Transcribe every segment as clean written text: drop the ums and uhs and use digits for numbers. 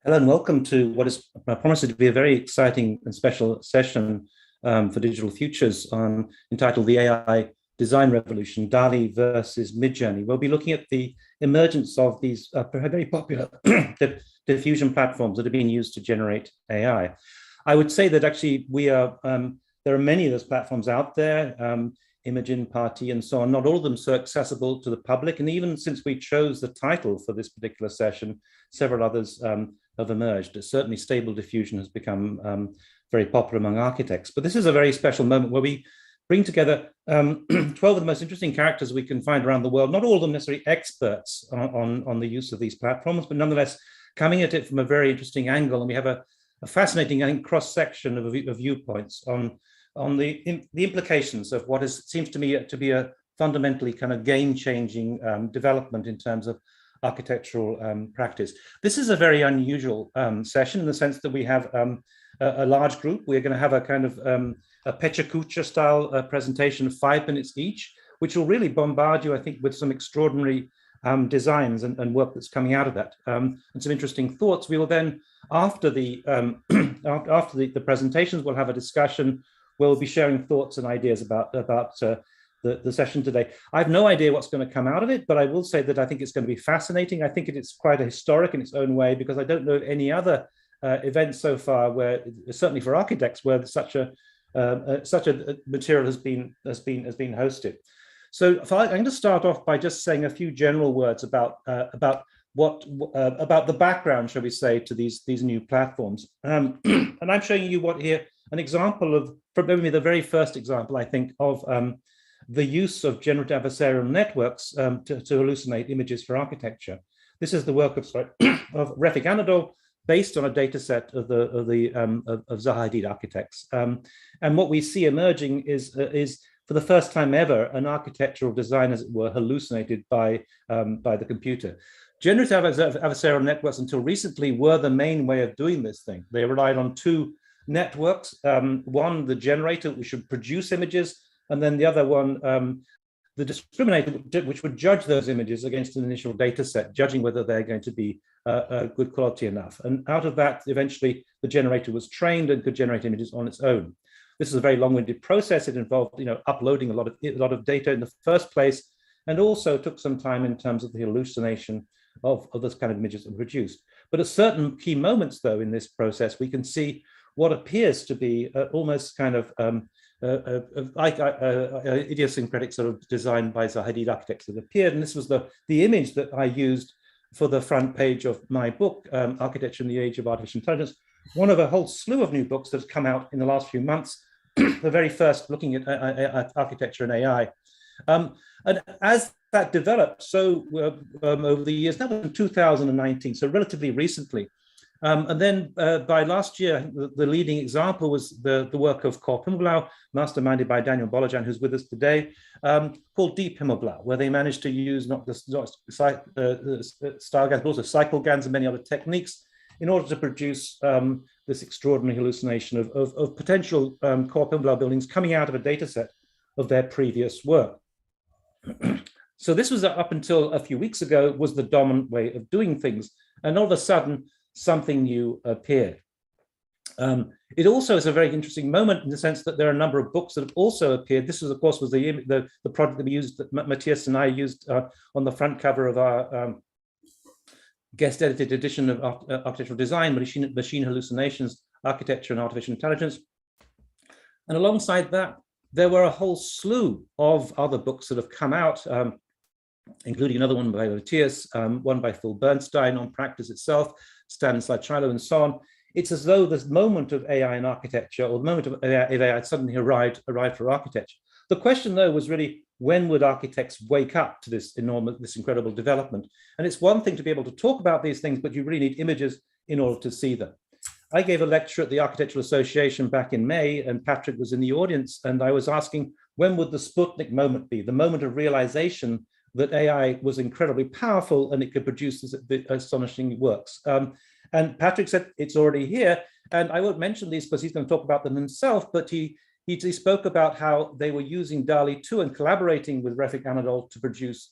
Hello and welcome to what is promised to be a very exciting and special session for Digital Futures entitled The AI Design Revolution, DALLE versus MidJourney. We'll be looking at the emergence of these very popular diffusion platforms that are being used to generate AI. I would say that actually there are many of those platforms out there, Imogen, Party, and so on. Not all of them so accessible to the public. And even since we chose the title for this particular session, several others have emerged. Certainly stable diffusion has become very popular among architects. But this is a very special moment where we bring together 12 of the most interesting characters we can find around the world, not all of them necessarily experts on the use of these platforms, but nonetheless coming at it from a very interesting angle. And we have a fascinating, I think, cross-section of viewpoints on the implications of what seems to me to be a fundamentally kind of game-changing development in terms of architectural practice. This is a very unusual session in the sense that we have a large group. We're going to have a kind of a Pecha Kucha-style presentation of 5 minutes each, which will really bombard you, I think, with some extraordinary designs and work that's coming out of that, and some interesting thoughts. We will then, after the presentations, we'll have a discussion. We'll be sharing thoughts and ideas about the session today. I have no idea what's going to come out of it, but I will say that I think it's going to be fascinating. I think it's quite a historic in its own way, because I don't know of any other event so far where, certainly for architects, where such a material has been hosted. So I'm going to start off by just saying a few general words about the background, shall we say, to these new platforms. And I'm showing you an example of, probably the very first example, I think, of the use of generative adversarial networks to hallucinate images for architecture. This is the work of Refik Anadol, based on a data set of Zaha Hadid architects. And what we see emerging is for the first time ever, an architectural design, as it were, hallucinated by the computer. Generative adversarial networks, until recently, were the main way of doing this thing. They relied on two networks, one, the generator, which would produce images, and then the other one, the discriminator, which would judge those images against an initial data set, judging whether they're going to be good quality enough. And out of that, eventually, the generator was trained and could generate images on its own. This is a very long-winded process. It involved, uploading a lot of data in the first place, and also took some time in terms of the hallucination of those kind of images that were produced. But at certain key moments, though, in this process, we can see what appears to be almost kind of idiosyncratic sort of design by Zaha Hadid architects that appeared. And this was the image that I used for the front page of my book, Architecture in the Age of Artificial Intelligence, one of a whole slew of new books that has come out in the last few months, the very first looking at architecture and AI. And as that developed, so over the years, that was in 2019, so relatively recently. And then by last year, the leading example was the work of Corp Himmelblau, masterminded by Daniel Bolojan, who's with us today, called Deep Himmelblau, where they managed to use not just style GANs, but also cycle GANs and many other techniques in order to produce this extraordinary hallucination of potential Corp Himmelblau buildings coming out of a data set of their previous work. So this was, up until a few weeks ago, was the dominant way of doing things. And all of a sudden, something new appeared. It also is a very interesting moment in the sense that there are a number of books that have also appeared. This was, of course, the project that we used, that Matias and I used on the front cover of our guest-edited edition of Architectural Design, Machine Hallucinations, Architecture and Artificial Intelligence. And alongside that, there were a whole slew of other books that have come out, including another one by Matias, one by Phil Bernstein on practice itself, Stanislav Chilo, and so on. It's as though this moment of AI in architecture, or the moment of AI had suddenly arrived for architecture. The question, though, was really, when would architects wake up to this incredible development? And it's one thing to be able to talk about these things, but you really need images in order to see them. I gave a lecture at the Architectural Association back in May, and Patrik was in the audience, and I was asking, when would the Sputnik moment be, the moment of realization that AI was incredibly powerful and it could produce this astonishing works. And Patrik said, it's already here. And I won't mention these because he's going to talk about them himself, but he spoke about how they were using DALLE 2 and collaborating with Refik Anadol to produce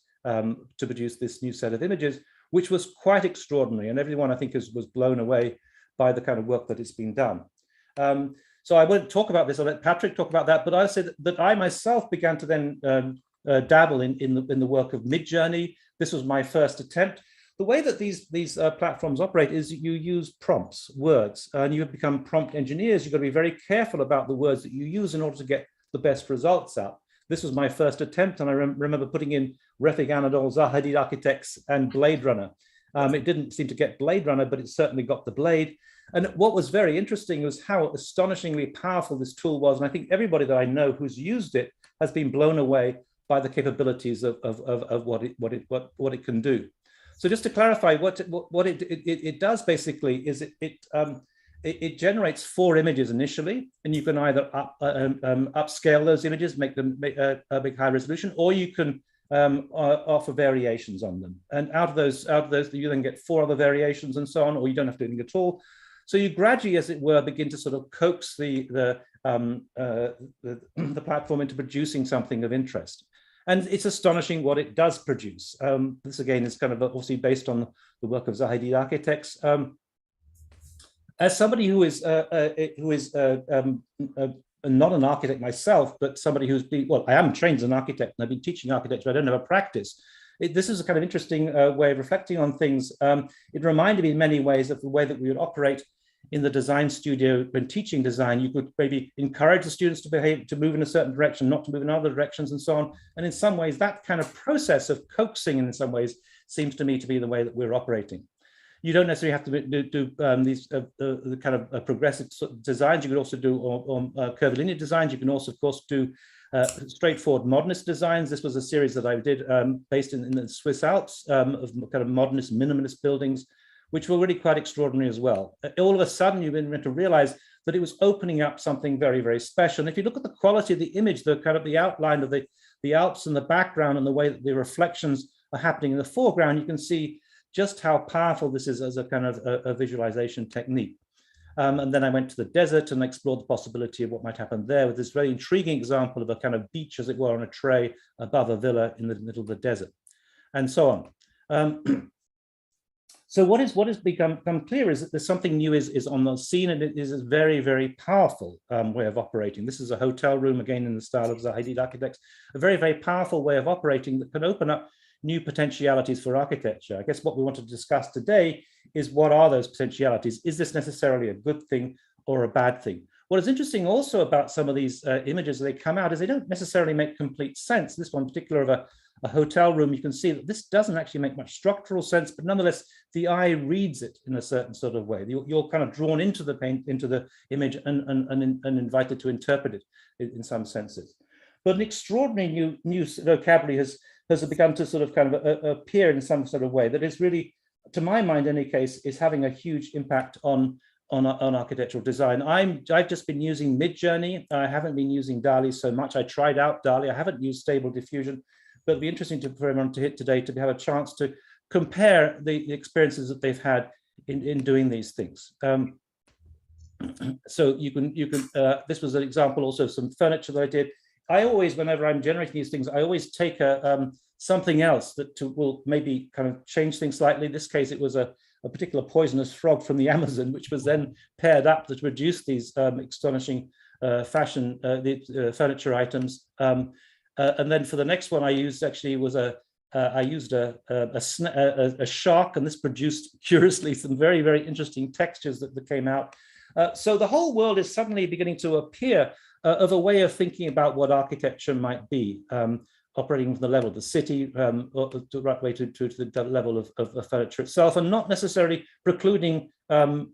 this new set of images, which was quite extraordinary. And everyone, I think, was blown away by the kind of work that has been done. So I won't talk about this. I'll let Patrik talk about that. But I'll say that I myself began to then dabble in the work of MidJourney. This was my first attempt. The way that these platforms operate is you use prompts, words, and you have become prompt engineers. You've got to be very careful about the words that you use in order to get the best results out. This was my first attempt, and I remember putting in Refik Anadol, Zaha Hadid Architects, and Blade Runner. It didn't seem to get Blade Runner, but it certainly got the Blade. And what was very interesting was how astonishingly powerful this tool was. And I think everybody that I know who's used it has been blown away by the capabilities of what it can do. So just to clarify, what it does basically is it generates 4 images initially, and you can either upscale those images, make them a big high resolution, or you can offer variations on them. And out of those, you then get 4 other variations and so on, or you don't have to do anything at all. So you gradually, as it were, begin to sort of coax the platform into producing something of interest. And it's astonishing what it does produce. This again is kind of obviously based on the work of Zaha Hadid Architects. As somebody who is not an architect myself, but somebody who's been, well, I am trained as an architect and I've been teaching architecture, I don't have a practice. This is a kind of interesting way of reflecting on things. It reminded me in many ways of the way that we would operate in the design studio when teaching design. You could maybe encourage the students to move in a certain direction, not to move in other directions and so on. And in some ways, that kind of process of coaxing in some ways seems to me to be the way that we're operating. You don't necessarily have to do these kind of progressive designs. You could also do curvilinear designs. You can also, of course, do straightforward modernist designs. This was a series that I did based in the Swiss Alps of kind of modernist, minimalist buildings, which were really quite extraordinary as well. All of a sudden, you've been to realize that it was opening up something very, very special. And if you look at the quality of the image, the kind of the outline of the Alps in the background and the way that the reflections are happening in the foreground, you can see just how powerful this is as a kind of a visualization technique. And then I went to the desert and explored the possibility of what might happen there with this very intriguing example of a kind of beach, as it were, on a tray above a villa in the middle of the desert, and so on. So what has become clear is that there's something new is on the scene, and it is a very, very powerful way of operating. This is a hotel room, again, in the style of Zaha Hadid Architects, a very, very powerful way of operating that can open up new potentialities for architecture. I guess what we want to discuss today is what are those potentialities? Is this necessarily a good thing or a bad thing? What is interesting also about some of these images as they come out is they don't necessarily make complete sense. This one in particular of a hotel room, you can see that this doesn't actually make much structural sense, but nonetheless, the eye reads it in a certain sort of way. You're kind of drawn into the image and invited to interpret it in some senses. But an extraordinary new vocabulary has begun to sort of kind of appear in some sort of way that is really, to my mind in any case, is having a huge impact on architectural design. I've just been using MidJourney. I haven't been using DALLE so much. I tried out DALLE. I haven't used Stable Diffusion, but it'll be interesting for everyone to hit today to have a chance to compare the experiences that they've had in doing these things. So you can this was an example also of some furniture that I did. I always, whenever I'm generating these things, I always take something else that will maybe kind of change things slightly. In this case, it was a particular poisonous frog from the Amazon, which was then paired up to produce these astonishing fashion furniture items. And then for the next one, I used actually was a shark, and this produced curiously some very, very interesting textures that came out. So the whole world is suddenly beginning to appear of a way of thinking about what architecture might be, operating from the level of the city, or the right way to the level of furniture itself, and not necessarily precluding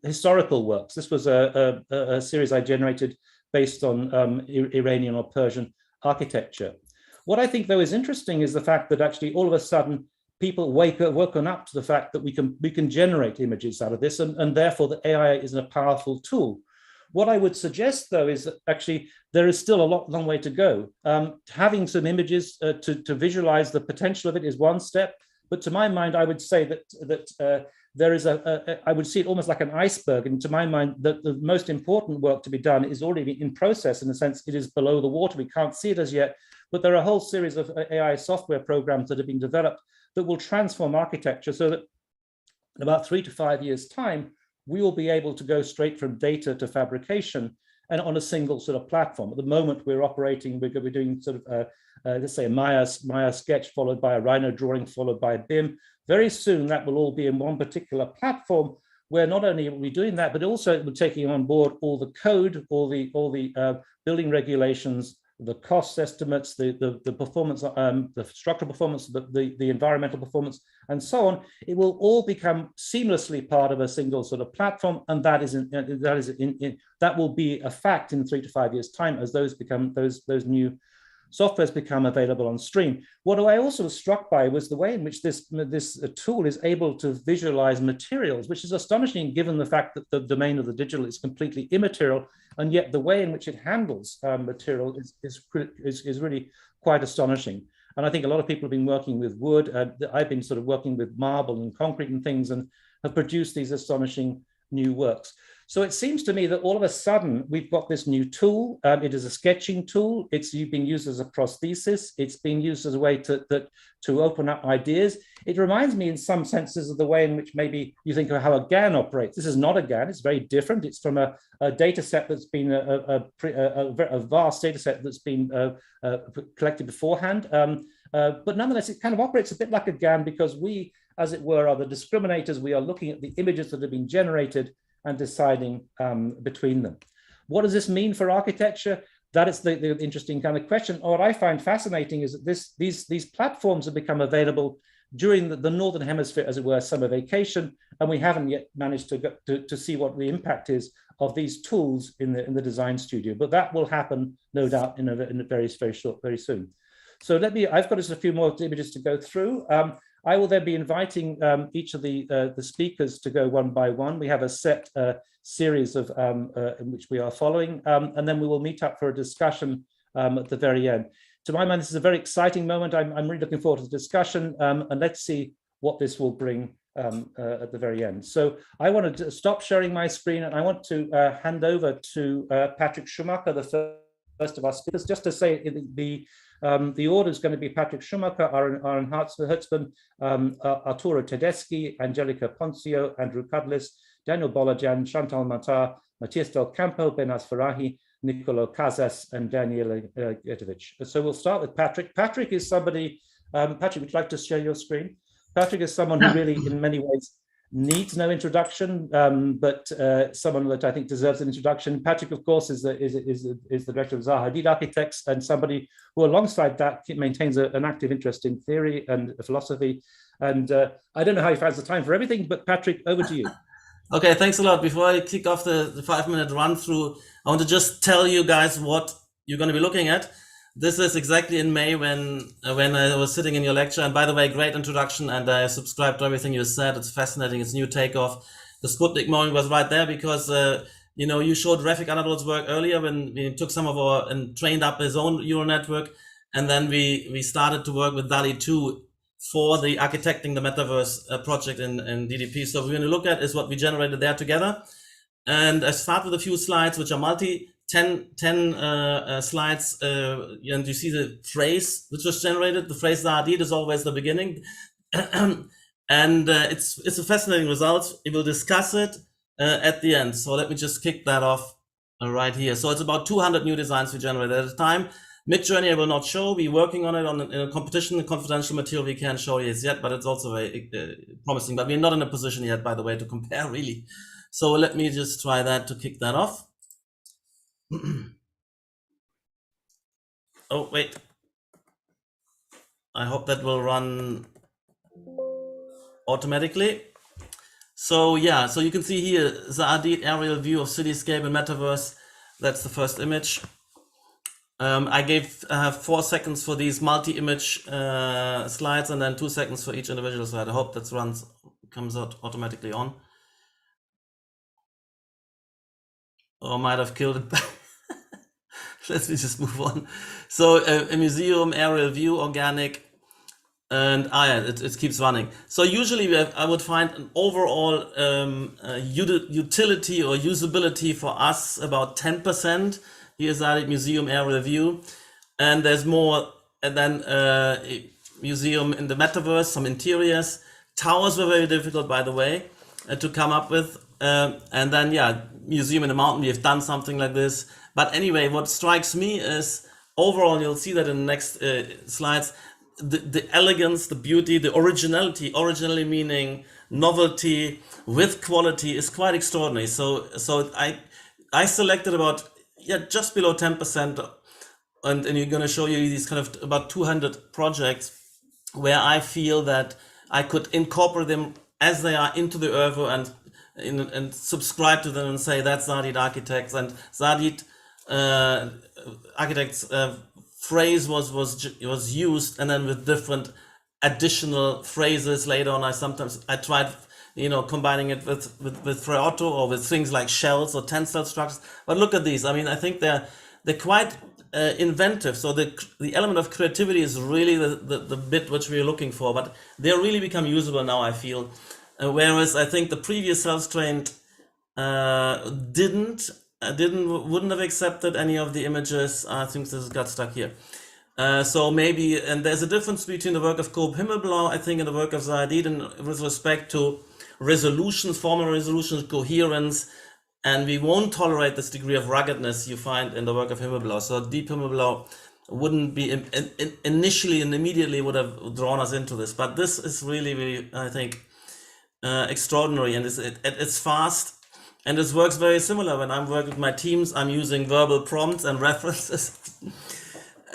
historical works. This was a series I generated based on Iranian or Persian architecture. What I think, though, is interesting is the fact that actually all of a sudden people woken up to the fact that we can generate images out of this, and therefore the AI is a powerful tool. What I would suggest, though, is that actually there is still a long way to go. Having some images to visualize the potential of it is one step, but to my mind, I would say that there is I would see it almost like an iceberg, and to my mind, that the most important work to be done is already in process. In the sense, it is below the water. We can't see it as yet, but there are a whole series of AI software programs that have been developed that will transform architecture so that In about 3 to 5 years' time, we will be able to go straight from data to fabrication and on a single sort of platform. At the moment, we're operating, we're doing sort of, let's say, a Maya sketch followed by a Rhino drawing followed by a BIM. Very soon, that will all be in one particular platform where not only are we doing that, but also we're taking on board all the code, all the building regulations, the cost estimates, the performance, the structural performance, the environmental performance, and so on. It will all become seamlessly part of a single sort of platform, and that will be a fact in 3 to 5 years' time as those new softwares become available on stream. What I also was struck by was the way in which this tool is able to visualize materials, which is astonishing given the fact that the domain of the digital is completely immaterial, and yet the way in which it handles material is really quite astonishing. And I think a lot of people have been working with wood. I've been sort of working with marble and concrete and things, and have produced these astonishing new works. So it seems to me that all of a sudden we've got this new tool. It is a sketching tool. It's being used as a prosthesis. It's being used as a way to open up ideas. It reminds me in some senses of the way in which maybe you think of how a GAN operates. This is not a GAN. It's very different. It's from a data set that's been a vast data set that's been collected beforehand. But nonetheless, it kind of operates a bit like a GAN because we, as it were, are the discriminators. We are looking at the images that have been generated and deciding between them. What does this mean for architecture? That is the interesting kind of question. What I find fascinating is that these platforms have become available during the Northern Hemisphere, as it were, summer vacation, and we haven't yet managed to see what the impact is of these tools in the design studio. But that will happen, no doubt, in a very soon. So I've got just a few more images to go through. I will then be inviting each of the speakers to go one by one. We have a set series of in which we are following, and then we will meet up for a discussion at the very end. To my mind, this is a very exciting moment. I'm really looking forward to the discussion, and let's see what this will bring at the very end. So I want to stop sharing my screen, and I want to hand over to Patrik Schumacher, the first of our speakers, just to say the order is going to be Patrik Schumacher, Aaron Hertzmann, Arturo Tedeschi, Angelica Ponzio, Andrew Kudless, Daniel Bolojan, Chantal Matar, Matias del Campo, Behnaz Farahi, Niccolo Casas, and Daniela Ghertovici. So we'll start with Patrik. Patrik is somebody, Patrik, would you like to share your screen? Patrik is someone who really, in many ways, needs no introduction, but someone that I think deserves an introduction. Patrik, of course, is the director of Zaha Hadid Architects, and somebody who, alongside that, maintains an active interest in theory and philosophy. And I don't know how he finds the time for everything, but Patrik, over to you. Okay, thanks a lot. Before I kick off the 5-minute run through, I want to just tell you guys what you're going to be looking at. This is exactly in May when I was sitting in your lecture. And by the way, great introduction. And I subscribed to everything you said. It's fascinating. It's new takeoff. The Sputnik moment was right there because, you showed Refik Anadol's work earlier when we took some of and trained up his own neural network. And then we started to work with DALLE 2 for the architecting the metaverse project in DDP. So what we're going to look at is what we generated there together. And I start with a few slides, which are 10 slides, and you see the phrase which was generated. The phrase Hadid is always the beginning. And it's a fascinating result. We will discuss it at the end. So let me just kick that off right here. So it's about 200 new designs we generated at a time. MidJourney I will not show. We're working on it in a competition, confidential material we can't show yet, but it's also very promising. But we're not in a position yet, by the way, to compare really. So let me just try that to kick that off. Oh, wait. I hope that will run automatically. So yeah, so you can see here the Hadid aerial view of cityscape and metaverse. That's the first image. I gave 4 seconds for these multi-image slides and then 2 seconds for each individual slide. I hope that comes out automatically on. Or I might have killed it. Let me just move on. So a museum, aerial view, organic, and it keeps running. So usually I would find an overall utility or usability for us about 10%. Here's our museum aerial view, and there's more. And then museum in the metaverse, some interiors, Towers were very difficult, by the way, to come up with. And then, yeah, Museum in the Mountain, we have done something like this. But anyway, what strikes me is overall, you'll see that in the next slides, the elegance, the beauty, the originality meaning novelty with quality is quite extraordinary. So I selected about, just below 10%, and you're going to show you these kind of about 200 projects where I feel that I could incorporate them as they are into the oeuvre and subscribe to them and say that's Zadit Architects, and Zadit Architects phrase was used, and then with different additional phrases later on. I tried combining it with Freotto or with things like shells or tensile structures. But look at these. I mean, I think they're quite inventive. So the element of creativity is really the bit which we're looking for, but they really become usable now, I feel. Whereas I think the previous self-trained wouldn't have accepted any of the images. I think this got stuck here. So maybe, and there's a difference between the work of Coop Himmelblau, I think, and the work of Zadit, and with respect to resolutions, formal resolutions, coherence, and we won't tolerate this degree of ruggedness you find in the work of Himmelblau. So Deep Himmelblau wouldn't be initially and immediately would have drawn us into this, but this is really, really, I think, extraordinary, and it's fast, and this works very similar. When I'm working with my teams, I'm using verbal prompts and references,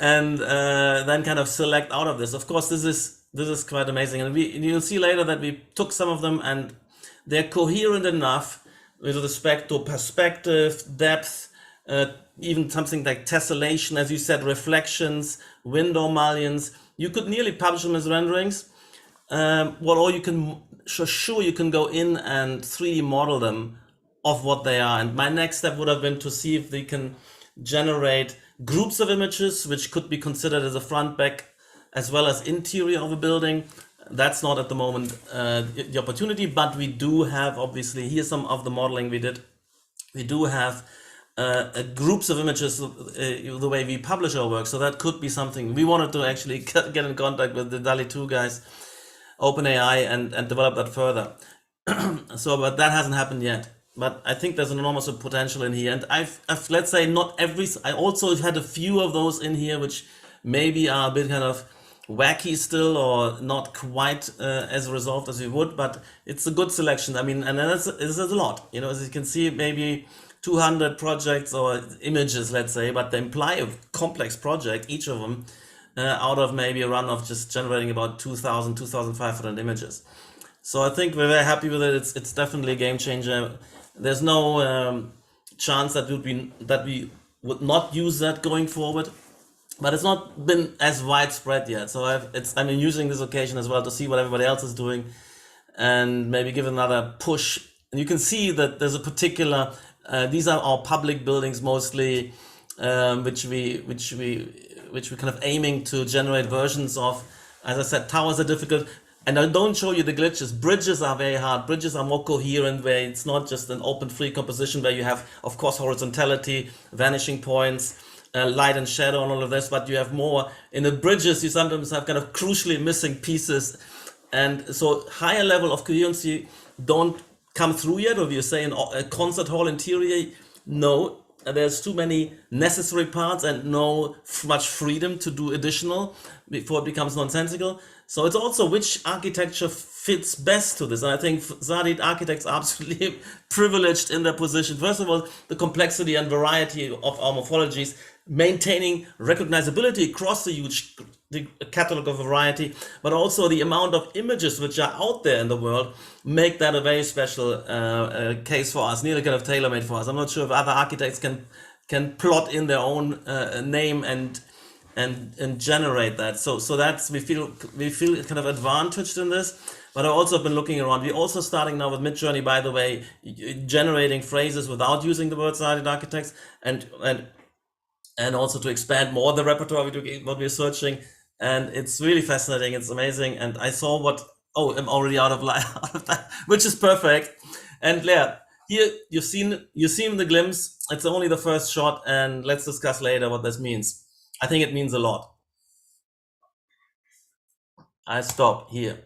and then kind of select out of this. Of course, this is quite amazing, and you'll see later that we took some of them and they're coherent enough with respect to perspective, depth, even something like tessellation, as you said, reflections, window mullions. You could nearly publish them as renderings. Or you can you can go in and 3D model them of what they are. And my next step would have been to see if they can generate groups of images, which could be considered as a front, back, as well as interior of a building. That's not at the moment the opportunity, but we do have, obviously, here's some of the modeling we did. We do have groups of images the way we publish our work. So that could be something. We wanted to actually get in contact with the DALLE 2 guys, OpenAI, and develop that further. So, but that hasn't happened yet. But I think there's an enormous potential in here. And I've let's say not every, I also had a few of those in here, which maybe are a bit kind of wacky still, or not quite as resolved as we would, but it's a good selection. I mean, and it's a lot, as you can see, maybe 200 projects or images, let's say, but they imply a complex project, each of them, out of maybe a run of just generating about 2,000, 2,500 images. So I think we're very happy with it. It's definitely a game changer. There's no chance that we would not use that going forward, but it's not been as widespread yet. So I'm using this occasion as well to see what everybody else is doing, and maybe give another push. And you can see that there's a particular. These are our public buildings mostly, which we kind of aiming to generate versions of. As I said, towers are difficult. And I don't show you the glitches. Bridges are very hard. Bridges are more coherent, where it's not just an open free composition where you have, of course, horizontality, vanishing points, light and shadow and all of this, but you have more. In the bridges, you sometimes have kind of crucially missing pieces. And so higher level of coherency don't come through yet, or you say in a concert hall interior, no, there's too many necessary parts and no much freedom to do additional before it becomes nonsensical. So it's also which architecture fits best to this. And I think Zadit architects are absolutely privileged in their position. First of all, the complexity and variety of our morphologies, maintaining recognizability across the huge catalog of variety, but also the amount of images which are out there in the world make that a very special case for us, nearly kind of tailor-made for us. I'm not sure if other architects can plot in their own name and generate that. So that's, we feel kind of advantaged in this. But I've also been looking around. We're also starting now with MidJourney, by the way, generating phrases without using the word Zadit architects, and also to expand more the repertoire what we're searching. And it's really fascinating. It's amazing. And I saw I'm already out of that, which is perfect. And yeah, here you've seen the glimpse. It's only the first shot, and let's discuss later what this means. I think it means a lot. I stop here.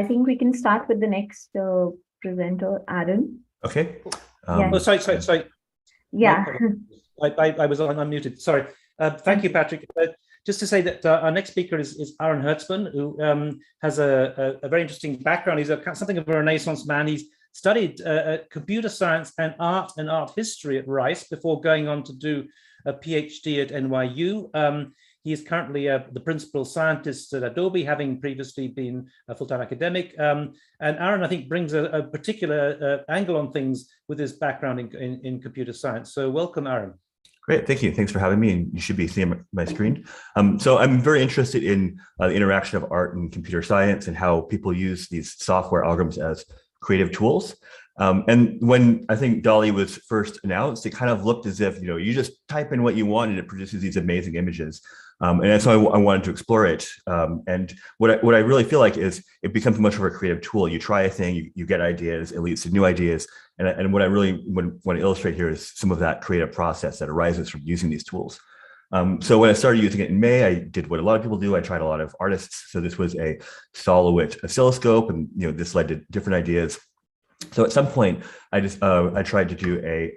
I think we can start with the next presenter, Aaron. Okay. Oh, sorry. Yeah. I was unmuted. Sorry. Thank you, Patrik. Just to say that our next speaker is Aaron Hertzmann, who has a very interesting background. He's something of a Renaissance man. He's studied computer science and art history at Rice before going on to do a PhD at NYU. He is currently the principal scientist at Adobe, having previously been a full-time academic. And Aaron, I think, brings a particular angle on things with his background in computer science. So welcome, Aaron. Great, thank you. Thanks for having me. And you should be seeing my screen. So I'm very interested in the interaction of art and computer science and how people use these software algorithms as creative tools. And when I think DALLE was first announced, it kind of looked as if, you just type in what you want and it produces these amazing images. And so I wanted to explore it. And what I really feel like is it becomes much more of a creative tool. You try a thing, you get ideas, it leads to new ideas. And what I really want to illustrate here is some of that creative process that arises from using these tools. So when I started using it in May, I did what a lot of people do. I tried a lot of artists. So this was a Solowit oscilloscope, and this led to different ideas. So at some point, I tried to do a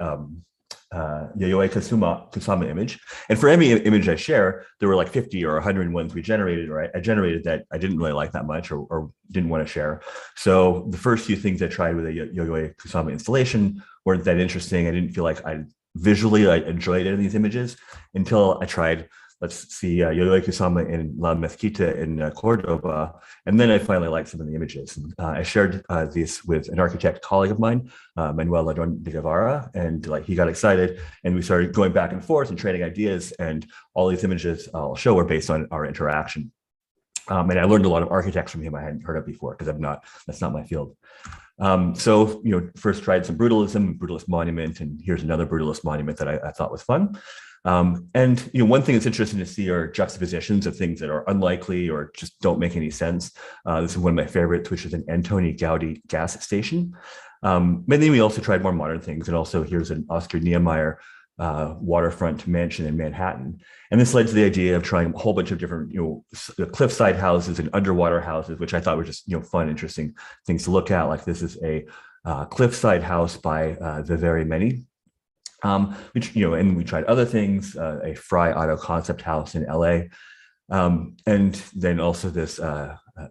Yayoi Kusama image. And for every image I share, there were like 50 or 100 ones we generated, or I generated that I didn't really like that much or didn't want to share. So the first few things I tried with a Yayoi Kusama installation weren't that interesting. I didn't feel like I enjoyed any of these images until I tried, let's see, Yayoi Kusama in La Mezquita in Cordoba. And then I finally liked some of the images. And, I shared these with an architect colleague of mine, Manuel Ladron de Guevara, and he got excited and we started going back and forth and trading ideas. And all these images I'll show were based on our interaction. And I learned a lot of architects from him I hadn't heard of before, because that's not my field. So, first tried some brutalism, brutalist monument, and here's another brutalist monument that I thought was fun. And one thing that's interesting to see are juxtapositions of things that are unlikely or just don't make any sense. This is one of my favorites, which is an Antoni Gaudi gas station. And then we also tried more modern things. And also here's an Oscar Niemeyer waterfront mansion in Manhattan. And this led to the idea of trying a whole bunch of different, cliffside houses and underwater houses, which I thought were just, fun, interesting things to look at. Like this is a cliffside house by The Very Many. Which, and we tried other things, a Fry Auto concept house in LA. And then also this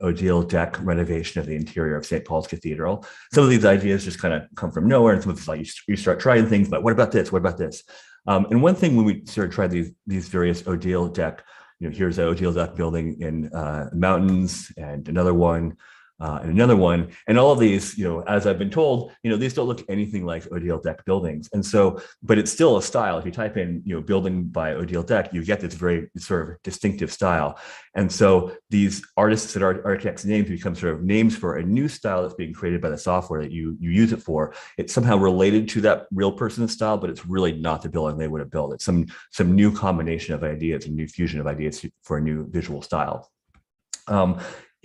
Odile deck renovation of the interior of St. Paul's Cathedral. Some of these ideas just kind of come from nowhere. And some of it's like you start trying things, but what about this? What about this? And one thing when we started trying these various Odile deck, here's an Odile deck building in mountains, and another one, and another one, and all of these, as I've been told, these don't look anything like Odile deck buildings. And so, but it's still a style. If you type in, building by Odile deck, you get this very sort of distinctive style. And so these artists and architects' names become sort of names for a new style that's being created by the software that you use it for. It's somehow related to that real person's style, but it's really not the building they would have built. It's some new combination of ideas, a new fusion of ideas for a new visual style.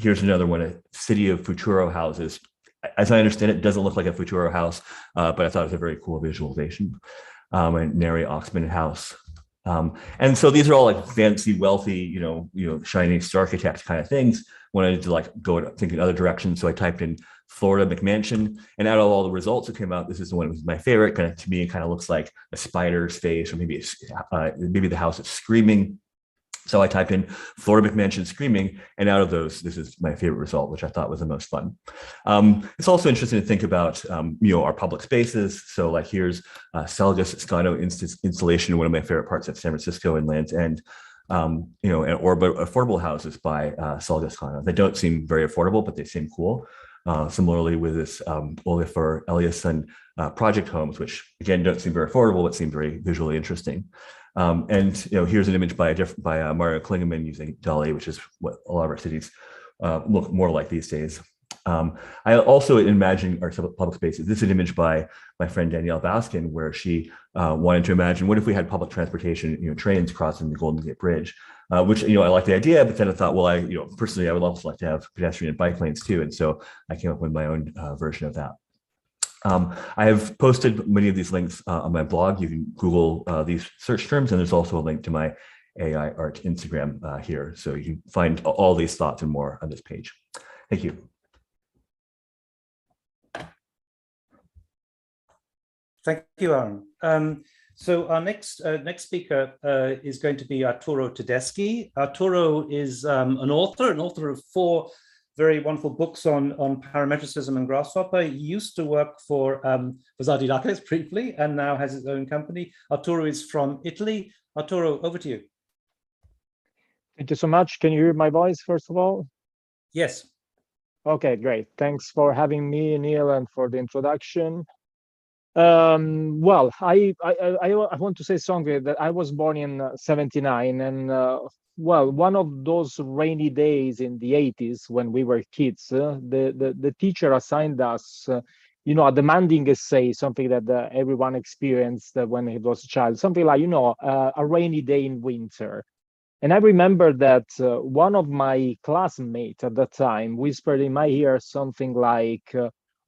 Here's another one, a City of Futuro houses. As I understand it, doesn't look like a Futuro house, but I thought it was a very cool visualization. And Neri Oxman house. And so these are all like fancy, wealthy, shiny architect kind of things. Wanted to go think in other directions. So I typed in Florida McMansion, and out of all the results that came out, this is the one that was my favorite. To me, it kind of looks like a spider's face, or maybe the house is screaming. So I typed in Florida McMansion screaming, and out of those, this is my favorite result, which I thought was the most fun. It's also interesting to think about, our public spaces. So here's Selgus Scano installation, one of my favorite parts of San Francisco and Land's End, or affordable houses by Selgus Scano. They don't seem very affordable, but they seem cool. Similarly with this Olafur Eliasson project homes, which again don't seem very affordable, but seem very visually interesting. And here's an image by Mario Klingemann using DALLE, which is what a lot of our cities look more like these days. I also imagine our public spaces. This is an image by my friend Danielle Baskin, where she wanted to imagine, what if we had public transportation, trains crossing the Golden Gate Bridge, which, I like the idea, but then I thought, well, personally, I would also like to have pedestrian and bike lanes too. And so I came up with my own version of that. I have posted many of these links on my blog. You can Google these search terms, and there's also a link to my AI art Instagram here. So you can find all these thoughts and more on this page. Thank you. Thank you, Aaron. So our next speaker is going to be Arturo Tedeschi. Arturo is an author of 4 very wonderful books on parametricism and Grasshopper. He used to work for Zardidakas briefly and now has his own company. Arturo is from Italy. Arturo, over to you. Thank you so much. Can you hear my voice, first of all? Yes. Okay, great. Thanks for having me, Neil, and for the introduction. Well, I want to say something that I was born in 79, and well, one of those rainy days in the 80s when we were kids, the teacher assigned us, you know, a demanding essay, something that everyone experienced when he was a child, something like, you know, a rainy day in winter. And I remember that one of my classmates at that time whispered in my ear something like,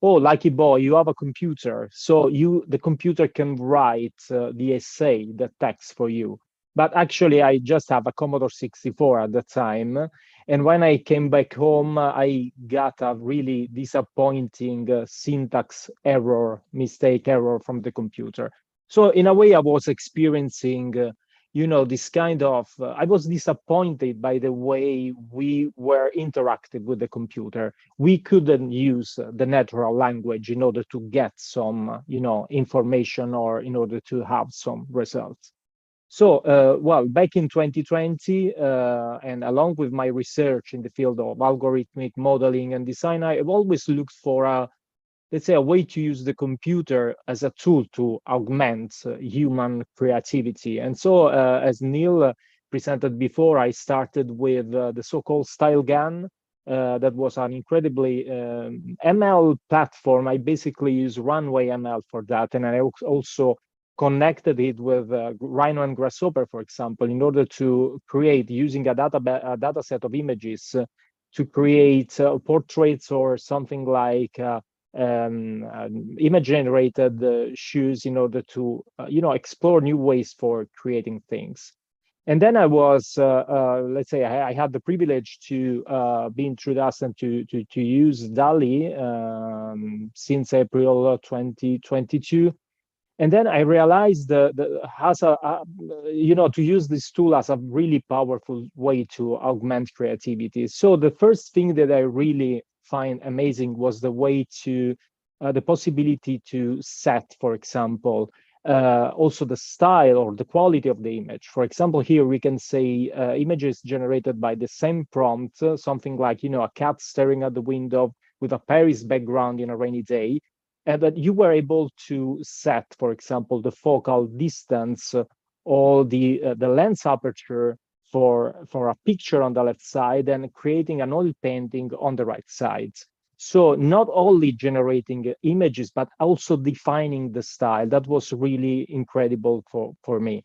"Oh, lucky boy, you have a computer, so the computer can write the essay, the text for you." But actually, I just have a Commodore 64 at the time. And when I came back home, I got a really disappointing syntax error, mistake error from the computer. So in a way, I was experiencing you know, this kind of, I was disappointed by the way we were interacting with the computer. We couldn't use the natural language in order to get some, you know, information or in order to have some results. So, well, back in 2020, and along with my research in the field of algorithmic modeling and design, I've always looked for a, let's say, a way to use the computer as a tool to augment human creativity. And so, as Neil presented before, I started with the so-called style gun. That was an incredibly ML platform. I basically use Runway ML for that. And I also connected it with Rhino and Grasshopper, for example, in order to create, using a data set of images, to create portraits or something like image generated shoes in order to you know, explore new ways for creating things. And then I was let's say I had the privilege to be introduced and to use DALLE since April 2022. And then I realized that has you know, to use this tool as a really powerful way to augment creativity. So the first thing that I really find amazing was the way to the possibility to set, for example, also the style or the quality of the image. For example, here we can say images generated by the same prompt, something like, you know, a cat staring at the window with a Paris background in a rainy day. And that you were able to set, for example, the focal distance or the lens aperture for a picture on the left side and creating an oil painting on the right side. So not only generating images, but also defining the style. That was really incredible for me.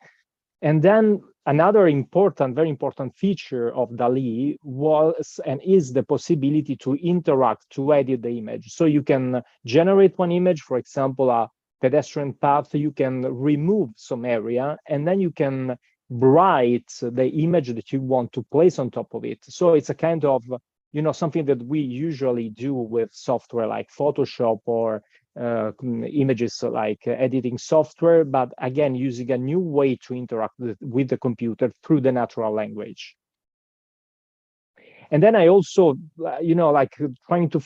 And then another important, very important feature of DALL-E was and is the possibility to interact, to edit the image. So you can generate one image, for example, a pedestrian path, you can remove some area, and then you can write the image that you want to place on top of it. So it's a kind of, you know, something that we usually do with software like Photoshop or images like editing software, but again, using a new way to interact with the computer through the natural language. And then I also, you know, like trying to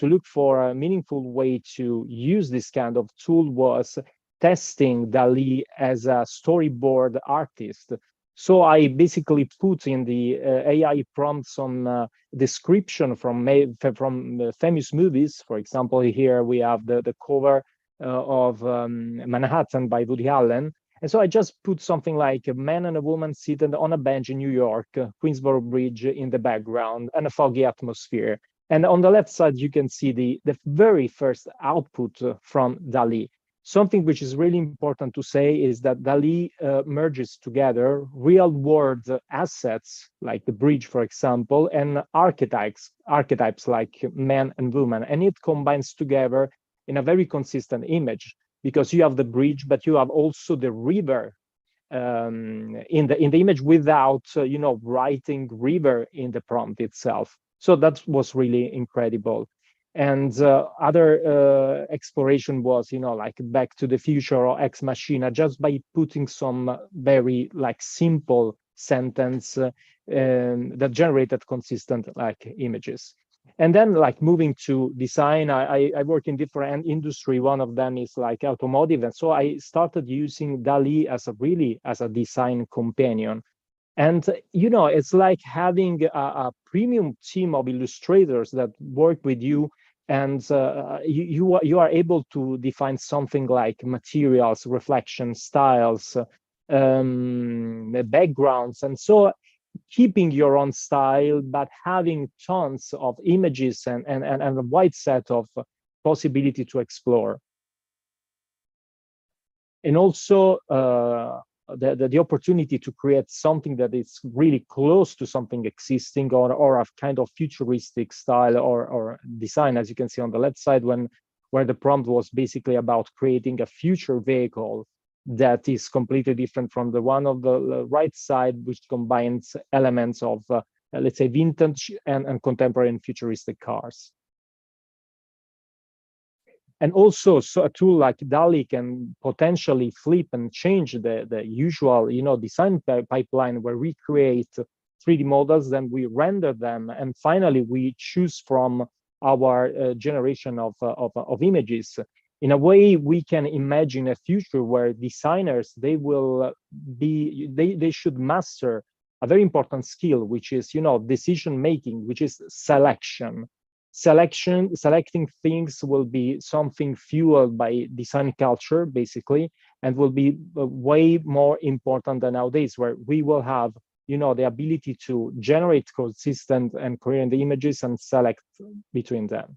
look for a meaningful way to use this kind of tool was testing DALL-E as a storyboard artist. So I basically put in the AI prompt some description from famous movies. For example, here we have the cover of Manhattan by Woody Allen. And so I just put something like a man and a woman seated on a bench in New York, Queensboro Bridge in the background, and a foggy atmosphere. And on the left side, you can see the very first output from DALL-E. Something which is really important to say is that DALL-E merges together real-world assets, like the bridge, for example, and archetypes like man and woman, and it combines together in a very consistent image, because you have the bridge, but you have also the river in the image without, you know, writing river in the prompt itself. So that was really incredible. And other exploration was, like Back to the Future or Ex Machina, just by putting some very like simple sentence that generated consistent like images. And then like moving to design, I work in different industry. One of them is like automotive. And so I started using DALL-E as a design companion. And, it's like having a premium team of illustrators that work with you, and you are able to define something like materials, reflection, styles, backgrounds. And so keeping your own style, but having tons of images and a wide set of possibility to explore. And also the opportunity to create something that is really close to something existing, or a kind of futuristic style or design, as you can see on the left side, where the prompt was basically about creating a future vehicle that is completely different from the one of the right side, which combines elements of, let's say, vintage and contemporary and futuristic cars. And also, so a tool like DALL-E can potentially flip and change the usual, design pipeline, where we create 3D models, then we render them, and finally we choose from our generation of images. In a way, we can imagine a future where designers, they should master a very important skill, which is, decision making, which is selection. Selecting things will be something fueled by design culture, basically, and will be way more important than nowadays, where we will have, the ability to generate consistent and coherent images and select between them.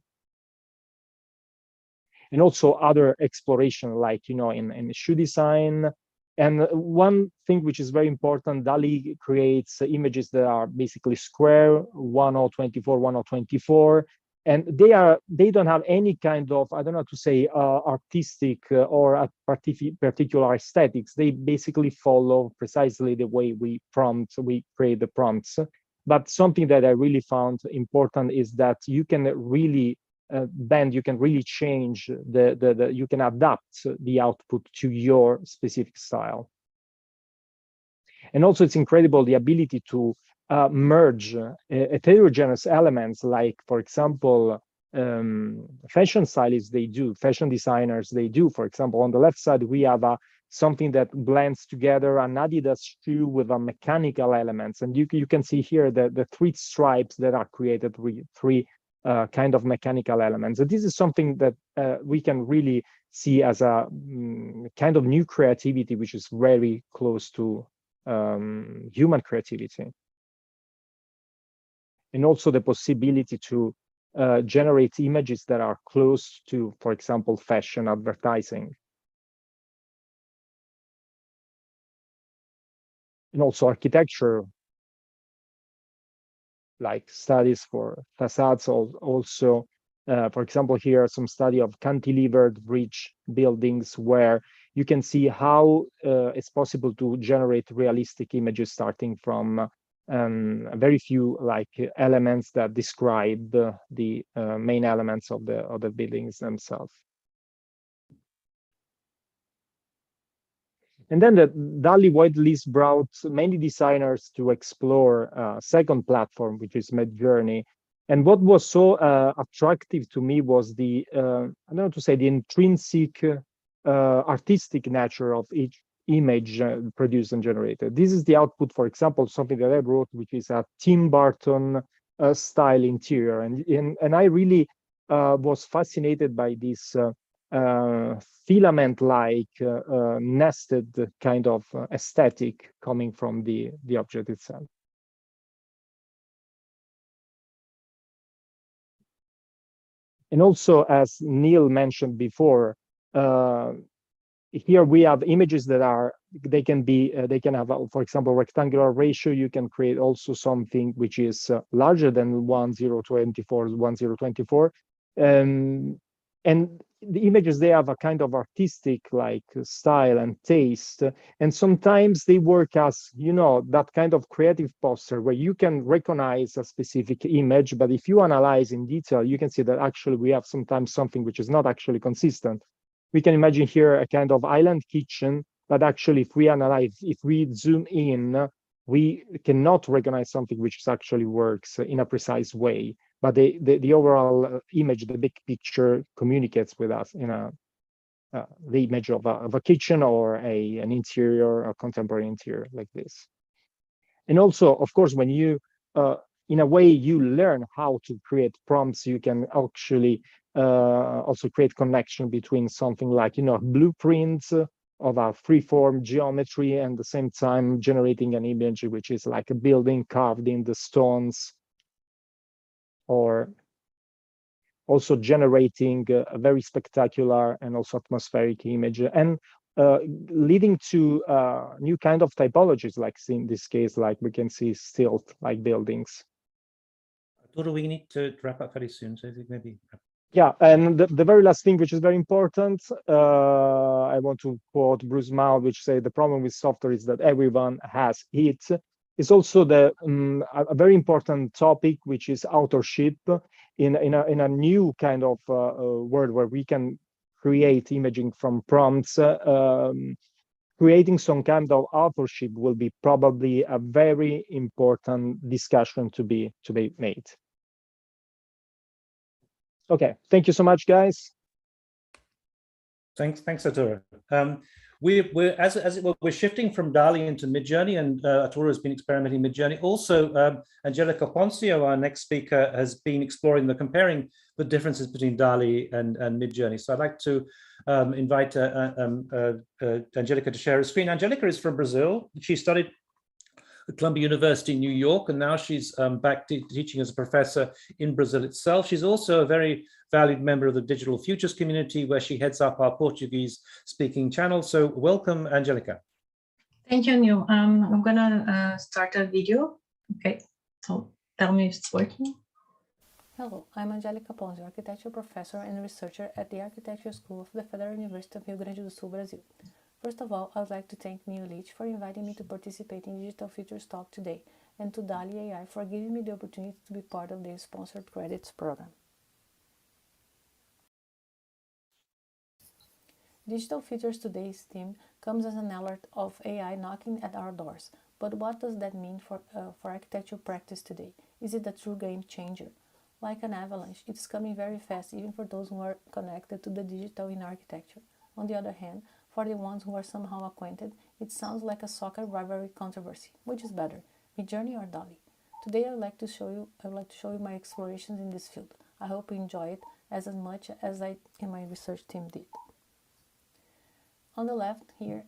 And also other exploration, like, in shoe design. And one thing which is very important, DALL-E creates images that are basically square, 1024, 1024. And they don't have any kind of, I don't know how to say, artistic or a particular aesthetics. They basically follow precisely the way we create the prompts. But something that I really found important is that you can really you can really change you can adapt the output to your specific style. And also it's incredible, the ability to merge heterogeneous elements, like, for example, fashion stylists, fashion designers, they do. For example, on the left side, we have something that blends together an Adidas shoe with a mechanical elements. And you can see here the 3 stripes that are created with 3 kind of mechanical elements. And this is something that we can really see as a kind of new creativity, which is very close to human creativity. And also the possibility to generate images that are close to, for example, fashion advertising. And also architecture, like studies for facades, also, for example, here some study of cantilevered bridge buildings, where you can see how it's possible to generate realistic images starting from very few elements that describe the main elements of the buildings themselves. And then the DALL-E whitelist brought many designers to explore a second platform, which is MidJourney. And what was so attractive to me was the, I don't know how to say, the intrinsic artistic nature of each image produced and generated. This is the output, for example, something that I wrote, which is a Tim Burton style interior. And I really was fascinated by this filament-like nested kind of aesthetic coming from the object itself. And also, as Neil mentioned before, here we have images that they can have, for example, rectangular ratio. You can create also something which is larger than 1024, 1024. And the images, they have a kind of artistic like style and taste, and sometimes they work as, you know, that kind of creative poster where you can recognize a specific image, but if you analyze in detail, you can see that actually we have sometimes something which is not actually consistent. We can imagine here a kind of island kitchen, but actually if we analyze, if we zoom in, we cannot recognize something which actually works in a precise way, but the overall image, the big picture, communicates with us in the image of a kitchen or an interior, a contemporary interior like this. And also, of course, when you, in a way, you learn how to create prompts, you can actually also create connection between something like, you know, blueprints of a freeform geometry, and at the same time generating an image which is like a building carved in the stones, or also generating a very spectacular and also atmospheric image, and leading to new kind of typologies, like in this case, like we can see stilt like buildings. Arturo, we need to wrap up very soon, so I think maybe. Yeah, and the very last thing, which is very important, I want to quote Bruce Mao, which say the problem with software is that everyone has it. It's also a very important topic, which is authorship in a new kind of world where we can create imaging from prompts. Creating some kind of authorship will be probably a very important discussion to be made. Okay, thank you so much, guys. Thanks, Arturo. We're shifting from DALLE into MidJourney, and Arturo has been experimenting MidJourney. Also, Angelica Ponzio, our next speaker, has been comparing the differences between DALLE and MidJourney. So I'd like to invite Angelica to share her screen. Angelica is from Brazil. She studied at Columbia University in New York, and now she's back teaching as a professor in Brazil itself. She's also a very valued member of the Digital Futures community, where she heads up our Portuguese speaking channel. So welcome, Angelica. Thank you, Neil. I'm gonna start a video. Okay, so tell me if it's working. Hello, I'm Angelica Ponzio, architecture professor and researcher at the Architecture School of the Federal University of Rio Grande do Sul, Brazil. First of all, I would like to thank Leach for inviting me to participate in Digital Futures talk today, and to DALLE AI for giving me the opportunity to be part of their sponsored credits program. Digital Futures today's theme comes as an alert of AI knocking at our doors. But what does that mean for architecture practice today? Is it a true game changer? Like an avalanche, it is coming very fast, even for those who are connected to the digital in architecture. On the other hand, for the ones who are somehow acquainted, it sounds like a soccer rivalry controversy. Which is better, MidJourney or DALLE? Today I would like to show you my explorations in this field. I hope you enjoy it as much as I and my research team did. On the left here,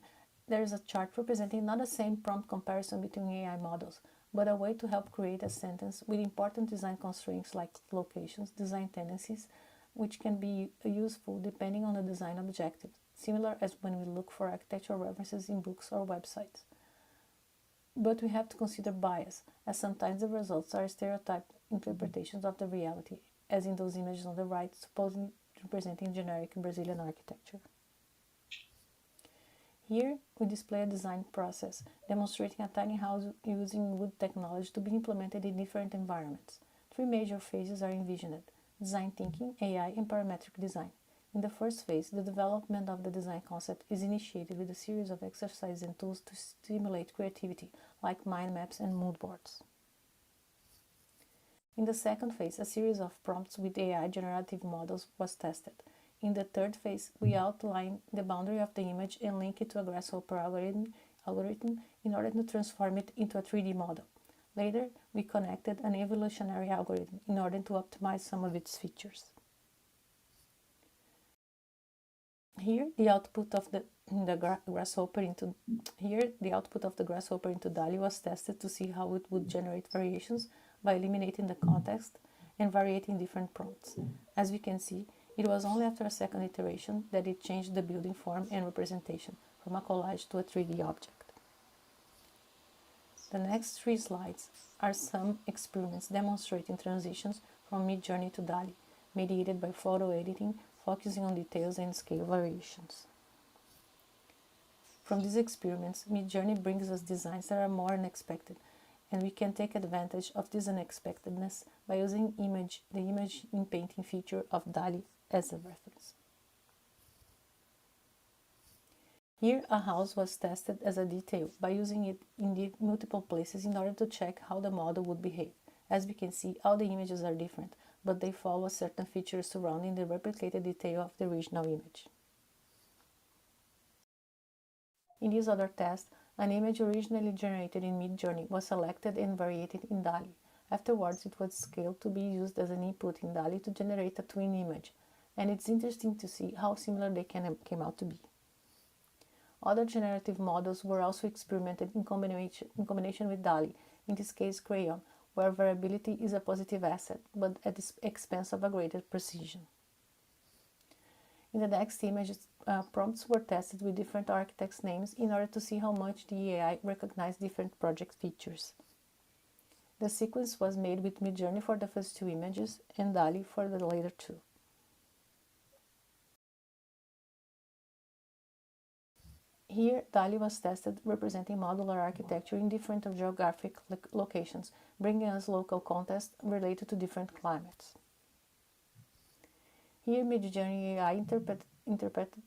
there is a chart representing not the same prompt comparison between AI models, but a way to help create a sentence with important design constraints like locations, design tendencies, which can be useful depending on the design objective, similar as when we look for architectural references in books or websites. But we have to consider bias, as sometimes the results are stereotyped interpretations of the reality, as in those images on the right, supposedly representing generic Brazilian architecture. Here, we display a design process, demonstrating a tiny house using wood technology to be implemented in different environments. Three major phases are envisioned: design thinking, AI, and parametric design. In the first phase, the development of the design concept is initiated with a series of exercises and tools to stimulate creativity, like mind maps and mood boards. In the second phase, a series of prompts with AI generative models was tested. In the third phase, we outline the boundary of the image and link it to a grasshopper algorithm in order to transform it into a 3D model. Later, we connected an evolutionary algorithm in order to optimize some of its features. Here, the output of the grasshopper into DALLE was tested to see how it would generate variations by eliminating the context and varying different prompts. As we can see, it was only after a second iteration that it changed the building form and representation from a collage to a 3D object. The next 3 slides are some experiments demonstrating transitions from MidJourney to DALLE, mediated by photo editing focusing on details and scale variations. From these experiments, MidJourney brings us designs that are more unexpected, and we can take advantage of this unexpectedness by using the image in painting feature of DALLE as a reference. Here, a house was tested as a detail by using it in multiple places in order to check how the model would behave. As we can see, all the images are different, but they follow certain features surrounding the replicated detail of the original image. In this other test, an image originally generated in MidJourney was selected and variated in DALLE. Afterwards, it was scaled to be used as an input in DALLE to generate a twin image, and it's interesting to see how similar they came out to be. Other generative models were also experimented in combination with DALLE, in this case Crayon, where variability is a positive asset, but at the expense of a greater precision. In the next images, prompts were tested with different architects' names in order to see how much the AI recognized different project features. The sequence was made with MidJourney for the first two images and DALLE for the later two. Here, DALLE was tested representing modular architecture in different geographic locations, bringing us local context related to different climates. Here, MidJourney AI interpreted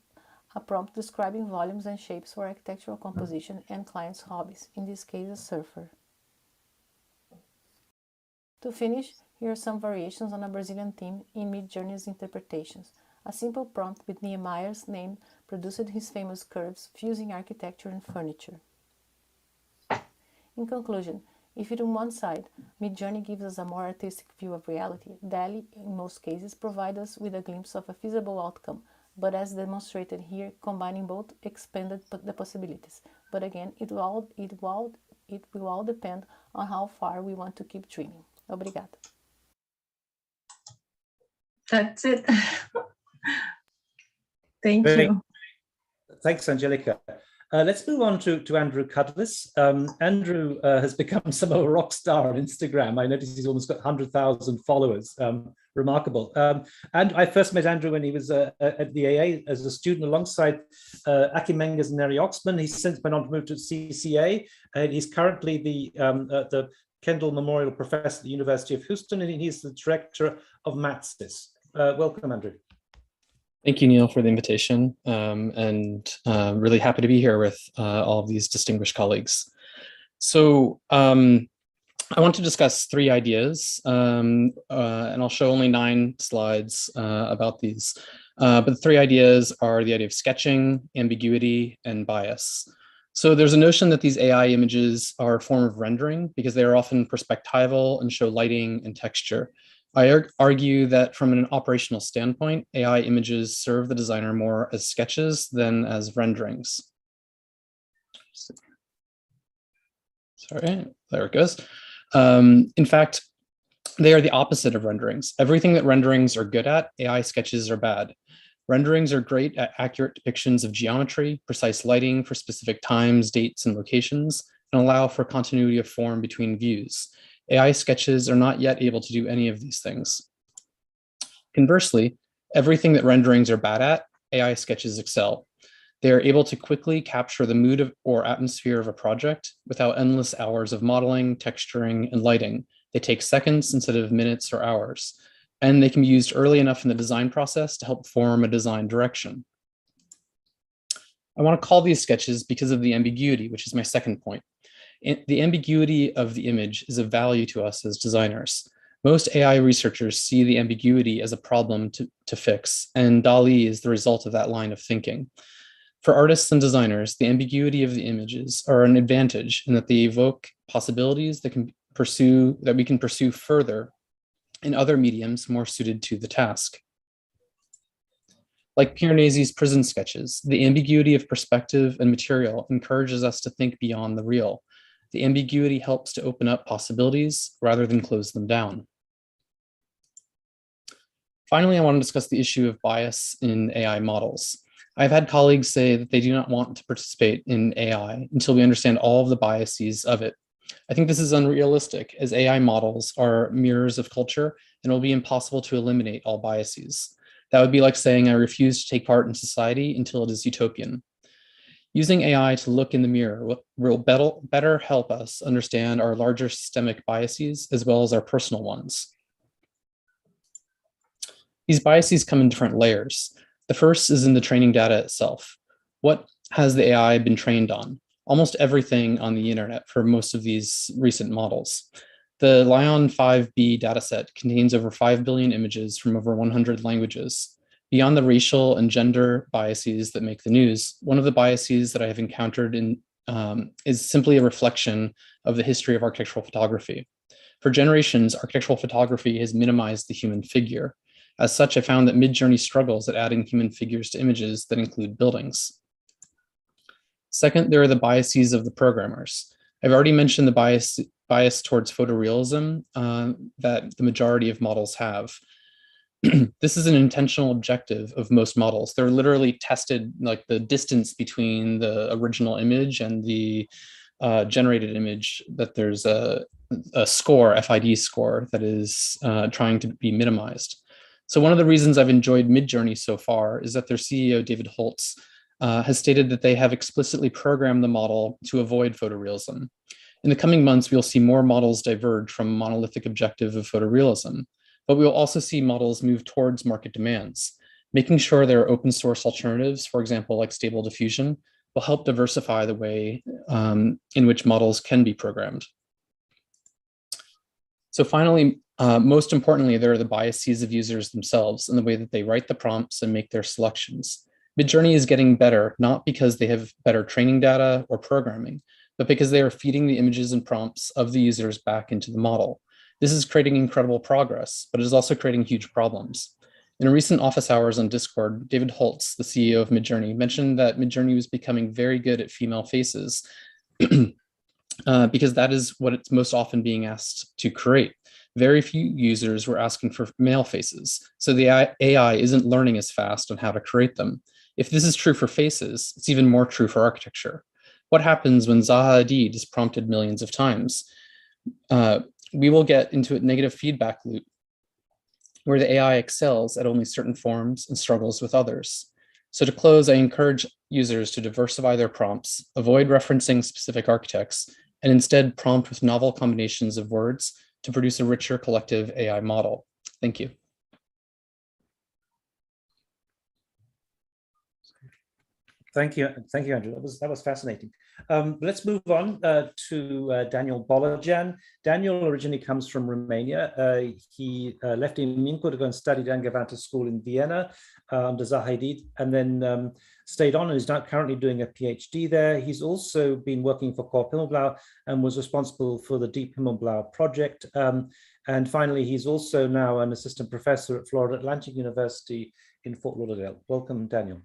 a prompt describing volumes and shapes for architectural composition and clients' hobbies, in this case a surfer. To finish, here are some variations on a Brazilian theme in MidJourney's interpretations. A simple prompt with Niemeier's name produced his famous curves, fusing architecture and furniture. In conclusion, if on one side, MidJourney gives us a more artistic view of reality, DALLE, in most cases, provides us with a glimpse of a feasible outcome, but as demonstrated here, combining both expanded the possibilities. But again, it will all depend on how far we want to keep dreaming. Obrigada. That's it. Thank you. Thanks, Angelica. Let's move on to Andrew Kudless. Andrew has become some of a rock star on Instagram. I noticed he's almost got 100,000 followers. Remarkable. And I first met Andrew when he was at the AA as a student alongside Aki Menges and Neri Oxman. He's since been on to move to CCA. And he's currently the Kendall Memorial Professor at the University of Houston, and he's the director of MATSIS. Welcome, Andrew. Thank you, Neil, for the invitation, and really happy to be here with all of these distinguished colleagues. So I want to discuss three ideas, and I'll show only 9 slides about these. But the 3 ideas are the idea of sketching, ambiguity, and bias. So there's a notion that these AI images are a form of rendering because they are often perspectival and show lighting and texture. I argue that from an operational standpoint, AI images serve the designer more as sketches than as renderings. Sorry, there it goes. In fact, they are the opposite of renderings. Everything that renderings are good at, AI sketches are bad. Renderings are great at accurate depictions of geometry, precise lighting for specific times, dates, and locations, and allow for continuity of form between views. AI sketches are not yet able to do any of these things. Conversely, everything that renderings are bad at, AI sketches excel. They are able to quickly capture the mood or atmosphere of a project without endless hours of modeling, texturing, and lighting. They take seconds instead of minutes or hours, and they can be used early enough in the design process to help form a design direction. I want to call these sketches because of the ambiguity, which is my second point. The ambiguity of the image is of value to us as designers. Most AI researchers see the ambiguity as a problem to fix, and DALLE is the result of that line of thinking. For artists and designers, the ambiguity of the images are an advantage in that they evoke possibilities that we can pursue further in other mediums more suited to the task. Like Piranesi's prison sketches, the ambiguity of perspective and material encourages us to think beyond the real. The ambiguity helps to open up possibilities rather than close them down. Finally, I want to discuss the issue of bias in AI models. I've had colleagues say that they do not want to participate in AI until we understand all of the biases of it. I think this is unrealistic, as AI models are mirrors of culture and it will be impossible to eliminate all biases. That would be like saying I refuse to take part in society until it is utopian. Using AI to look in the mirror will better help us understand our larger systemic biases as well as our personal ones. These biases come in different layers. The first is in the training data itself. What has the AI been trained on? Almost everything on the internet for most of these recent models. The Lion 5B dataset contains over 5 billion images from over 100 languages. Beyond the racial and gender biases that make the news, one of the biases that I have encountered is simply a reflection of the history of architectural photography. For generations, architectural photography has minimized the human figure. As such, I found that MidJourney struggles at adding human figures to images that include buildings. Second, there are the biases of the programmers. I've already mentioned the bias towards photorealism that the majority of models have. This is an intentional objective of most models. They're literally tested, like the distance between the original image and the generated image, that there's a score, FID score, that is trying to be minimized. So one of the reasons I've enjoyed MidJourney so far is that their CEO, David Holtz, has stated that they have explicitly programmed the model to avoid photorealism. In the coming months, we'll see more models diverge from a monolithic objective of photorealism, but we'll also see models move towards market demands. Making sure there are open source alternatives, for example, like Stable Diffusion, will help diversify the way in which models can be programmed. So finally, most importantly, there are the biases of users themselves and the way that they write the prompts and make their selections. MidJourney is getting better, not because they have better training data or programming, but because they are feeding the images and prompts of the users back into the model. This is creating incredible progress, but it is also creating huge problems. In a recent office hours on Discord, David Holtz, the CEO of MidJourney, mentioned that MidJourney was becoming very good at female faces because that is what it's most often being asked to create. Very few users were asking for male faces, so the AI isn't learning as fast on how to create them. If this is true for faces, it's even more true for architecture. What happens when Zaha Hadid is prompted millions of times? We will get into a negative feedback loop where the AI excels at only certain forms and struggles with others. So to close, I encourage users to diversify their prompts, avoid referencing specific architects, and instead prompt with novel combinations of words to produce a richer collective AI model. Thank you. Thank you, Andrew. That was fascinating. Let's move on to Daniel Bolojan. Daniel originally comes from Romania. He left in Mincu to go and study at Angevanta School in Vienna under Zaha Hadid, and then stayed on and is now currently doing a PhD there. He's also been working for Corp Himmelblau and was responsible for the Deep Himmelblau project. And finally, he's also now an assistant professor at Florida Atlantic University in Fort Lauderdale. Welcome, Daniel.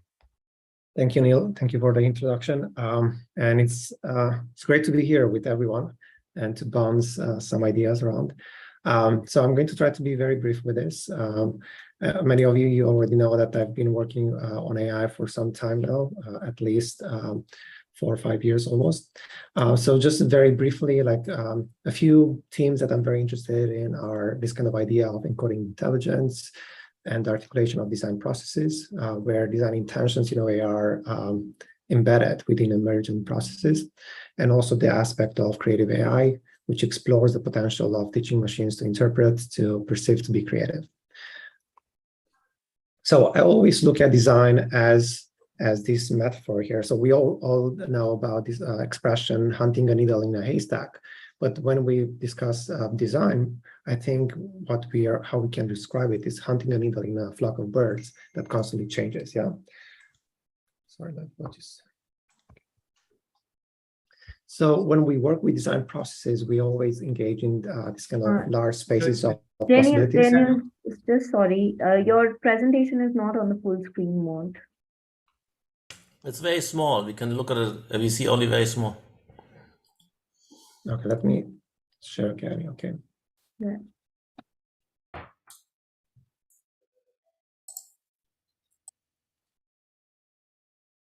Thank you, Neil. Thank you for the introduction. And it's great to be here with everyone and to bounce some ideas around. So I'm going to try to be very brief with this. Many of you already know that I've been working on AI for some time now, at least 4 or 5 years almost. So just very briefly, like a few themes that I'm very interested in are this kind of idea of encoding intelligence and articulation of design processes, where design intentions, are embedded within emergent processes, and also the aspect of creative AI, which explores the potential of teaching machines to interpret, to perceive, to be creative. So I always look at design as this metaphor here. So we all know about this expression, hunting a needle in a haystack. But when we discuss design, I think how we can describe it is hunting a needle in a flock of birds that constantly changes. Yeah. Sorry, what is. So when we work with design processes, we always engage in this kind of large spaces of possibilities. Daniel, just sorry, your presentation is not on the full screen mode. It's very small. We can look at it. We see only very small. Okay, let me share again. Okay. Yeah.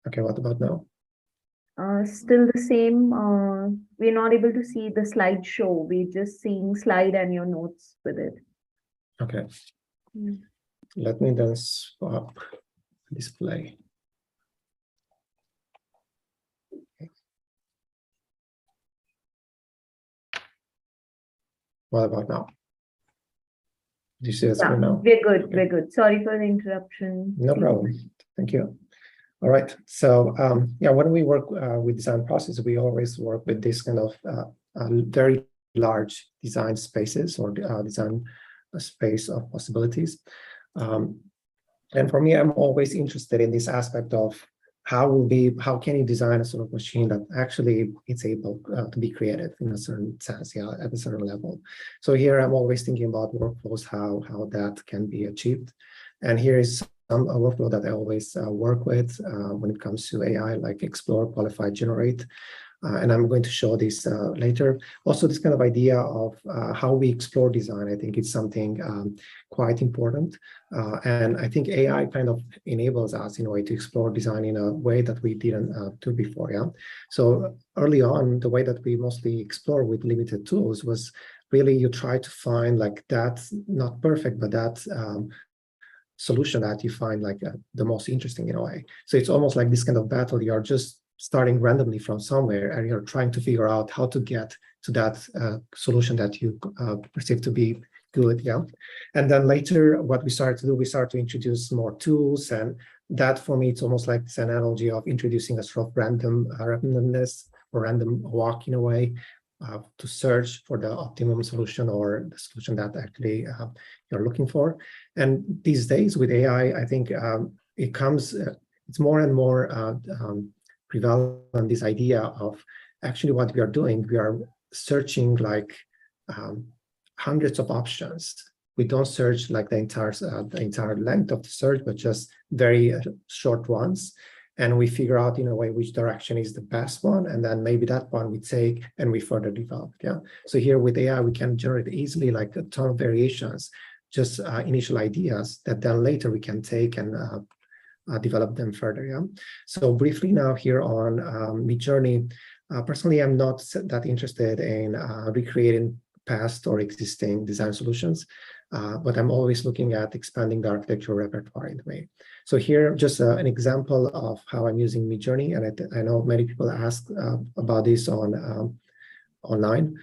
Okay, what about now? Still the same. We're not able to see the slideshow. We're just seeing slide and your notes with it. Okay. Yeah. let me then swap display. Okay. What about now? Do you see the screen now? We're good. We're good. Sorry for the interruption. No problem. Thank you. All right. So yeah, when we work with design process, we always work with this kind of very large design spaces or design space of possibilities. And for me, I'm always interested in this aspect of how can you design a sort of machine that actually it's able to be creative in a certain sense, yeah, at a certain level. So here I'm always thinking about workflows, how that can be achieved. And here is a workflow that I always work with when it comes to AI, like explore, qualify, generate. And I'm going to show this later. Also, this kind of idea of how we explore design, I think it's something quite important. And I think AI kind of enables us in a way to explore design in a way that we didn't do before. Yeah. So early on, the way that we mostly explore with limited tools was really you try to find like that, not perfect, but that solution that you find like the most interesting in a way. So it's almost like this kind of battle. You're just starting randomly from somewhere and you're trying to figure out how to get to that solution that you perceive to be good, yeah. And then later, what we started to do, we started to introduce more tools, and that for me, it's almost like this analogy of introducing a sort of randomness or random walk in a way to search for the optimum solution or the solution that actually you're looking for. And these days with AI, I think it's more and more prevalent, this idea of actually what we are doing. We are searching like hundreds of options. We don't search like the entire length of the search, but just very short ones. And we figure out in a way which direction is the best one. And then maybe that one we take and we further develop. Yeah. So here with AI, we can generate easily like a ton of variations, just initial ideas that then later we can take and develop them further. Yeah. So briefly now here on MidJourney, personally, I'm not that interested in recreating past or existing design solutions, but I'm always looking at expanding the architectural repertoire in a way. So here, just an example of how I'm using MidJourney, and I know many people ask about this on online.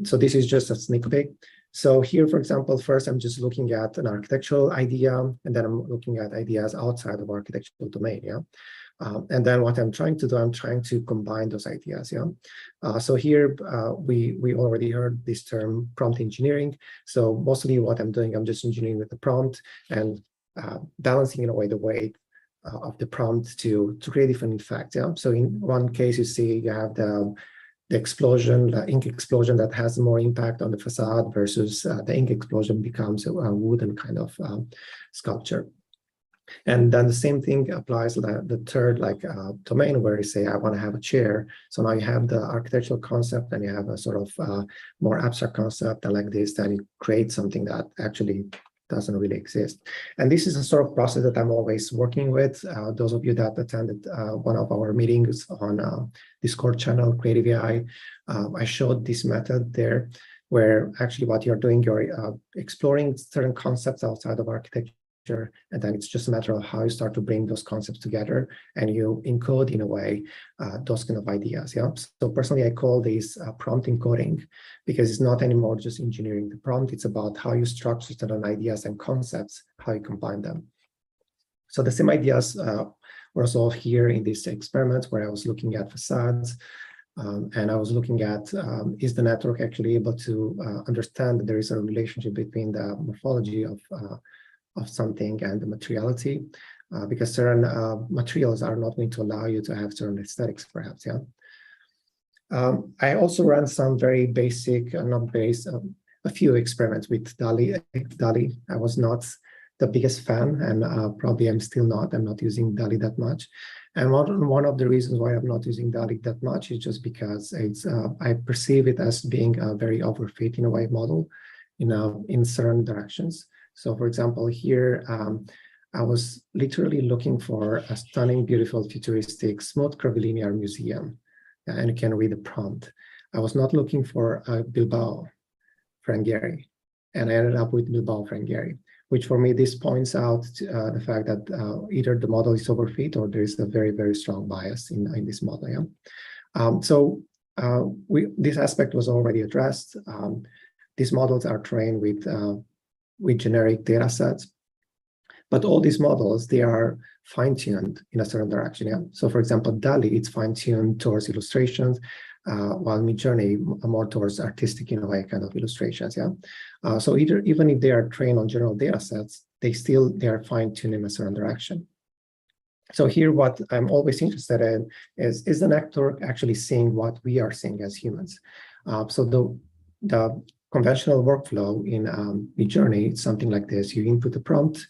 So this is just a sneak peek. So here, for example, first I'm just looking at an architectural idea, and then I'm looking at ideas outside of architectural domain, yeah. And then what I'm trying to do, I'm trying to combine those ideas, yeah. So here we already heard this term prompt engineering. So mostly what I'm doing, I'm just engineering with the prompt and balancing in a way the weight of the prompt to create different effects, yeah. So in one case, you see you have the explosion, the ink explosion that has more impact on the facade versus the ink explosion becomes a wooden kind of sculpture. And then the same thing applies to the third domain where you say, I want to have a chair. So now you have the architectural concept and you have a sort of more abstract concept, and like this, then you create something that actually doesn't really exist. And this is a sort of process that I'm always working with. Those of you that attended one of our meetings on Discord channel, Creative AI, I showed this method there, where actually what you're doing, you're exploring certain concepts outside of architecture, and then it's just a matter of how you start to bring those concepts together and you encode in a way those kind of ideas. Yeah. So personally, I call this prompt encoding, because it's not anymore just engineering the prompt. It's about how you structure certain ideas and concepts, how you combine them. So the same ideas were solved here in this experiment where I was looking at facades. And I was looking at, is the network actually able to understand that there is a relationship between the morphology of something and the materiality, because certain materials are not going to allow you to have certain aesthetics, perhaps, yeah. I also ran some very basic, a few experiments with DALLE. I was not the biggest fan, and probably I'm still not. I'm not using DALLE that much. And one of the reasons why I'm not using DALLE that much is just because it's I perceive it as being a very overfit in a way model, in certain directions. So for example, here, I was literally looking for a stunning, beautiful, futuristic, smooth, curvilinear museum. And you can read the prompt. I was not looking for Bilbao, Frangeri. And I ended up with Bilbao, Frangeri. which for me, this points out the fact that either the model is overfit or there is a very, very strong bias in this model. Yeah? This aspect was already addressed. These models are trained with generic data sets, but all these models, they are fine-tuned in a certain direction. Yeah? So for example, DALLE, it's fine-tuned towards illustrations, while MidJourney more towards artistic in a way kind of illustrations. Yeah. So even if they are trained on general data sets, they are fine-tuned in a certain direction. So here, what I'm always interested in is the network actually seeing what we are seeing as humans? So the conventional workflow in MidJourney, it's something like this. You input a prompt,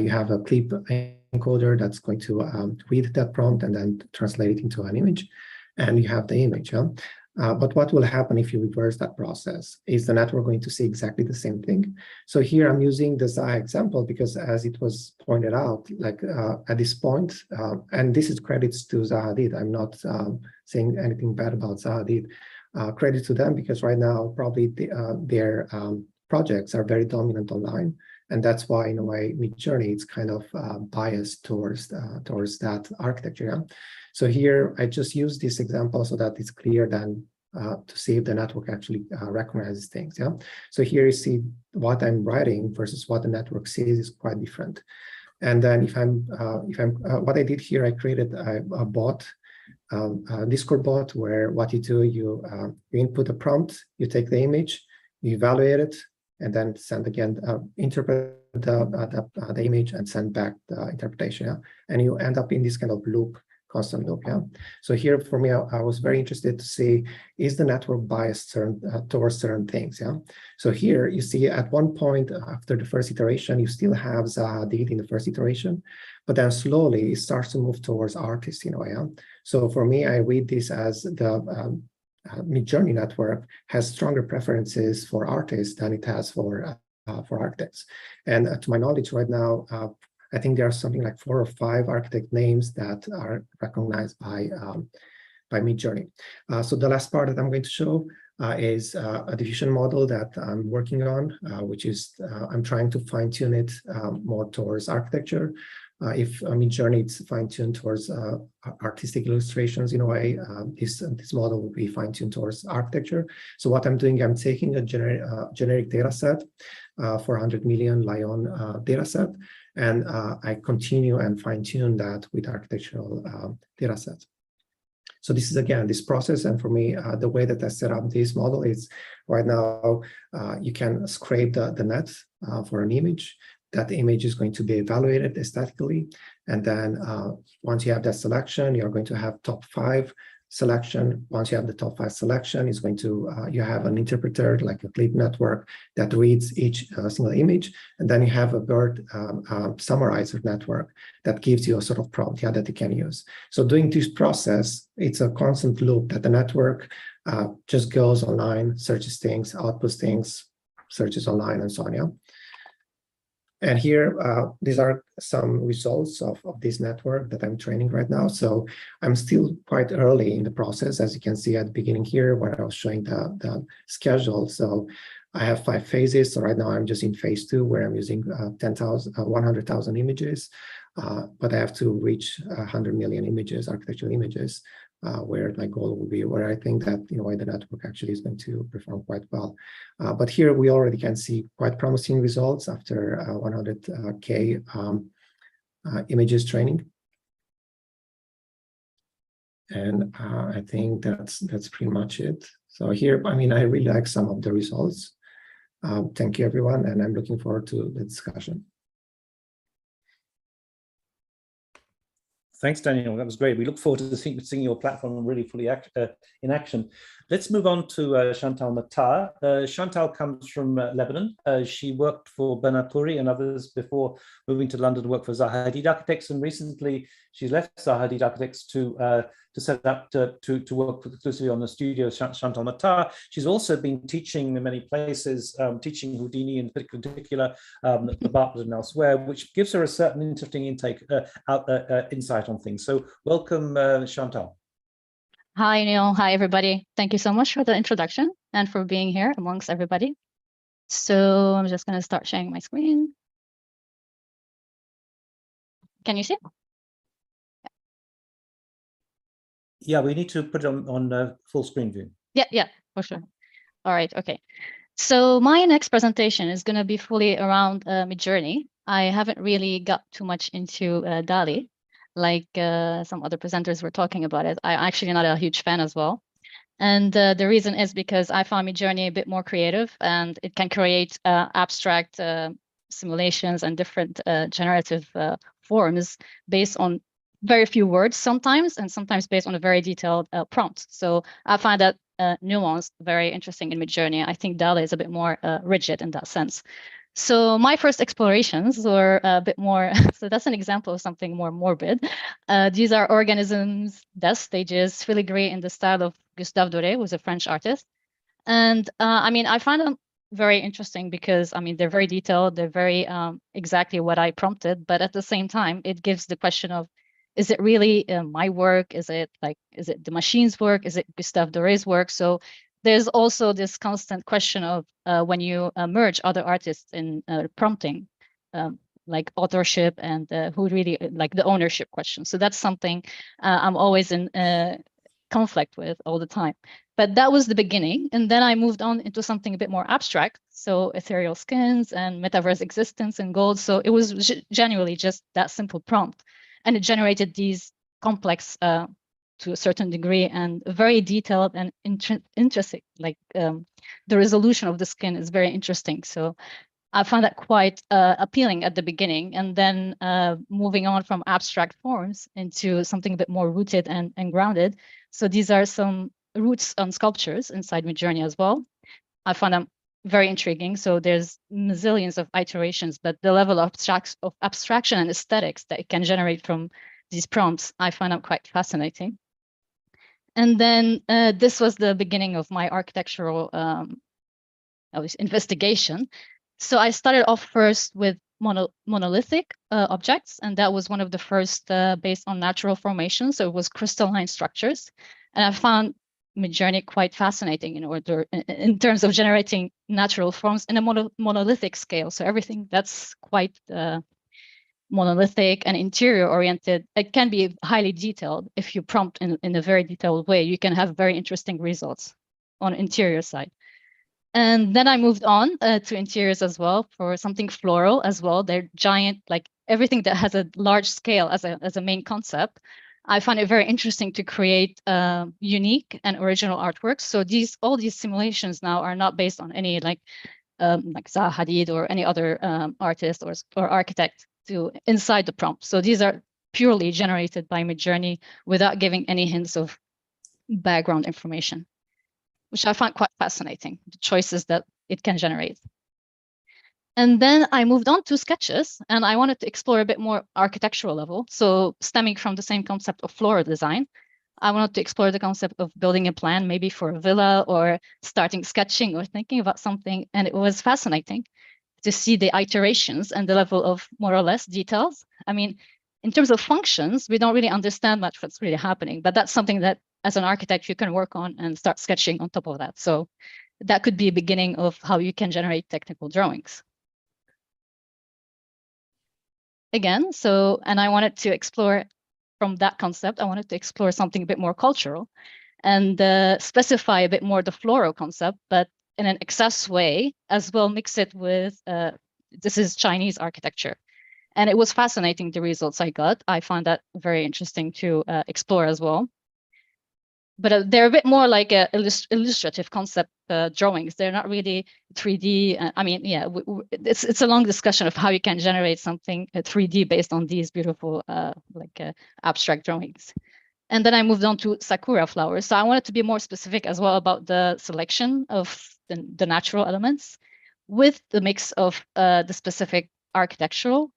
you have a clip encoder that's going to read that prompt and then translate it into an image, and you have the image. Yeah? But what will happen if you reverse that process? Is the network going to see exactly the same thing? So here I'm using the Zaha example because, as it was pointed out, like at this point, and this is credits to Zaha Hadid. I'm not saying anything bad about Zaha Hadid. Credit to them because right now probably their projects are very dominant online, and that's why in a way MidJourney is kind of biased towards that architecture. Yeah? So here I just use this example so that it's clear then to see if the network actually recognizes things. Yeah. So here you see what I'm writing versus what the network sees is quite different. And then what I did here, I created a bot, a Discord bot, where what you do, you input a prompt, you take the image, you evaluate it, and then send again, interpret the image and send back the interpretation. Yeah? And you end up in this kind of loop, constant loop. Yeah. So here for me, I was very interested to see, is the network biased towards certain things? Yeah. So here you see at one point after the first iteration, you still have Zaha Hadid in the first iteration, but then slowly it starts to move towards artists in a way. Yeah? So for me, I read this as the MidJourney network has stronger preferences for artists than it has for architects. And to my knowledge right now, I think there are something like 4 or 5 architect names that are recognized by MidJourney. So the last part that I'm going to show is a diffusion model that I'm working on, which is I'm trying to fine tune it more towards architecture. If MidJourney is fine-tuned towards artistic illustrations in a way, this model will be fine-tuned towards architecture. So what I'm doing, I'm taking a generic data set, 400 million Lyon data set, and I continue and fine-tune that with architectural data sets. So this is, again, this process. And for me, the way that I set up this model is right now, you can scrape the net for an image. That image is going to be evaluated aesthetically. And then once you have that selection, you're going to have top 5 selection. Once you have the top 5 selection, it's going to, you have an interpreter like a clip network that reads each single image. And then you have a BERT summarizer network that gives you a sort of prompt that you can use. So doing this process, it's a constant loop that the network just goes online, searches things, outputs things, searches online, and so on. Yeah. And here, these are some results of this network that I'm training right now. So I'm still quite early in the process, as you can see at the beginning here, where I was showing the schedule. So I have 5 phases. So right now I'm just in phase 2, where I'm using 100,000 images, but I have to reach 100 million images, architectural images, where my goal will be, where I think that in a way the network actually is going to perform quite well. But here we already can see quite promising results after 100K images training. And I think that's pretty much it. So here, I mean, I really like some of the results. Thank you, everyone, and I'm looking forward to the discussion. Thanks, Daniel. That was great. We look forward to seeing your platform really fully in action. Let's move on to Chantal Matar. Chantal comes from Lebanon. She worked for Behnaz Farahi and others before moving to London to work for Zaha Hadid Architects, and recently she's left Zaha Hadid Architects to set up to work exclusively on the studio. Chantal Matar. She's also been teaching in many places, teaching Houdini in particular, the Bartlett and elsewhere, which gives her a certain interesting insight on things. So welcome, Chantal. Hi, Neil. Hi, everybody. Thank you so much for the introduction and for being here amongst everybody. So I'm just going to start sharing my screen. Can you see? Yeah, we need to put it on full screen view. Yeah, for sure. All right, okay. So my next presentation is going to be fully around MidJourney. I haven't really got too much into DALLE, like some other presenters were talking about it. I'm actually not a huge fan as well. And the reason is because I found MidJourney a bit more creative, and it can create abstract simulations and different generative forms based on very few words sometimes, and sometimes based on a very detailed prompt. So I find that nuance very interesting in MidJourney. I think DALLE is a bit more rigid in that sense. So my first explorations were a bit more, so that's an example of something more morbid. These are organisms, death stages, filigree in the style of Gustave Doré, who's a French artist. And I mean, I find them very interesting because, I mean, they're very detailed, they're very exactly what I prompted, but at the same time, it gives the question of, is it really my work? Is it the machine's work? Is it Gustave Doré's work? So there's also this constant question of when you merge other artists in prompting, like authorship and who really, like the ownership question. So that's something I'm always in conflict with all the time. But that was the beginning. And then I moved on into something a bit more abstract. So ethereal skins and metaverse existence and gold. So it was genuinely just that simple prompt. And it generated these complex to a certain degree and very detailed and interesting, like the resolution of the skin is very interesting. So I found that quite appealing at the beginning, and then moving on from abstract forms into something a bit more rooted and grounded. So these are some roots on sculptures inside MidJourney as well. I found them very intriguing. So there's millions of iterations, but the level of abstraction and aesthetics that it can generate from these prompts, I find them quite fascinating. And then this was the beginning of my architectural investigation. So I started off first with monolithic objects, and that was one of the first based on natural formation. So it was crystalline structures, and I found MidJourney quite fascinating in terms of generating natural forms in a monolithic scale. So everything that's quite monolithic and interior oriented, it can be highly detailed. If you prompt in a very detailed way, you can have very interesting results on interior side. And then I moved on to interiors as well for something floral as well. They're giant, like everything that has a large scale as a main concept. I find it very interesting to create unique and original artworks. So all these simulations now are not based on any like Zaha Hadid or any other artist or architect inside the prompt. So these are purely generated by MidJourney without giving any hints of background information, which I find quite fascinating, the choices that it can generate. And then I moved on to sketches, and I wanted to explore a bit more architectural level. So stemming from the same concept of floral design, I wanted to explore the concept of building a plan, maybe for a villa or starting sketching or thinking about something. And it was fascinating to see the iterations and the level of more or less details. I mean, in terms of functions, we don't really understand much what's really happening, but that's something that as an architect, you can work on and start sketching on top of that. So that could be a beginning of how you can generate technical drawings. Again, and I wanted to explore from that concept, I wanted to explore something a bit more cultural and specify a bit more the floral concept, but in an excess way as well, mix it with, this is Chinese architecture. And it was fascinating, the results I got. I found that very interesting to explore as well. But they're a bit more like illustrative concept drawings. They're not really 3D. I mean, yeah, it's a long discussion of how you can generate something 3D based on these beautiful abstract drawings. And then I moved on to sakura flowers. So I wanted to be more specific as well about the selection of the natural elements with the mix of the specific architectural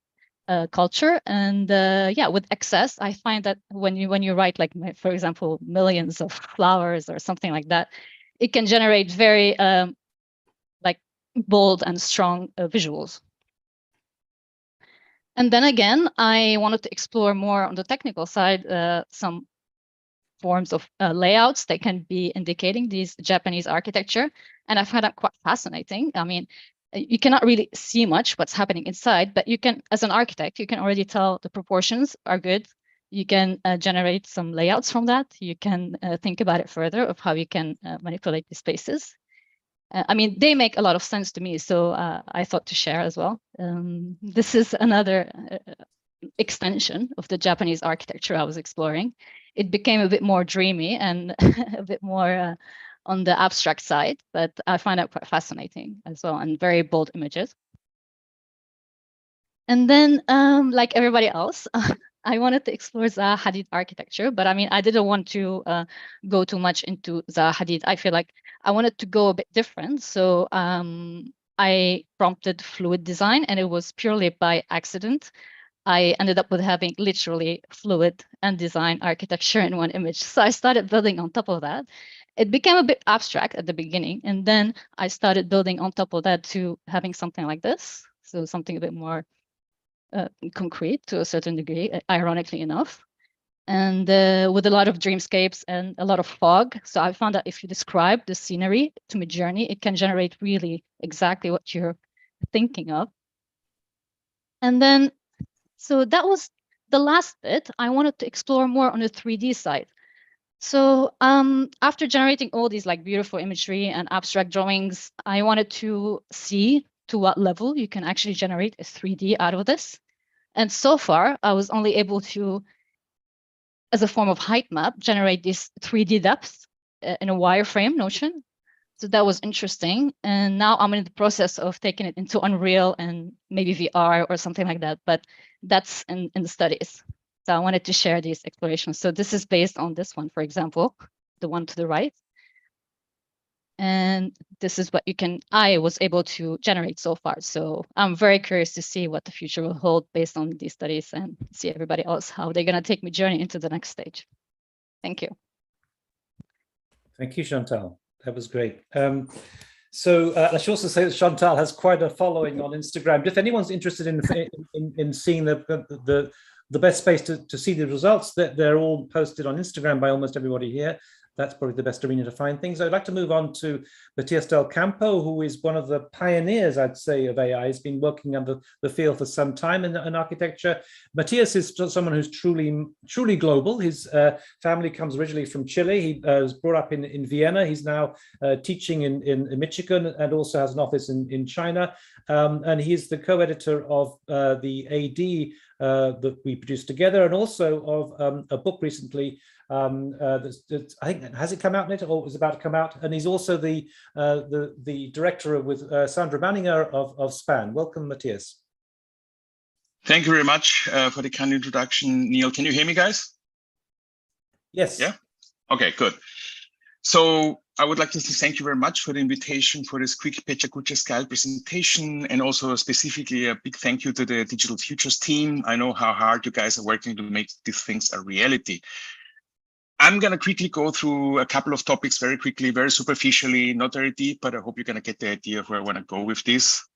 culture. And yeah, with excess, I find that when you write, like, for example, millions of flowers or something like that, it can generate very like bold and strong visuals. And then again, I wanted to explore more on the technical side, some forms of layouts that can be indicating these Japanese architecture. And I find that quite fascinating. I mean, You cannot really see much what's happening inside, but you can, as an architect, you can already tell the proportions are good. You can generate some layouts from that. You can think about it further of how you can manipulate the spaces. I mean, they make a lot of sense to me, so I thought to share as well. This is another extension of the Japanese architecture I was exploring. It became a bit more dreamy and a bit more on the abstract side, but I find it quite fascinating as well, and very bold images. And then, like everybody else, I wanted to explore Zaha Hadid architecture, but I mean, I didn't want to go too much into Zaha Hadid. I feel like I wanted to go a bit different. So I prompted fluid design, and it was purely by accident. I ended up with having literally fluid and design architecture in one image. So I started building on top of that. It became a bit abstract at the beginning, and then I started building on top of that to having something like this. So something a bit more concrete to a certain degree, ironically enough, and with a lot of dreamscapes and a lot of fog. So I found that if you describe the scenery to MidJourney, it can generate really exactly what you're thinking of. And then, so that was the last bit. I wanted to explore more on the 3D side. So after generating all these like beautiful imagery and abstract drawings, I wanted to see to what level you can actually generate a 3D out of this. And so far, I was only able to, as a form of height map, generate this 3D depth in a wireframe notion. So that was interesting. And now I'm in the process of taking it into Unreal and maybe VR or something like that. But that's in the studies. So I wanted to share these explorations. So this is based on this one, for example, the one to the right. And this is what I was able to generate so far. So I'm very curious to see what the future will hold based on these studies, and see everybody else, how they're going to take MidJourney into the next stage. Thank you. Thank you, Chantal. That was great. So I should also say that Chantal has quite a following on Instagram. If anyone's interested in seeing the best space to see the results, they're all posted on Instagram by almost everybody here. That's probably the best arena to find things. I'd like to move on to Matias del Campo, who is one of the pioneers, I'd say, of AI. He's been working under the field for some time in architecture. Matias is someone who's truly global. His family comes originally from Chile. He was brought up in Vienna. He's now teaching in Michigan, and also has an office in China. And he's the co-editor of the AD that we produced together, and also of a book recently. I think, has it come out yet, or is about to come out? And he's also the director with Sandra Manninger of SPAN. Welcome, Matias. Thank you very much for the kind introduction, Neil. Can you hear me, guys? Yes. Yeah. Okay, good. So I would like to say thank you very much for the invitation for this quick Pecha Kucha-style presentation, and also specifically a big thank you to the DigitalFUTURES team. I know how hard you guys are working to make these things a reality. I'm going to quickly go through a couple of topics very quickly, very superficially, not very deep, but I hope you're going to get the idea of where I want to go with this.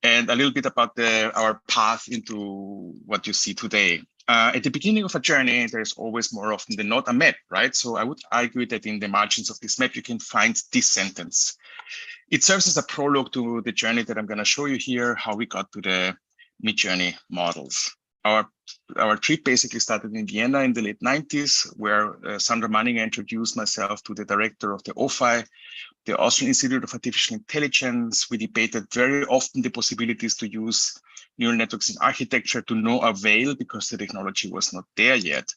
And a little bit about our path into what you see today. At the beginning of a journey, there's always more often than not a map, right? So I would argue that in the margins of this map, you can find this sentence. It serves as a prologue to the journey that I'm going to show you here, how we got to the MidJourney models. Our trip basically started in Vienna in the late 90s, where Sandra Manninger introduced myself to the director of the OFI, the Austrian Institute of Artificial Intelligence. We debated very often the possibilities to use neural networks in architecture, to no avail because the technology was not there yet.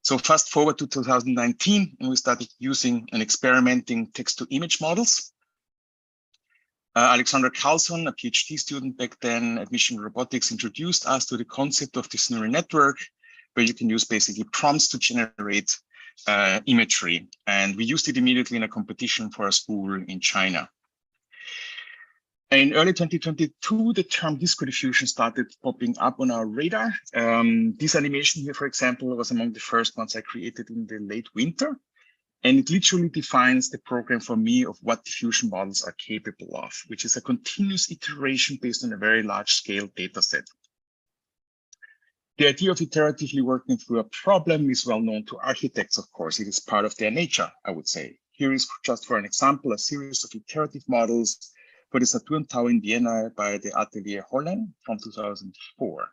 So fast forward to 2019, and we started using and experimenting text-to-image models. Alexandra Carlson, a PhD student back then at Mission Robotics, introduced us to the concept of this neural network, where you can use basically prompts to generate imagery. And we used it immediately in a competition for a school in China. In early 2022, the term disco diffusion started popping up on our radar. This animation here, for example, was among the first ones I created in the late winter. And it literally defines the program for me of what diffusion models are capable of, which is a continuous iteration based on a very large scale data set. The idea of iteratively working through a problem is well known to architects, of course. It is part of their nature, I would say. Here is just for an example, a series of iterative models for the Saturn Tower in Vienna by the Atelier Holland from 2004.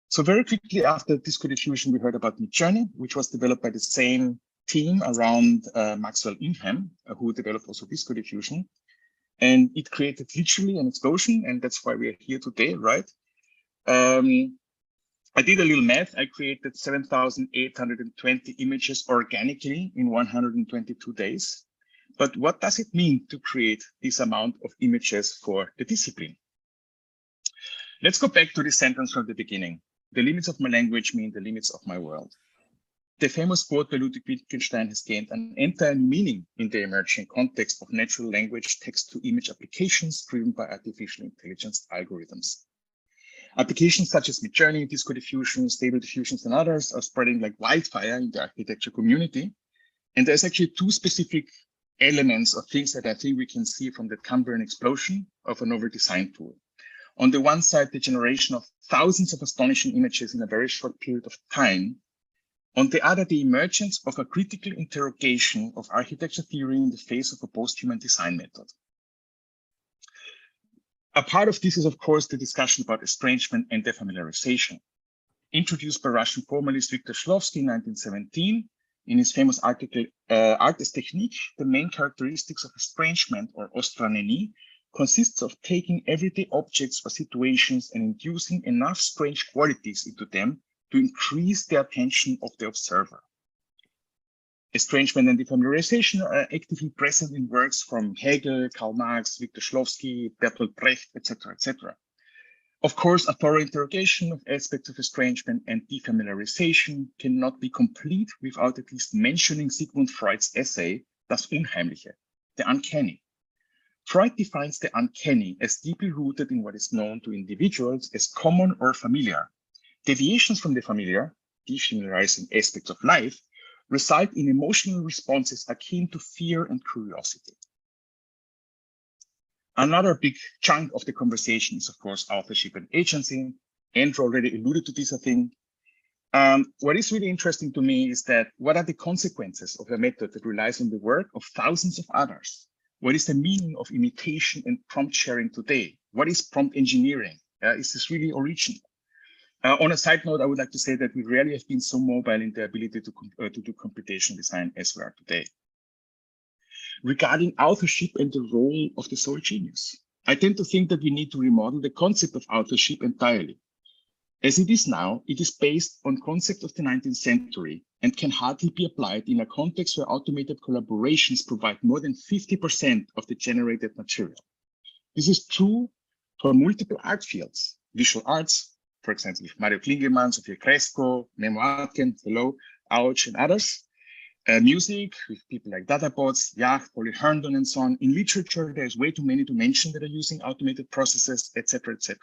So very quickly after Disco Diffusion, we heard about MidJourney, which was developed by the same team around Maxwell Ingham, who developed also Disco Diffusion. And it created literally an explosion, and that's why we are here today, right? I did a little math. I created 7,820 images organically in 122 days. But what does it mean to create this amount of images for the discipline? Let's go back to this sentence from the beginning. The limits of my language mean the limits of my world. The famous quote by Ludwig Wittgenstein has gained an entire meaning in the emerging context of natural language text-to-image applications driven by artificial intelligence algorithms. Applications such as MidJourney, Disco Diffusion, Stable Diffusions, and others are spreading like wildfire in the architecture community. And there's actually two specific elements or things that I think we can see from that Cambrian explosion of a novel design tool. On the one side, the generation of thousands of astonishing images in a very short period of time. On the other, the emergence of a critical interrogation of architecture theory in the face of a post-human design method. A part of this is, of course, the discussion about estrangement and defamiliarization. Introduced by Russian formalist Viktor Shklovsky in 1917, in his famous article, Art as Technique, the main characteristics of estrangement or ostranenie consists of taking everyday objects or situations and inducing enough strange qualities into them to increase the attention of the observer. Estrangement and defamiliarization are actively present in works from Hegel, Karl Marx, Viktor Shklovsky, Bertolt Brecht, etc., etc. Of course, a thorough interrogation of aspects of estrangement and defamiliarization cannot be complete without at least mentioning Sigmund Freud's essay, Das Unheimliche, the uncanny. Freud defines the uncanny as deeply rooted in what is known to individuals as common or familiar. Deviations from the familiar, defamiliarizing aspects of life, result in emotional responses akin to fear and curiosity. Another big chunk of the conversation is, of course, authorship and agency. Andrew already alluded to this, I think. What is really interesting to me is that what are the consequences of a method that relies on the work of thousands of others? What is the meaning of imitation and prompt sharing today? What is prompt engineering? Is this really original? On a side note, I would like to say that we rarely have been so mobile in the ability to do computational design as we are today. Regarding authorship and the role of the sole genius, I tend to think that we need to remodel the concept of authorship entirely. As it is now, it is based on concepts of the 19th century and can hardly be applied in a context where automated collaborations provide more than 50% of the generated material. This is true for multiple art fields, visual arts, for example, with Mario Klingemann, Sofia Cresco, Memo Atken, Hello, Ouch, and others. Music, with people like Dadabots, Yacht, Polly Herndon, and so on. In literature, there's way too many to mention that are using automated processes, etc., etc.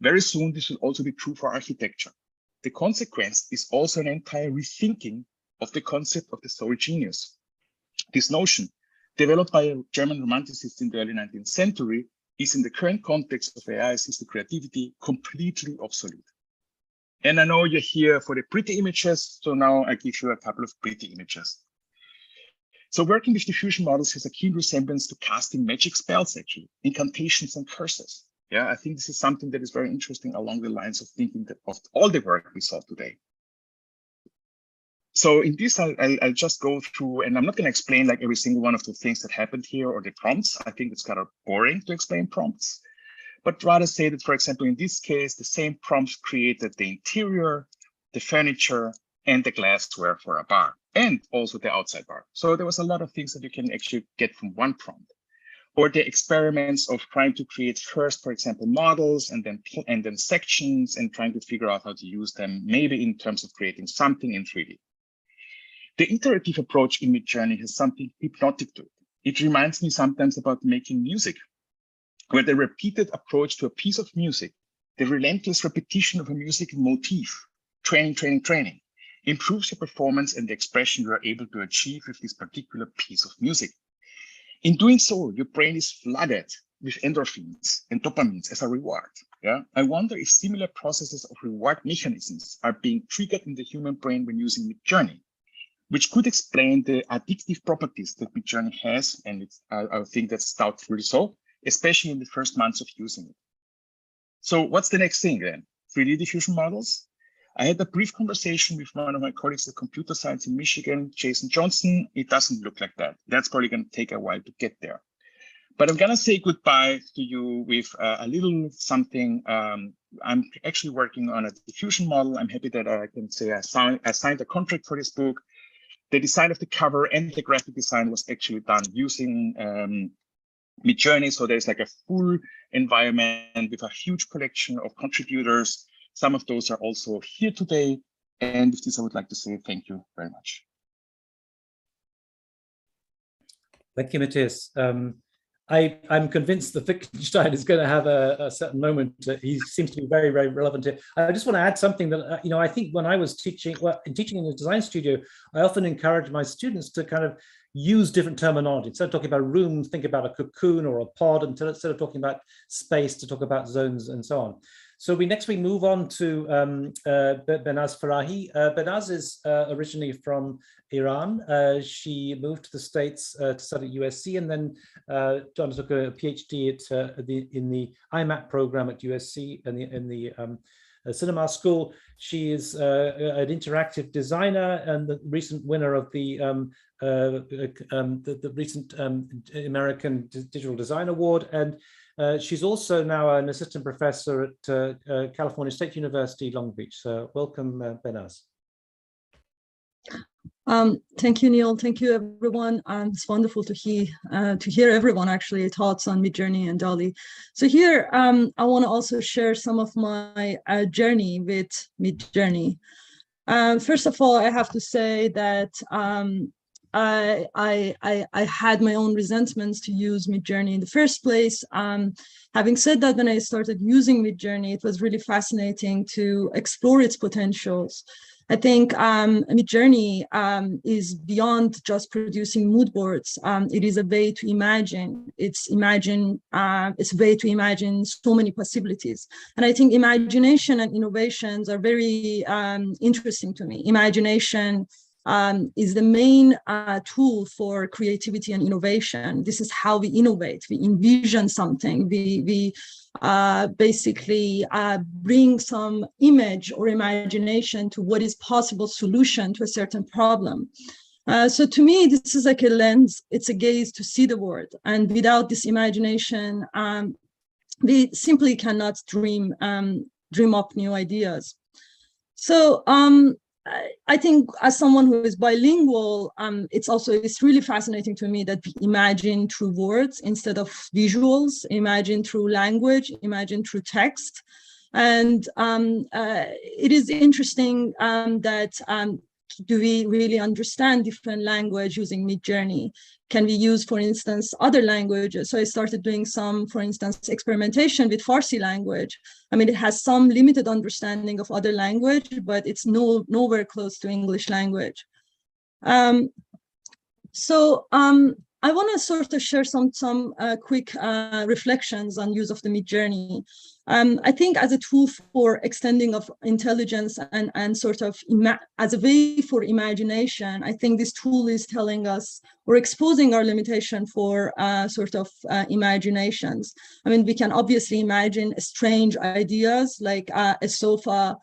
Very soon, this will also be true for architecture. The consequence is also an entire rethinking of the concept of the sole genius. This notion, developed by a German romanticist in the early 19th century, is in the current context of AI-assisted creativity completely obsolete. And I know you're here for the pretty images, so now I give you a couple of pretty images. So working with diffusion models has a keen resemblance to casting magic spells, actually, incantations and curses. Yeah, I think this is something that is very interesting along the lines of thinking that of all the work we saw today. So in this, I'll just go through, and I'm not going to explain like every single one of the things that happened here or the prompts. I think it's kind of boring to explain prompts, but rather say that, for example, in this case, the same prompts created the interior, the furniture, and the glassware for a bar, and also the outside bar. So there was a lot of things that you can actually get from one prompt. Or the experiments of trying to create first, for example, models and then sections and trying to figure out how to use them, maybe in terms of creating something in 3D. The iterative approach in MidJourney has something hypnotic to it. It reminds me sometimes about making music, where the repeated approach to a piece of music, the relentless repetition of a musical motif, training, improves your performance and the expression you are able to achieve with this particular piece of music. In doing so, your brain is flooded with endorphins and dopamines as a reward. Yeah, I wonder if similar processes of reward mechanisms are being triggered in the human brain when using MidJourney, which could explain the addictive properties that MidJourney has, and I think that's doubtfully so, especially in the first months of using it. So what's the next thing then? 3D diffusion models? I had a brief conversation with one of my colleagues at computer science in Michigan, Jason Johnson. It doesn't look like that. That's probably going to take a while to get there. But I'm going to say goodbye to you with a little something. I'm actually working on a diffusion model. I'm happy that I can say I signed a contract for this book. The design of the cover and the graphic design was actually done using MidJourney. So there's like a full environment with a huge collection of contributors. Some of those are also here today. And with this, I would like to say thank you very much. Thank you, Matias. I'm convinced that Wittgenstein is going to have a certain moment. He seems to be very, very relevant here. I just want to add something that, I think when I was teaching in the design studio, I often encourage my students to kind of use different terminology. Instead of talking about rooms, think about a cocoon or a pod, instead of talking about space, to talk about zones and so on. So next we move on to Behnaz Farahi. Behnaz is originally from Iran. She moved to the States to study at USC, and then undertook a PhD in the IMAP program at USC in the cinema school. She is an interactive designer and the recent winner of the recent American Digital Design Award, and she's also now an assistant professor at California State University, Long Beach. So welcome, Behnaz. Thank you, Neil. Thank you, everyone. It's wonderful to hear everyone actually thoughts on MidJourney and DALLE. So here, I want to also share some of my journey with MidJourney. First of all, I have to say that I had my own resentments to use MidJourney in the first place. Having said that, when I started using MidJourney, it was really fascinating to explore its potentials. I think MidJourney is beyond just producing mood boards. It is a way to imagine. It's a way to imagine so many possibilities. And I think imagination and innovations are very interesting to me. Imagination is the main tool for creativity and innovation. This is how we innovate. We envision something. We basically bring some image or imagination to what is possible solution to a certain problem. So to me, this is like a lens. It's a gaze to see the world. And without this imagination, we simply cannot dream up new ideas. So I think as someone who is bilingual, it's really fascinating to me that we imagine through words instead of visuals, imagine through language, imagine through text. And it is interesting that do we really understand different language using MidJourney? Can we use, for instance, other languages? So I started doing some, for instance, experimentation with Farsi language. I mean, it has some limited understanding of other language, but it's nowhere close to English language. I want to sort of share some quick reflections on use of the MidJourney. I think as a tool for extending of intelligence and sort of as a way for imagination, I think this tool is telling us or exposing our limitation for sort of imaginations. I mean, we can obviously imagine strange ideas like a sofa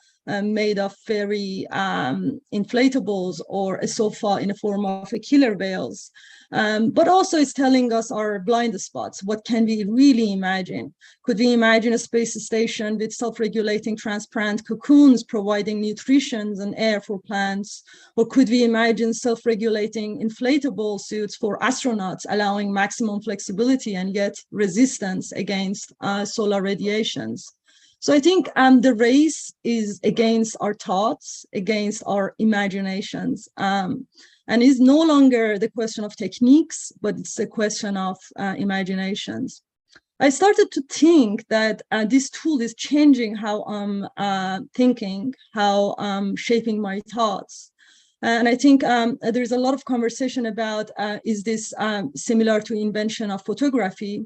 made of very inflatables, or a sofa in the form of a killer whales. But also it's telling us our blind spots. What can we really imagine? Could we imagine a space station with self-regulating transparent cocoons providing nutrition and air for plants? Or could we imagine self-regulating inflatable suits for astronauts, allowing maximum flexibility and yet resistance against solar radiations? So I think the race is against our thoughts, against our imaginations. And it's no longer the question of techniques, but it's a question of imaginations. I started to think that this tool is changing how I'm thinking, how I'm shaping my thoughts. And I think there's a lot of conversation about, is this similar to invention of photography?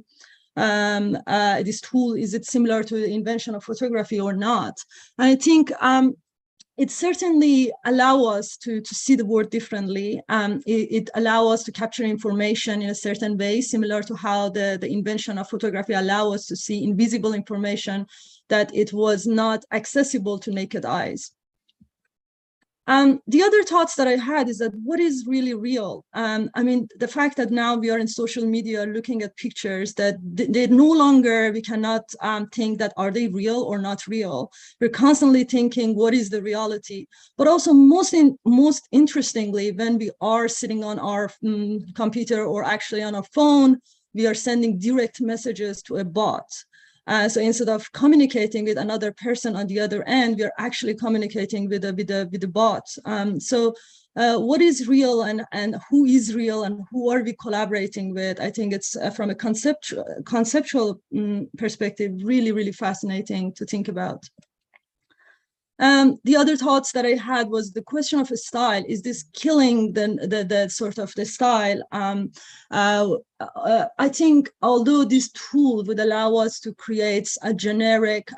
This tool, is it similar to the invention of photography or not? And I think it certainly allows us to see the world differently. It allows us to capture information in a certain way, similar to how the invention of photography allows us to see invisible information that it was not accessible to naked eyes. The other thoughts that I had is that what is really real? I mean, the fact that now we are in social media looking at pictures that they no longer, we cannot think that are they real or not real. We're constantly thinking, what is the reality? But also most interestingly, when we are sitting on our computer or actually on our phone, we are sending direct messages to a bot. So instead of communicating with another person on the other end, we are actually communicating with a bot. So what is real and who is real and who are we collaborating with? I think it's from a conceptual perspective, really, really fascinating to think about. The other thoughts that I had was the question of a style. Is this killing the sort of the style? I think although this tool would allow us to create a generic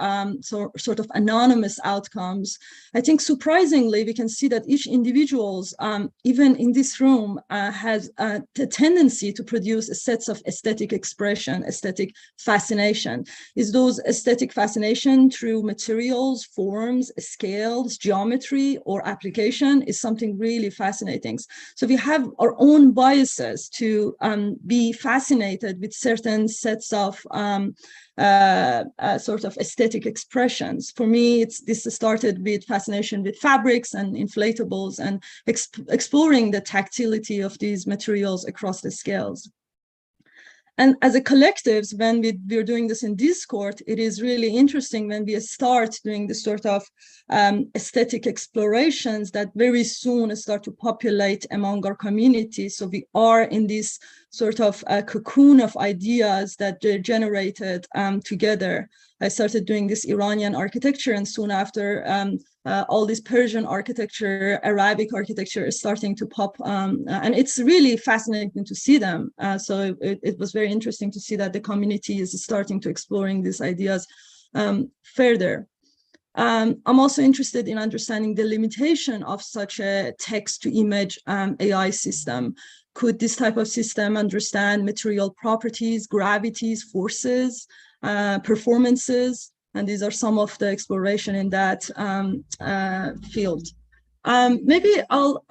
sort of anonymous outcomes, I think surprisingly we can see that each individual's, even in this room, has the tendency to produce a sets of aesthetic expression, aesthetic fascination. Is those aesthetic fascination through materials, forms, scales, geometry, or application is something really fascinating. So we have our own biases to be fascinated with certain sets of sort of aesthetic expressions. For me, this started with fascination with fabrics and inflatables and exploring the tactility of these materials across the scales. And as a collectives, when we're doing this in Discord, it is really interesting when we start doing this sort of aesthetic explorations that very soon start to populate among our community. So we are in this sort of cocoon of ideas that they're generated together. I started doing this Iranian architecture, and soon after, all this Persian architecture, Arabic architecture is starting to pop, and it's really fascinating to see them. So it was very interesting to see that the community is starting to exploring these ideas further. I'm also interested in understanding the limitation of such a text-to-image AI system. Could this type of system understand material properties, gravities, forces, performances? And these are some of the exploration in that field. Maybe I'll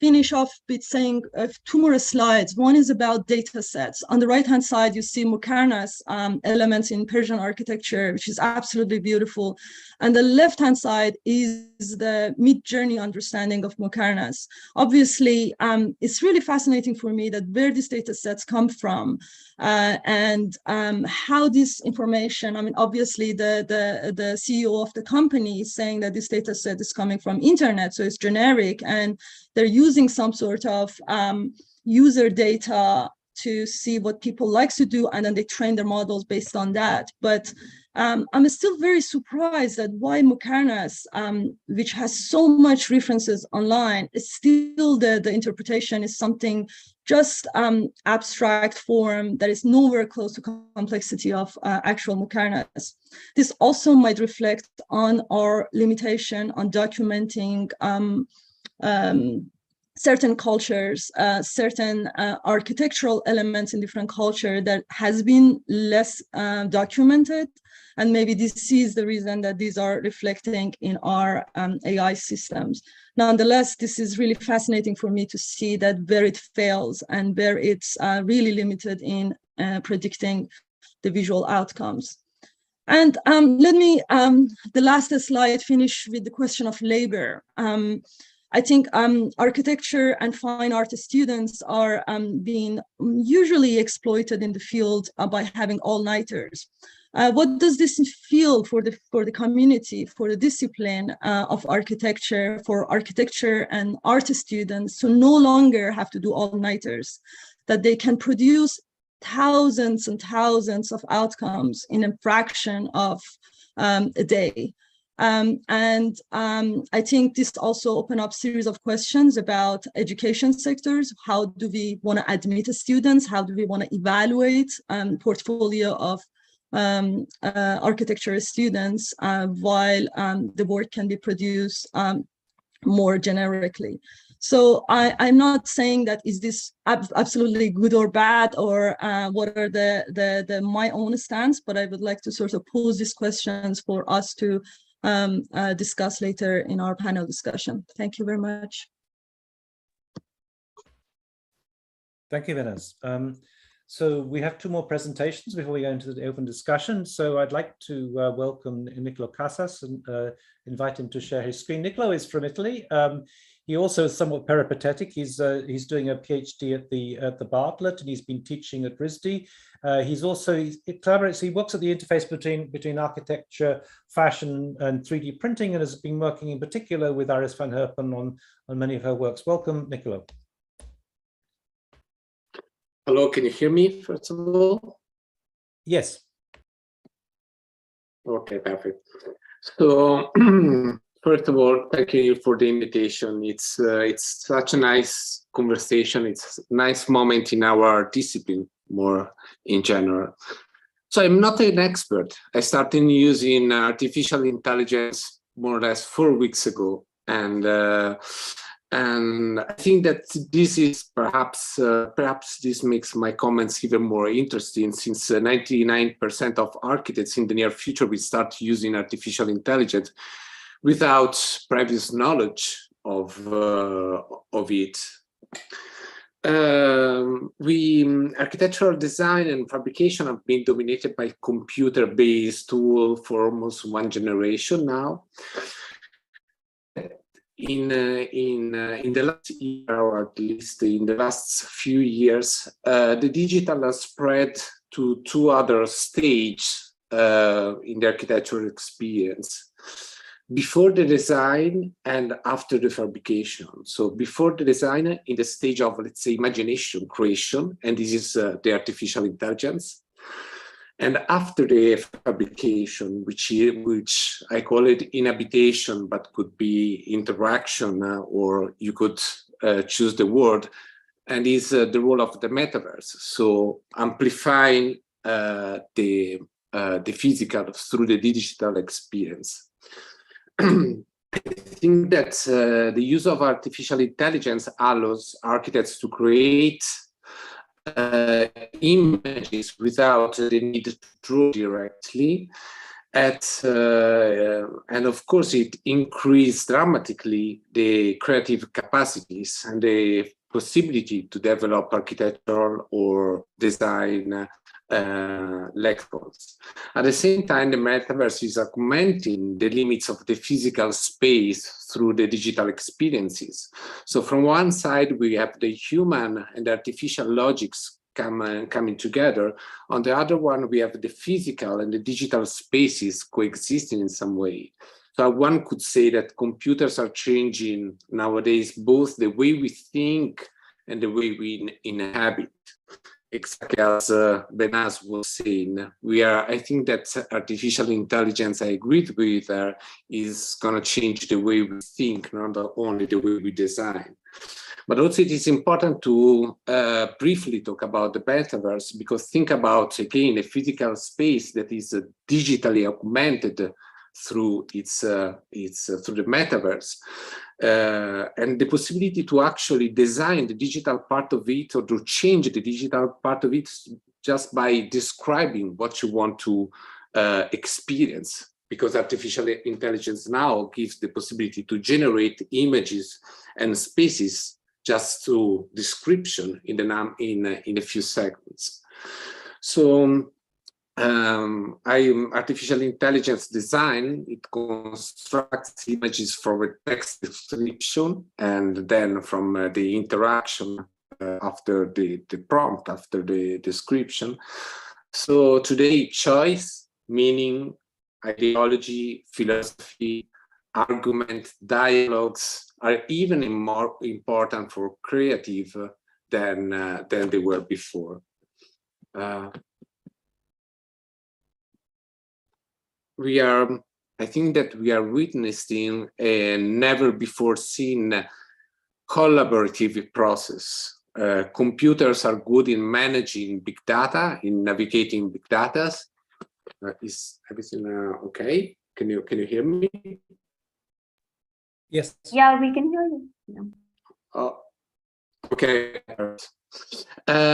finish off with saying 2 more slides. One is about data sets. On the right-hand side, you see Mukarnas elements in Persian architecture, which is absolutely beautiful. And the left-hand side is the MidJourney understanding of Mukarnas. Obviously, it's really fascinating for me that where these data sets come from and how this information, I mean, obviously the CEO of the company is saying that this data set is coming from internet, so it's generic, and they're using some sort of user data to see what people like to do, and then they train their models based on that. But I'm still very surprised at why Mukarnas, which has so much references online, is still the interpretation is something just abstract form that is nowhere close to complexity of actual Mukarnas. This also might reflect on our limitation on documenting certain cultures, certain architectural elements in different culture that has been less documented. And maybe this is the reason that these are reflecting in our AI systems. Nonetheless, this is really fascinating for me to see that where it fails and where it's really limited in predicting the visual outcomes. And let me, the last slide, finish with the question of labor. I think architecture and fine art students are being usually exploited in the field by having all-nighters. What does this feel for the community, for the discipline of architecture, for architecture and art students to no longer have to do all-nighters, that they can produce thousands and thousands of outcomes in a fraction of a day? I think this also opened up a series of questions about education sectors. How do we want to admit students? How do we want to evaluate portfolio of architecture students, while the work can be produced more generically. So I'm not saying that is this absolutely good or bad, or what are the my own stance, but I would like to sort of pose these questions for us to discuss later in our panel discussion. Thank you very much. Thank you, Behnaz. So we have 2 more presentations before we go into the open discussion. So I'd like to welcome Niccolo Casas and invite him to share his screen. Niccolo is from Italy. He also is somewhat peripatetic. He's doing a PhD at the Bartlett, and he's been teaching at RISD. He collaborates. He works at the interface between architecture, fashion, and 3D printing, and has been working in particular with Iris van Herpen on many of her works. Welcome, Niccolo. Hello, can you hear me, first of all? Yes. Okay, perfect. So, first of all, thank you for the invitation. It's such a nice conversation. It's a nice moment in our discipline, more in general. So I'm not an expert. I started using artificial intelligence more or less 4 weeks ago. And I think that this is perhaps this makes my comments even more interesting, since 99% of architects in the near future will start using artificial intelligence without previous knowledge of it. Architectural design and fabrication have been dominated by computer-based tools for almost 1 generation now. In the last year, or at least in the last few years, the digital has spread to 2 other stages in the architectural experience: before the design and after the fabrication. So before the design, in the stage of, let's say, imagination creation, and this is the artificial intelligence. And after the fabrication, which I call it inhabitation, but could be interaction, or you could choose the word, and is the role of the metaverse. So amplifying the physical through the digital experience. I think that the use of artificial intelligence allows architects to create images without the need to draw directly, and of course it increased dramatically the creative capacities and the possibility to develop architectural or design lexicons. At the same time, the metaverse is augmenting the limits of the physical space through the digital experiences. So from one side, we have the human and artificial logics coming together. On the other one, we have the physical and the digital spaces coexisting in some way. So one could say that computers are changing nowadays both the way we think and the way we inhabit. Exactly as Behnaz was saying, I think that artificial intelligence, I agree with her, is going to change the way we think, not only the way we design. But also it is important to briefly talk about the metaverse, because think about, again, a physical space that is digitally augmented through through the metaverse. And the possibility to actually design the digital part of it, or to change the digital part of it just by describing what you want to experience, because artificial intelligence now gives the possibility to generate images and spaces just through description in a few seconds. So artificial intelligence design, it constructs images from a text description, and then from the interaction after the prompt, after the description. So today, choice, meaning, ideology, philosophy, argument, dialogues are even more important for creative than they were before. I think that we are witnessing a never before seen collaborative process. Computers are good in managing big data, in navigating big data, Is everything okay? Can you hear me? Yes. Yeah, we can hear you. Yeah. Oh, okay.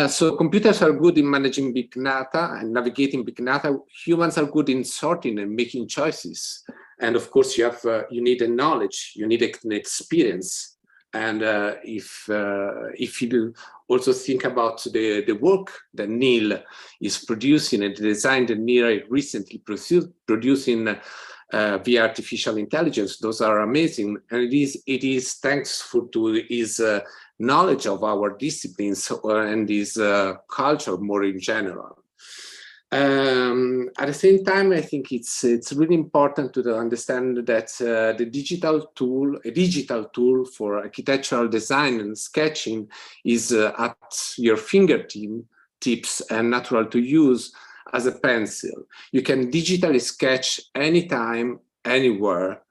So computers are good in managing big data and navigating big data. Humans are good in sorting and making choices. And of course, you need a knowledge, you need an experience. And if you also think about the work that Neil is producing and the design that Neil recently producing via artificial intelligence, those are amazing. And it is thanks to his knowledge of our disciplines and his culture more in general. At the same time, I think it's really important to understand that a digital tool for architectural design and sketching is at your fingertips and natural to use as a pencil. You can digitally sketch anytime, anywhere,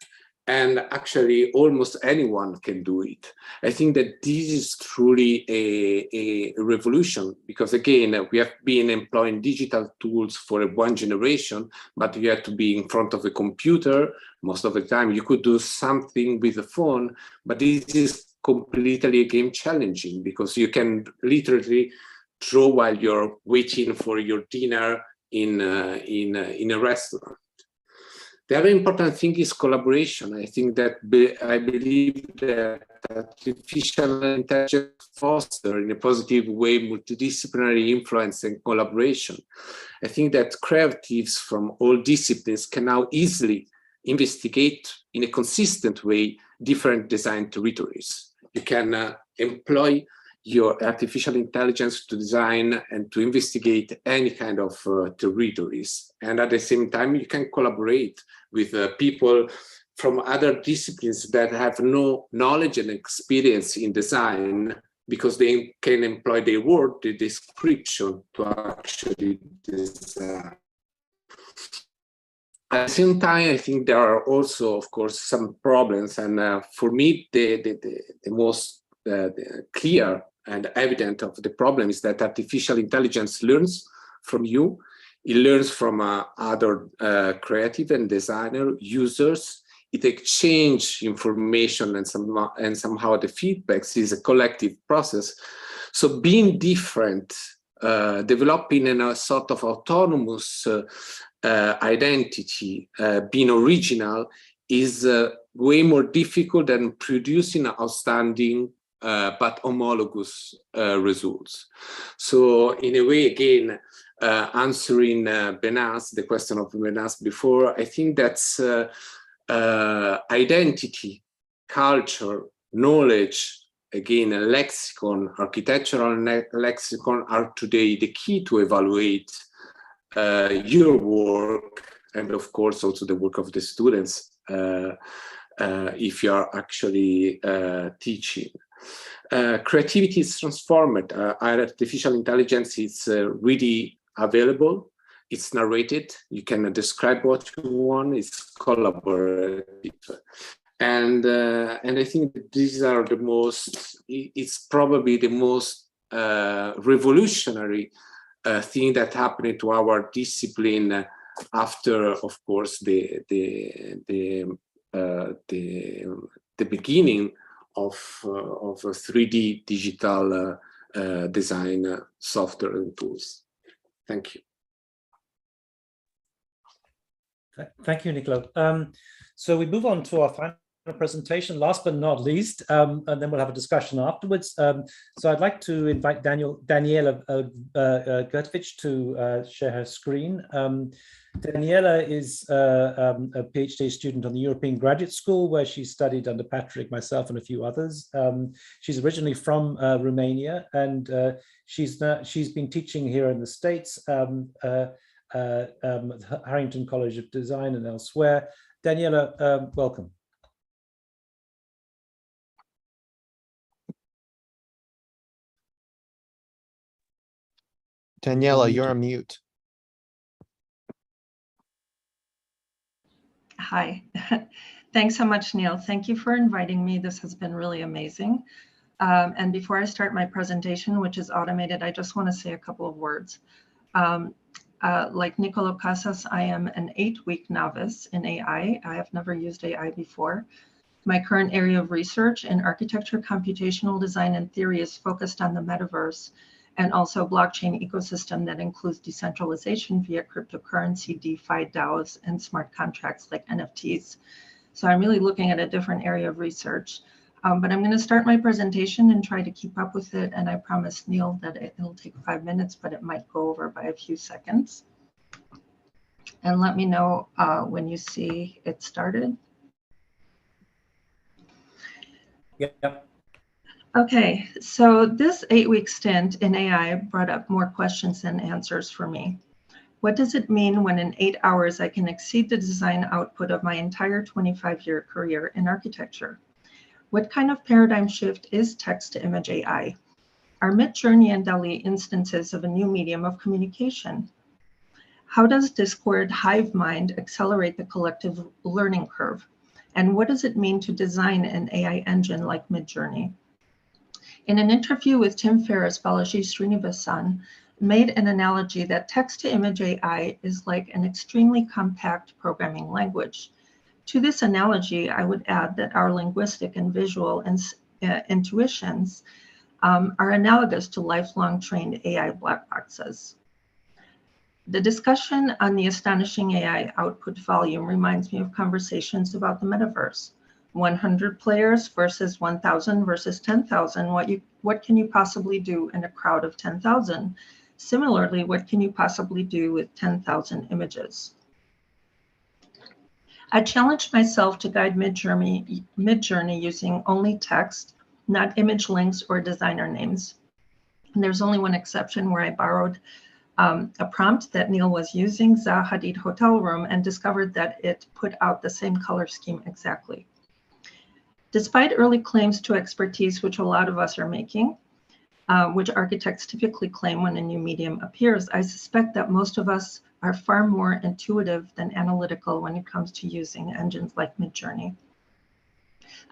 and actually almost anyone can do it. I think that this is truly a revolution, because again, we have been employing digital tools for one generation, but you have to be in front of a computer most of the time. You could do something with a phone, but this is completely game challenging, because you can literally draw while you're waiting for your dinner in a restaurant. The other important thing is collaboration. I think that I believe that artificial intelligence fosters in a positive way multidisciplinary influence and collaboration. I think that creatives from all disciplines can now easily investigate in a consistent way different design territories. You can employ your artificial intelligence to design and to investigate any kind of territories. And at the same time, you can collaborate with people from other disciplines that have no knowledge and experience in design, because they can employ their word, the description, to actually design. At the same time, I think there are also, of course, some problems. And for me, the most clear and evident of the problem is that artificial intelligence learns from you. It learns from other creative and designer users. It exchanges information, and somehow the feedbacks is a collective process. So being different, developing a sort of autonomous identity, being original, is way more difficult than producing outstanding but homologous results. So in a way, again, answering Behnaz, the question of Behnaz before, I think that's identity, culture, knowledge, again, a lexicon, architectural lexicon are today the key to evaluate your work, and of course also the work of the students if you are actually teaching. Creativity is transformed. Artificial intelligence is really available. It's narrated. You can describe what you want. It's collaborative. And I think that these are the most, it's probably the most revolutionary thing that happened to our discipline after, of course, the beginning of 3D digital design software and tools. Thank you. Thank you, Niccolo. So we move on to our final presentation, last but not least, and then we'll have a discussion afterwards. So I'd like to invite Daniela Ghertovici to share her screen. Daniela is a PhD student on the European Graduate School, where she studied under Patrik, myself, and a few others. She's originally from Romania, and she's been teaching here in the States, Harrington College of Design and elsewhere. Daniela, welcome. Daniela, you're on mute. Hi. Thanks so much, Neil. Thank you for inviting me. This has been really amazing. And before I start my presentation, which is automated, I just want to say a couple of words. like Niccolo Casas, I am an 8-week novice in AI. I have never used AI before. My current area of research in architecture, computational design, and theory is focused on the metaverse and also blockchain ecosystem that includes decentralization via cryptocurrency, DeFi, DAOs, and smart contracts like NFTs. So I'm really looking at a different area of research. But I'm going to start my presentation and try to keep up with it. And I promised Neil that it'll take 5 minutes, but it might go over by a few seconds. And let me know when you see it started. Yep. Okay, so this 8-week stint in AI brought up more questions than answers for me. What does it mean when in 8 hours I can exceed the design output of my entire 25-year career in architecture? What kind of paradigm shift is text-to-image AI? Are MidJourney and DALLE instances of a new medium of communication? How does Discord hive mind accelerate the collective learning curve? And what does it mean to design an AI engine like MidJourney? In an interview with Tim Ferriss, Balaji Srinivasan made an analogy that text-to-image AI is like an extremely compact programming language. To this analogy, I would add that our linguistic and visual intuitions are analogous to lifelong trained AI black boxes. The discussion on the astonishing AI output volume reminds me of conversations about the metaverse. 100 players versus 1,000 versus 10,000. What can you possibly do in a crowd of 10,000? Similarly, what can you possibly do with 10,000 images? I challenged myself to guide MidJourney using only text, not image links or designer names. And there's only one exception where I borrowed a prompt that Neil was using, Zaha Hadid Hotel Room, and discovered that it put out the same color scheme exactly. Despite early claims to expertise, which a lot of us are making, which architects typically claim when a new medium appears, I suspect that most of us are far more intuitive than analytical when it comes to using engines like MidJourney.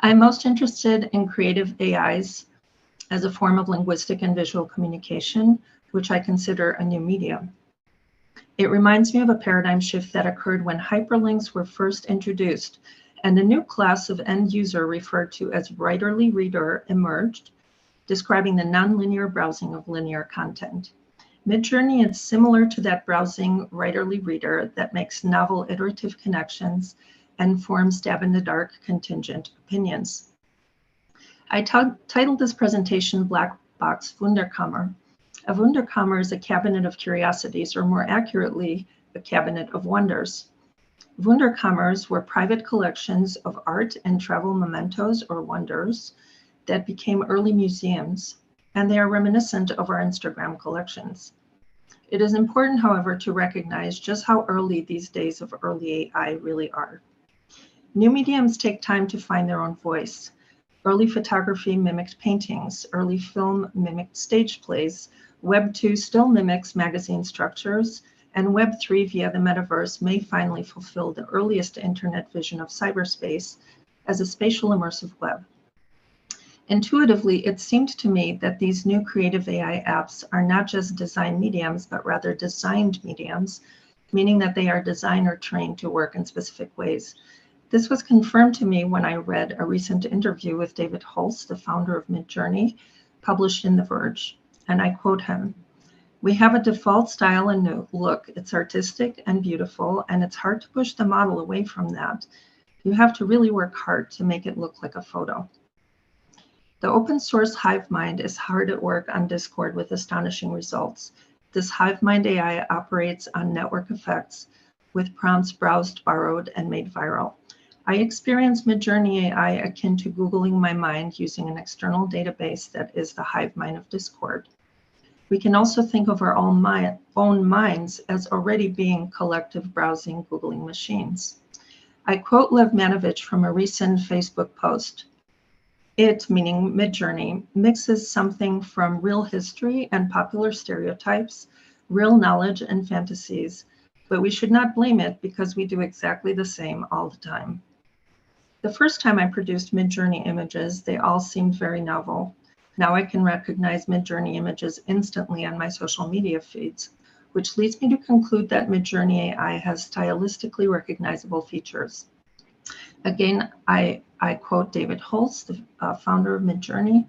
I'm most interested in creative AIs as a form of linguistic and visual communication, which I consider a new medium. It reminds me of a paradigm shift that occurred when hyperlinks were first introduced and a new class of end user referred to as writerly reader emerged, describing the nonlinear browsing of linear content. MidJourney is similar to that browsing writerly reader that makes novel iterative connections and forms dab-in-the-dark contingent opinions. I titled this presentation Black Box Wunderkammer. A Wunderkammer is a cabinet of curiosities, or more accurately, a cabinet of wonders. Wunderkammers were private collections of art and travel mementos or wonders that became early museums, and they are reminiscent of our Instagram collections. It is important, however, to recognize just how early these days of early AI really are. New mediums take time to find their own voice. Early photography mimicked paintings, early film mimicked stage plays, Web 2 still mimics magazine structures, and Web 3 via the metaverse may finally fulfill the earliest internet vision of cyberspace as a spatial immersive web. Intuitively, it seemed to me that these new creative AI apps are not just design mediums, but rather designed mediums, meaning that they are designed or trained to work in specific ways. This was confirmed to me when I read a recent interview with David Holst, the founder of MidJourney, published in The Verge. And I quote him, "We have a default style and look. It's artistic and beautiful, and it's hard to push the model away from that. You have to really work hard to make it look like a photo." The open source HiveMind is hard at work on Discord with astonishing results. This HiveMind AI operates on network effects with prompts browsed, borrowed, and made viral. I experience MidJourney AI akin to Googling my mind using an external database that is the HiveMind of Discord. We can also think of our own minds as already being collective browsing, Googling machines. I quote Lev Manovich from a recent Facebook post. It, meaning MidJourney, mixes something from real history and popular stereotypes, real knowledge and fantasies, but we should not blame it because we do exactly the same all the time. The first time I produced MidJourney images, they all seemed very novel. Now I can recognize MidJourney images instantly on my social media feeds, which leads me to conclude that MidJourney AI has stylistically recognizable features. Again, I quote David Holtz, the founder of MidJourney.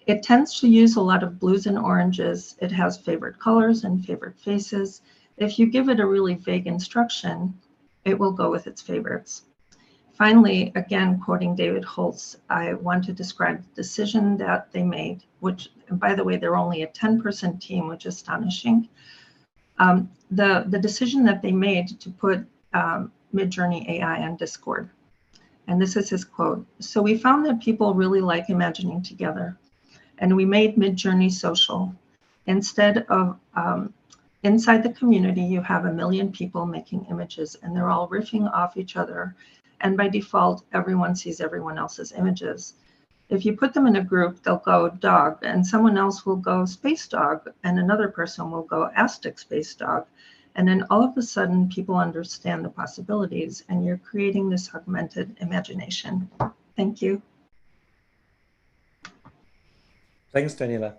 It tends to use a lot of blues and oranges. It has favorite colors and favorite faces. If you give it a really vague instruction, it will go with its favorites. Finally, again, quoting David Holtz, I want to describe the decision that they made, which, and by the way, they're only a 10-person team, which is astonishing. The decision that they made to put MidJourney AI on Discord. And this is his quote. So we found that people really like imagining together, and we made MidJourney social. Instead of inside the community, you have 1 million people making images, and they're all riffing off each other. And by default, everyone sees everyone else's images. If you put them in a group, they'll go dog, and someone else will go space dog, and another person will go Aztec space dog. And then all of a sudden, people understand the possibilities, and you're creating this augmented imagination. Thank you. Thanks, Daniela.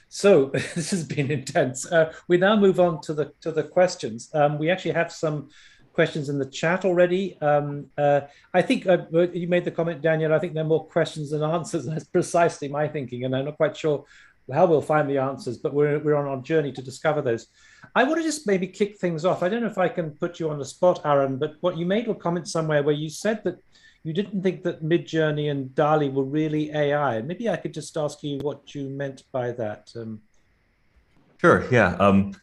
So this has been intense. We now move on to the questions. We actually have some questions in the chat already. I think you made the comment, Daniela, I think there are more questions than answers. That's precisely my thinking, and I'm not quite sure how we'll find the answers, but we're on our journey to discover those. I want to just maybe kick things off. I don't know if I can put you on the spot, Aaron, but what you made a comment somewhere where you said that you didn't think that MidJourney and DALLE were really AI. Maybe I could just ask you what you meant by that. Sure, yeah,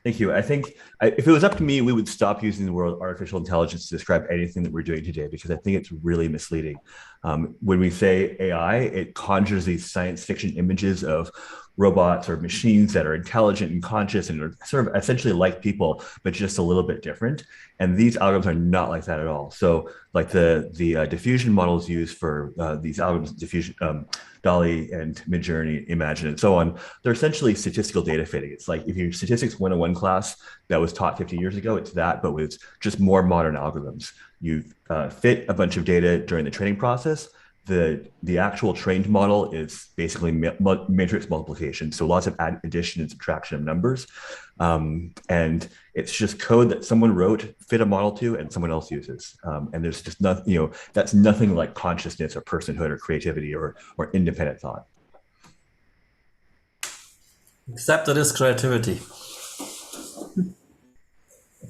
thank you. I think if it was up to me, we would stop using the word artificial intelligence to describe anything that we're doing today, because I think it's really misleading. When we say AI, it conjures these science fiction images of robots or machines that are intelligent and conscious and are sort of essentially like people, but just a little bit different. And these algorithms are not like that at all. So like the diffusion models used for these algorithms, diffusion, DALLE and MidJourney, Imagine, and so on, they're essentially statistical data fitting. It's like if your statistics 101 class that was taught 50 years ago, it's that, but with just more modern algorithms. You fit a bunch of data during the training process. The actual trained model is basically matrix multiplication. So lots of addition and subtraction of numbers. And it's just code that someone wrote, fit a model to, and someone else uses. And there's just nothing, that's nothing like consciousness or personhood or creativity or independent thought. Except it is creativity.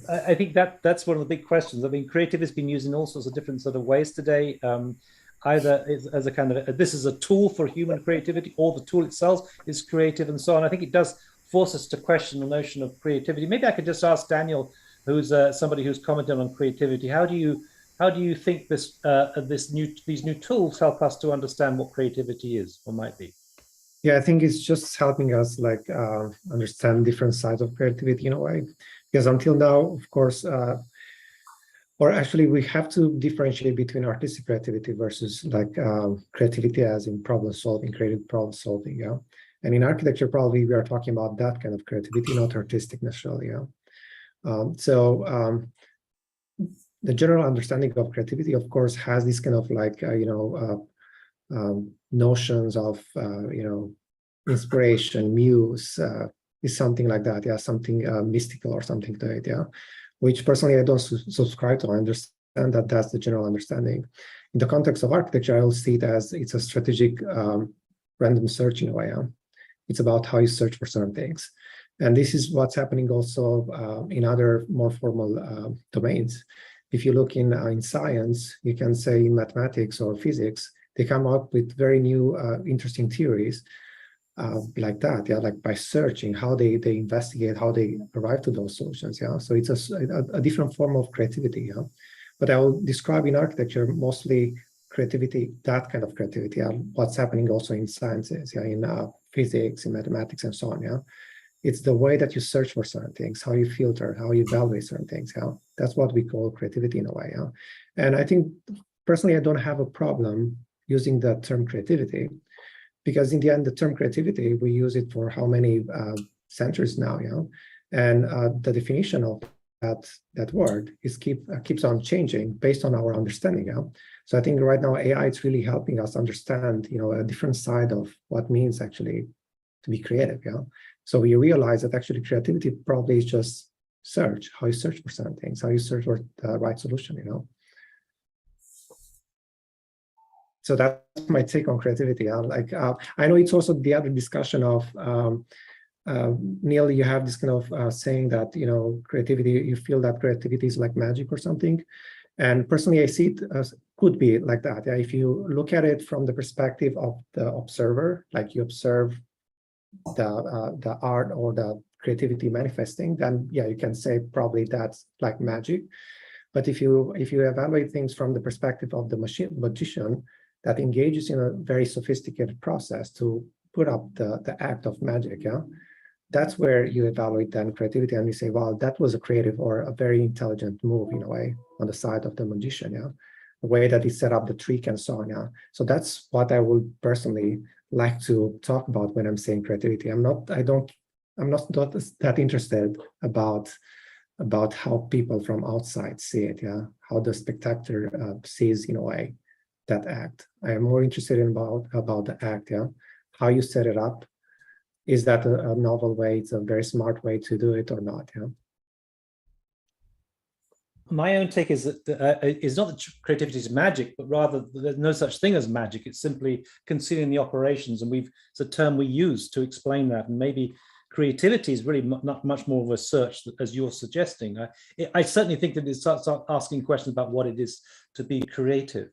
I think that's one of the big questions. I mean, creative has been used in all sorts of different sort of ways today. Either as a kind of, this is a tool for human creativity, or the tool itself is creative, and so on. I think it does force us to question the notion of creativity. Maybe I could just ask Daniel, who's somebody who's commented on creativity. How do you think these new tools help us to understand what creativity is or might be? Yeah, I think it's just helping us like understand different sides of creativity in a way, because until now, of course, or actually, we have to differentiate between artistic creativity versus like creativity as in problem solving, creative problem solving. Yeah, and in architecture, probably we are talking about that kind of creativity, not artistic necessarily. Yeah. The general understanding of creativity, of course, has this kind of like notions of inspiration, muse, is something like that. Yeah, something mystical or something to it. Yeah. Which personally I don't subscribe to. I understand that that's the general understanding. In the context of architecture, I will see it as it's a strategic random search in a way. Yeah? It's about how you search for certain things. And this is what's happening also in other more formal domains. If you look in science, you can say in mathematics or physics, they come up with very new interesting theories like that, yeah, like by searching how they investigate, how they arrive to those solutions, yeah. So it's a different form of creativity, yeah. But I will describe in architecture mostly creativity, that kind of creativity, yeah. What's happening also in sciences, yeah, in physics, in mathematics, and so on, yeah. It's the way that you search for certain things, how you filter, how you evaluate certain things, yeah. That's what we call creativity in a way, yeah. And I think personally, I don't have a problem using the term creativity, because in the end, the term creativity, we use it for how many centuries now, you know, and the definition of that word is keeps on changing based on our understanding. Yeah? So I think right now AI is really helping us understand, you know, a different side of what means actually to be creative. Yeah. So we realize that actually creativity probably is just search, how you search for certain things, how you search for the right solution, you know. So that's my take on creativity. I know it's also the other discussion of Neil, you have this kind of saying that, you know, creativity, you feel that creativity is like magic or something. And personally, I see it as could be like that. Yeah, if you look at it from the perspective of the observer, like you observe the art or the creativity manifesting, then yeah, you can say probably that's like magic. But if you evaluate things from the perspective of the magician that engages in a very sophisticated process to put up the act of magic, yeah, that's where you evaluate then creativity and you say, wow, that was a creative or a very intelligent move in a way on the side of the magician, yeah, the way that he set up the trick and so on, yeah. So that's what I would personally like to talk about when I'm saying creativity. I'm not that interested about how people from outside see it, yeah, how the spectator sees in a way that act. I am more interested in about the act, yeah, how you set it up. Is that a novel way? It's a very smart way to do it or not? Yeah. My own take is that it's not that creativity is magic, but rather there's no such thing as magic. It's simply concealing the operations, and it's a term we use to explain that. And maybe creativity is really not much more of a search, as you're suggesting. I certainly think that it starts asking questions about what it is to be creative.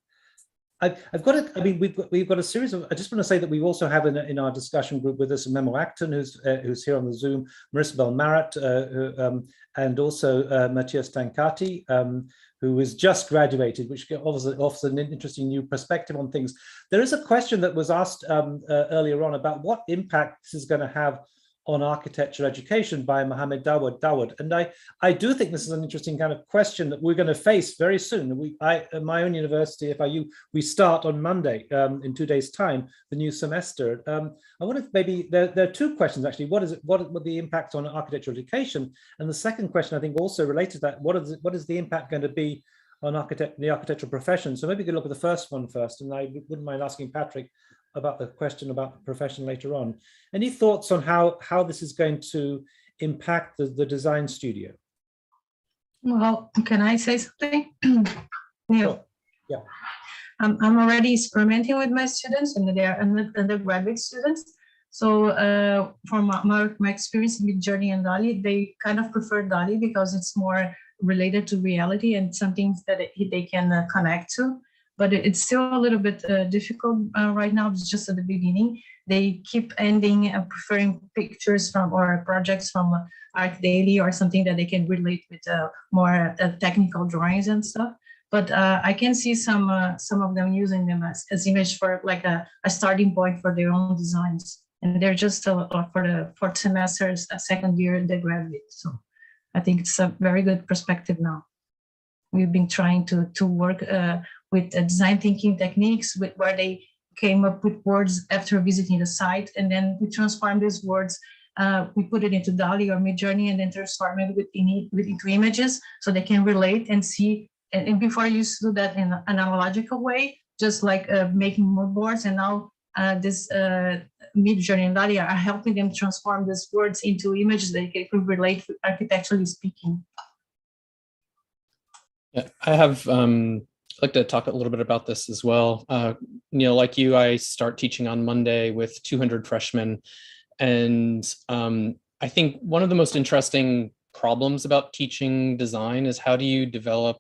We've got a series of. I just want to say that we also have in our discussion group with us Memo Acton, who's here on the Zoom, Marissa Belmarat, and also Matthias Tankati, who is just graduated, which offers an interesting new perspective on things. There is a question that was asked earlier on about what impact this is going to have on architecture education by Mohammed Dawood. And I do think this is an interesting kind of question that we're going to face very soon. My own university, FIU, we start on Monday in 2 days' time, the new semester. I wonder if maybe there are two questions actually. What is the impact on architecture education? And the second question, I think, also related to that, what is the impact going to be on the architectural profession? So maybe we could look at the first one first, and I wouldn't mind asking Patrik about the question about the profession later on. Any thoughts on how this is going to impact the design studio? Well, can I say something? Neil. Sure. Yeah. I'm already experimenting with my students, and they are undergraduate students. So from my experience in MidJourney and DALLE, they kind of prefer DALLE because it's more related to reality and some things that they can connect to. But it's still a little bit difficult right now. It's just at the beginning. They keep ending preferring pictures from or projects from Art Daily or something that they can relate with more technical drawings and stuff. But I can see some of them using them as image for like a starting point for their own designs. And they're just for the fourth semesters, second year, they graduate. So I think it's a very good perspective now. We've been trying to work with design thinking techniques where they came up with words after visiting the site, and then we transform these words, we put it into DALLE or MidJourney, and then transform it into images so they can relate and see. And before I used to do that in an analogical way, just like making mood boards, and now this MidJourney and DALLE are helping them transform these words into images that they can relate architecturally speaking. Yeah, I'd like to talk a little bit about this as well. Neil, like you, I start teaching on Monday with 200 freshmen. And I think one of the most interesting problems about teaching design is how do you develop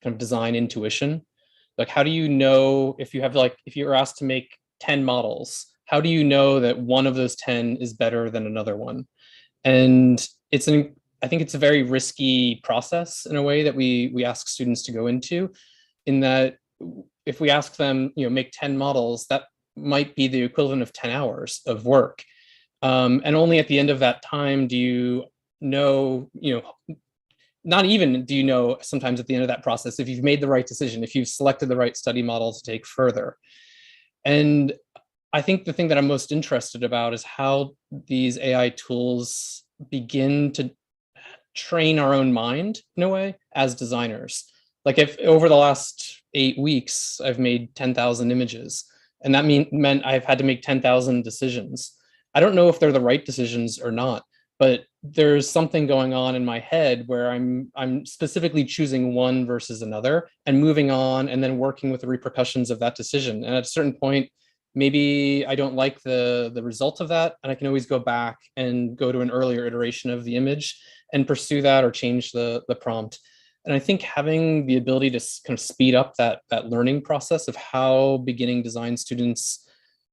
kind of design intuition? Like, how do you know if you're asked to make 10 models, how do you know that one of those 10 is better than another one? And I think it's a very risky process in a way that we ask students to go into, in that if we ask them, make 10 models, that might be the equivalent of 10 hours of work. And only at the end of that time do you know, not even do you know sometimes at the end of that process if you've made the right decision, if you've selected the right study model to take further. And I think the thing that I'm most interested about is how these AI tools begin to train our own mind in a way as designers. Like if over the last 8 weeks, I've made 10,000 images, and that meant I've had to make 10,000 decisions. I don't know if they're the right decisions or not, but there's something going on in my head where I'm specifically choosing one versus another and moving on and then working with the repercussions of that decision. And at a certain point, maybe I don't like the result of that, and I can always go back and go to an earlier iteration of the image and pursue that or change the prompt. And I think having the ability to kind of speed up that learning process of how beginning design students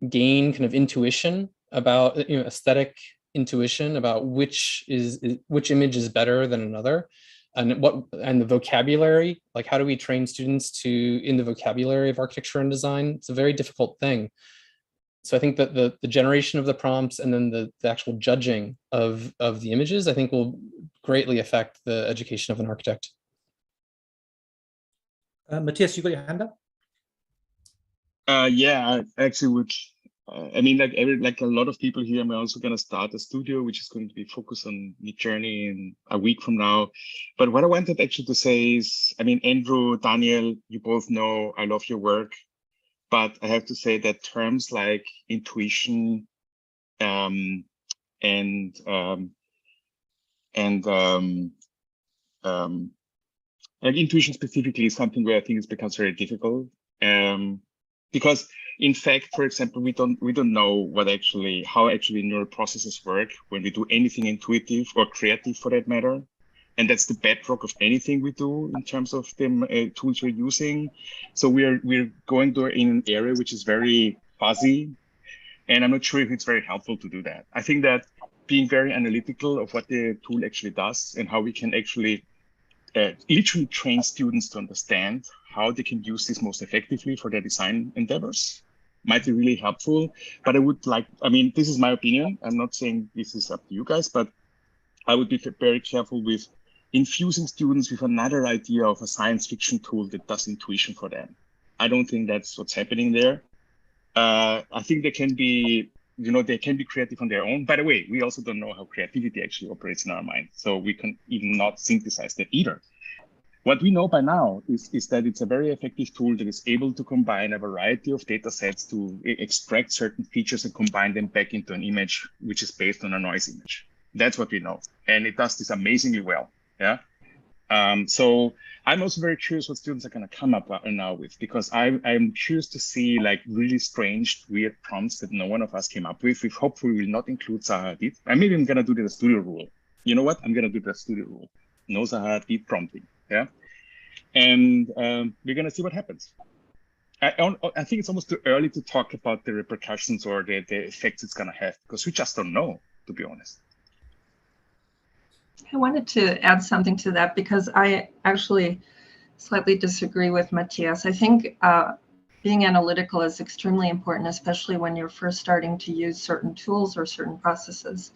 gain kind of intuition about, aesthetic intuition about which image is better than another, and the vocabulary, like how do we train students in the vocabulary of architecture and design? It's a very difficult thing. So I think that the generation of the prompts and then the actual judging of the images, I think, will greatly affect the education of an architect. Matias, you got your hand up? Yeah, I actually would. I mean, like a lot of people here, I'm also going to start a studio, which is going to be focused on MidJourney in a week from now. But what I wanted actually to say is, I mean, Andrew, Daniel, you both know I love your work, but I have to say that terms like intuition like intuition specifically is something where I think it becomes very difficult. Because in fact, for example, we don't know how actually neural processes work when we do anything intuitive or creative for that matter. And that's the bedrock of anything we do in terms of the tools we're using. So we're going in an area which is very fuzzy, and I'm not sure if it's very helpful to do that. I think that being very analytical of what the tool actually does and how we can actually literally train students to understand how they can use this most effectively for their design endeavors might be really helpful. But I mean, this is my opinion. I'm not saying this is up to you guys, but I would be very careful with infusing students with another idea of a science fiction tool that does intuition for them. I don't think that's what's happening there. I think they can be, they can be creative on their own. By the way, we also don't know how creativity actually operates in our mind. So we can even not synthesize that either. What we know by now is that it's a very effective tool that is able to combine a variety of data sets to extract certain features and combine them back into an image, which is based on a noise image. That's what we know. And it does this amazingly well. Yeah. So I'm also very curious what students are going to come up now with, because I'm curious to see like really strange, weird prompts that no one of us came up with. We hopefully will not include Zaha Hadid. And maybe I'm going to do the studio rule. You know what? I'm going to do the studio rule. No Zaha Hadid prompting. Yeah. And we're going to see what happens. I think it's almost too early to talk about the repercussions or the effects it's going to have, because we just don't know, to be honest. I wanted to add something to that because I actually slightly disagree with Matias. I think being analytical is extremely important, especially when you're first starting to use certain tools or certain processes.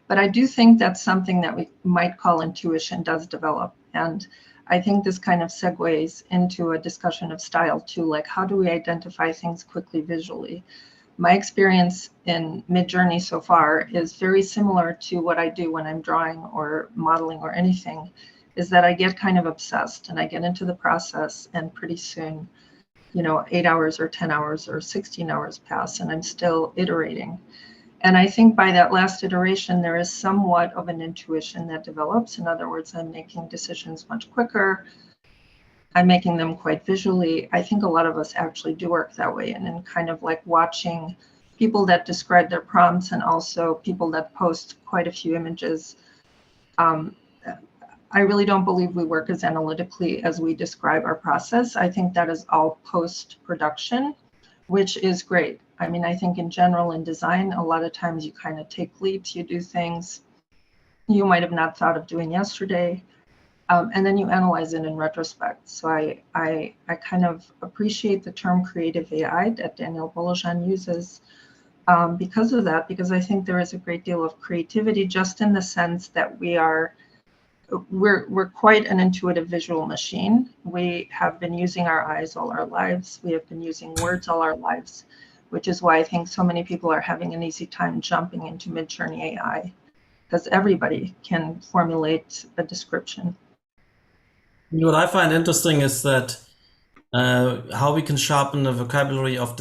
But I do think that something that we might call intuition does develop. And I think this kind of segues into a discussion of style too, like how do we identify things quickly visually? My experience in MidJourney so far is very similar to what I do when I'm drawing or modeling or anything, is that I get kind of obsessed and I get into the process, and pretty soon, 8 hours or 10 hours or 16 hours pass and I'm still iterating. And I think by that last iteration, there is somewhat of an intuition that develops. In other words, I'm making decisions much quicker. I'm making them quite visually. I think a lot of us actually do work that way. And in kind of like watching people that describe their prompts and also people that post quite a few images, I really don't believe we work as analytically as we describe our process. I think that is all post-production, which is great. I mean, I think in general in design, a lot of times you kind of take leaps, you do things you might have not thought of doing yesterday. And then you analyze it in retrospect. So I kind of appreciate the term creative AI that Daniel Bolojan uses because of that, because I think there is a great deal of creativity just in the sense that we're quite an intuitive visual machine. We have been using our eyes all our lives. We have been using words all our lives, which is why I think so many people are having an easy time jumping into MidJourney AI, because everybody can formulate a description. What I find interesting is that how we can sharpen the vocabulary of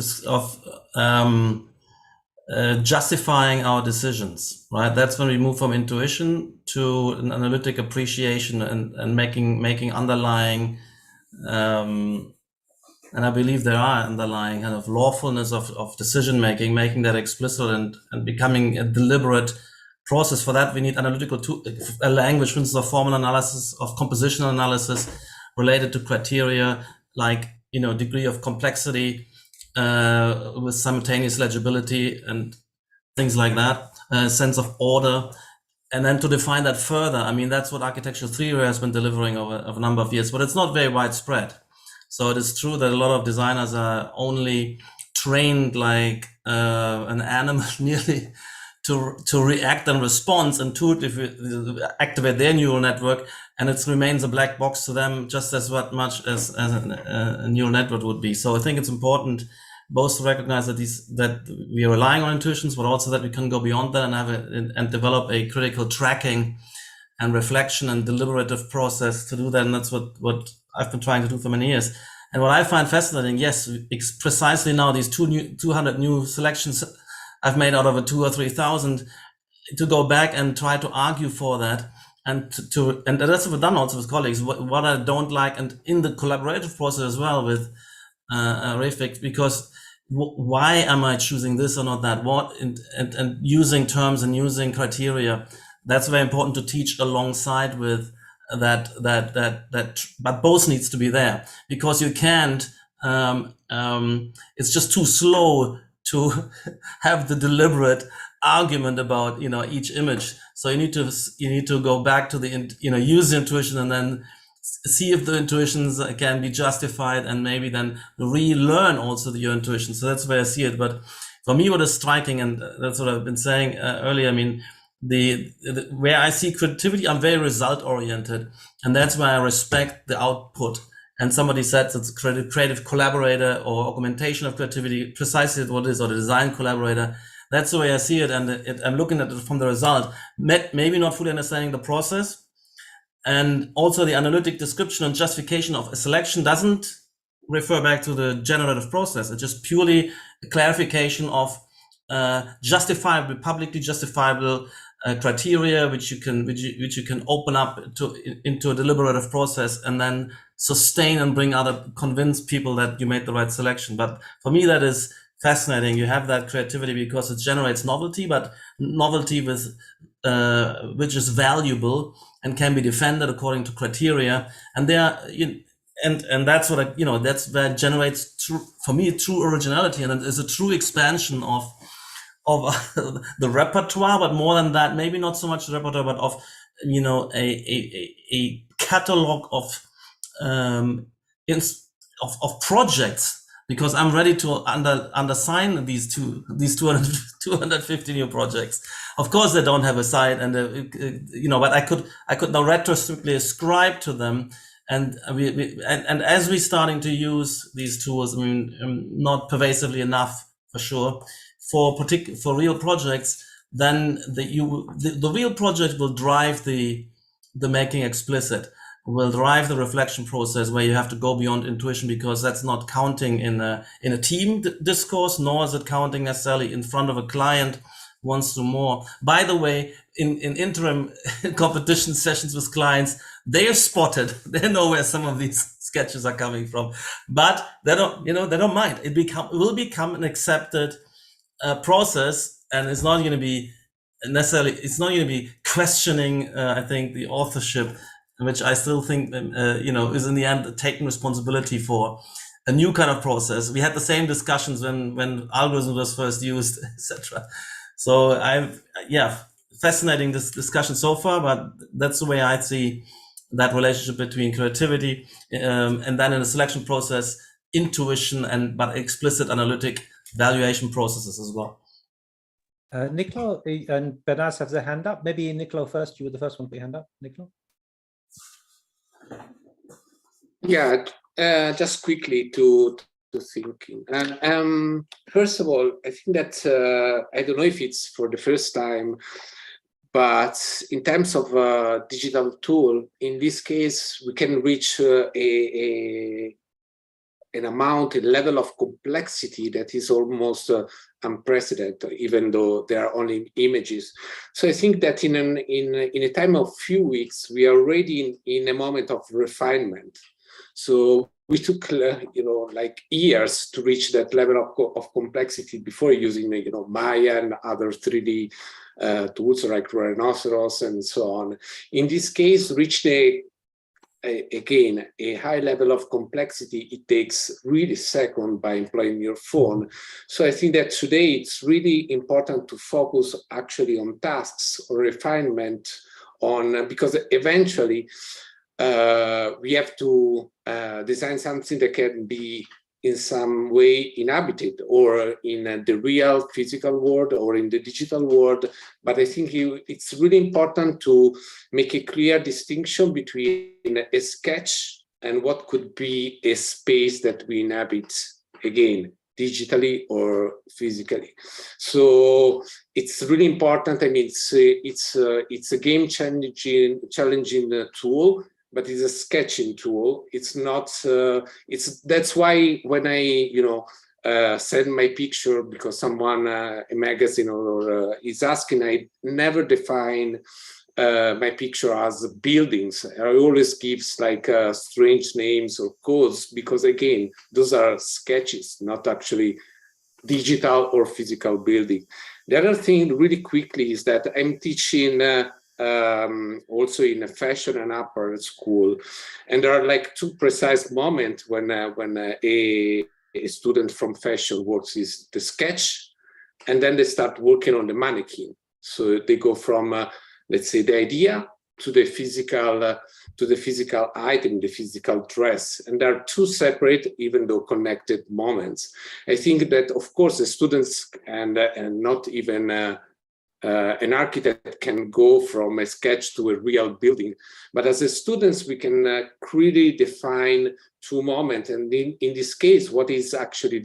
justifying our decisions, right? That's when we move from intuition to an analytic appreciation and making underlying, and I believe there are underlying kind of lawfulness of decision making that explicit and becoming a deliberate process. For that, we need analytical a language, for instance, of formal analysis, of compositional analysis related to criteria like, degree of complexity, with simultaneous legibility and things like that, sense of order. And then to define that further, I mean, that's what architectural theory has been delivering over a number of years, but it's not very widespread. So it is true that a lot of designers are only trained like an animal nearly to react and respond intuitively, activate their neural network, and it remains a black box to them just as much as a neural network would be. So I think it's important both to recognize that we are relying on intuitions, but also that we can go beyond that and develop a critical tracking and reflection and deliberative process to do that. And that's what I've been trying to do for many years. And what I find fascinating, yes, it's precisely now these 200 new selections I've made out of a 2,000 or 3,000, to go back and try to argue for that, and and that's what I've done also with colleagues. What I don't like, and in the collaborative process as well with Refik, because why am I choosing this or not that? What and using terms and using criteria, that's very important to teach alongside with that. But both needs to be there, because you can't. It's just too slow to have the deliberate argument about each image. So you need to go back to the use the intuition and then see if the intuitions can be justified, and maybe then relearn also your intuition. So that's where I see it. But for me, what is striking, and that's what I've been saying earlier, I mean, where I see creativity, I'm very result oriented, and that's why I respect the output. And somebody said it's a creative collaborator or augmentation of creativity, precisely what it is, or the design collaborator. That's the way I see it. And I'm looking at it from the result, maybe not fully understanding the process. And also the analytic description and justification of a selection doesn't refer back to the generative process. It's just purely a clarification of justifiable, publicly justifiable criteria, which you can open up into a deliberative process, and then sustain and convince people that you made the right selection. But for me, that is fascinating. You have that creativity because it generates novelty, but novelty with which is valuable and can be defended according to criteria. And and that's what that's where it generates for me true originality, and it is a true expansion of the repertoire. But more than that, maybe not so much the repertoire, but of a catalog of projects, because I'm ready to undersign these 250 new projects. Of course, they don't have a site, and but I could now retrospectively ascribe to them. And and as we're starting to use these tools, I mean, not pervasively enough for sure, for real projects, then the real project will drive the making explicit, will drive the reflection process, where you have to go beyond intuition, because that's not counting in a team discourse, nor is it counting necessarily in front of a client who wants to do more. By the way, in interim competition sessions with clients, they have spotted, they know where some of these sketches are coming from, but they don't mind. It will become an accepted process, and it's not going to be necessarily, it's not going to be questioning, I think, the authorship, which I still think, is in the end taking responsibility for a new kind of process. We had the same discussions when algorithm was first used, etc. So fascinating this discussion so far, but that's the way I see that relationship between creativity and then in the selection process, intuition, but explicit analytic valuation processes as well. Niccolo and Behnaz have their hand up. Maybe Niccolo first. You were the first one to put your hand up, Niccolo. Yeah, just quickly to thinking. First of all, I think that I don't know if it's for the first time, but in terms of digital tool, in this case, we can reach a an amount, a level of complexity that is almost unprecedented, even though there are only images. So I think that in a time of few weeks, we are already in a moment of refinement. So we took, like years to reach that level of complexity before using, Maya and other 3D tools like Rhinoceros and so on. In this case, reached again, a high level of complexity, it takes really seconds by employing your phone. So I think that today it's really important to focus actually on tasks or refinement because eventually we have to design something that can be in some way inhabited or in the real physical world or in the digital world. But I think it's really important to make a clear distinction between a sketch and what could be a space that we inhabit, again, digitally or physically. So it's really important. I mean, it's a game-challenging tool, but it's a sketching tool. It's not. That's why when I send my picture because someone, a magazine or is asking, I never define my picture as buildings. I always give like strange names or codes because again, those are sketches, not actually digital or physical building. The other thing, really quickly, is that I'm teaching. Also in a fashion and apparel school, and there are like two precise moments when a student from fashion works is the sketch, and then they start working on the mannequin. So they go from let's say the idea to the physical item, the physical dress, and there are two separate, even though connected moments. I think that of course the students and not even an architect can go from a sketch to a real building. But as a students, we can clearly define two moments. And in this case, what is actually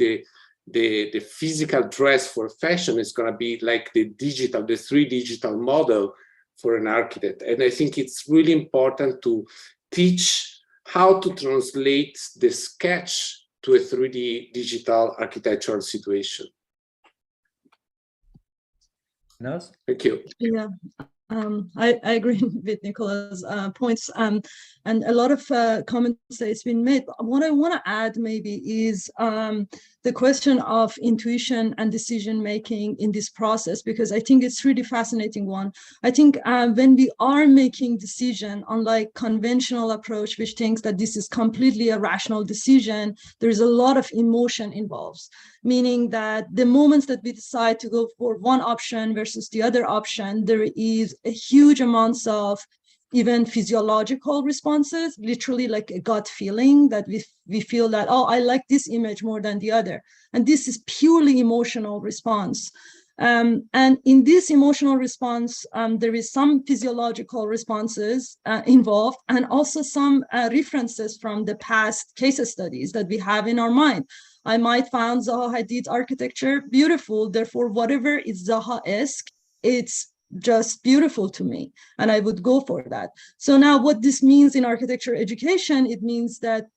the physical dress for fashion is going to be like the 3D digital model for an architect. And I think it's really important to teach how to translate the sketch to a 3D digital architectural situation. Behnaz? Thank you. Yeah, I agree with Nicolo's points, and a lot of comments that's been made. What I want to add maybe is the question of intuition and decision making in this process, because I think it's really fascinating one. I think when we are making decision, unlike conventional approach, which thinks that this is completely a rational decision, there is a lot of emotion involved. Meaning that the moments that we decide to go for one option versus the other option, there is a huge amounts of even physiological responses, literally like a gut feeling that we feel that, oh, I like this image more than the other. And this is purely emotional response. And in this emotional response, there is some physiological responses involved, and also some references from the past case studies that we have in our mind. I might find Zaha Hadid architecture beautiful, therefore whatever is Zaha-esque, it's just beautiful to me, and I would go for that. So now what this means in architecture education, it means that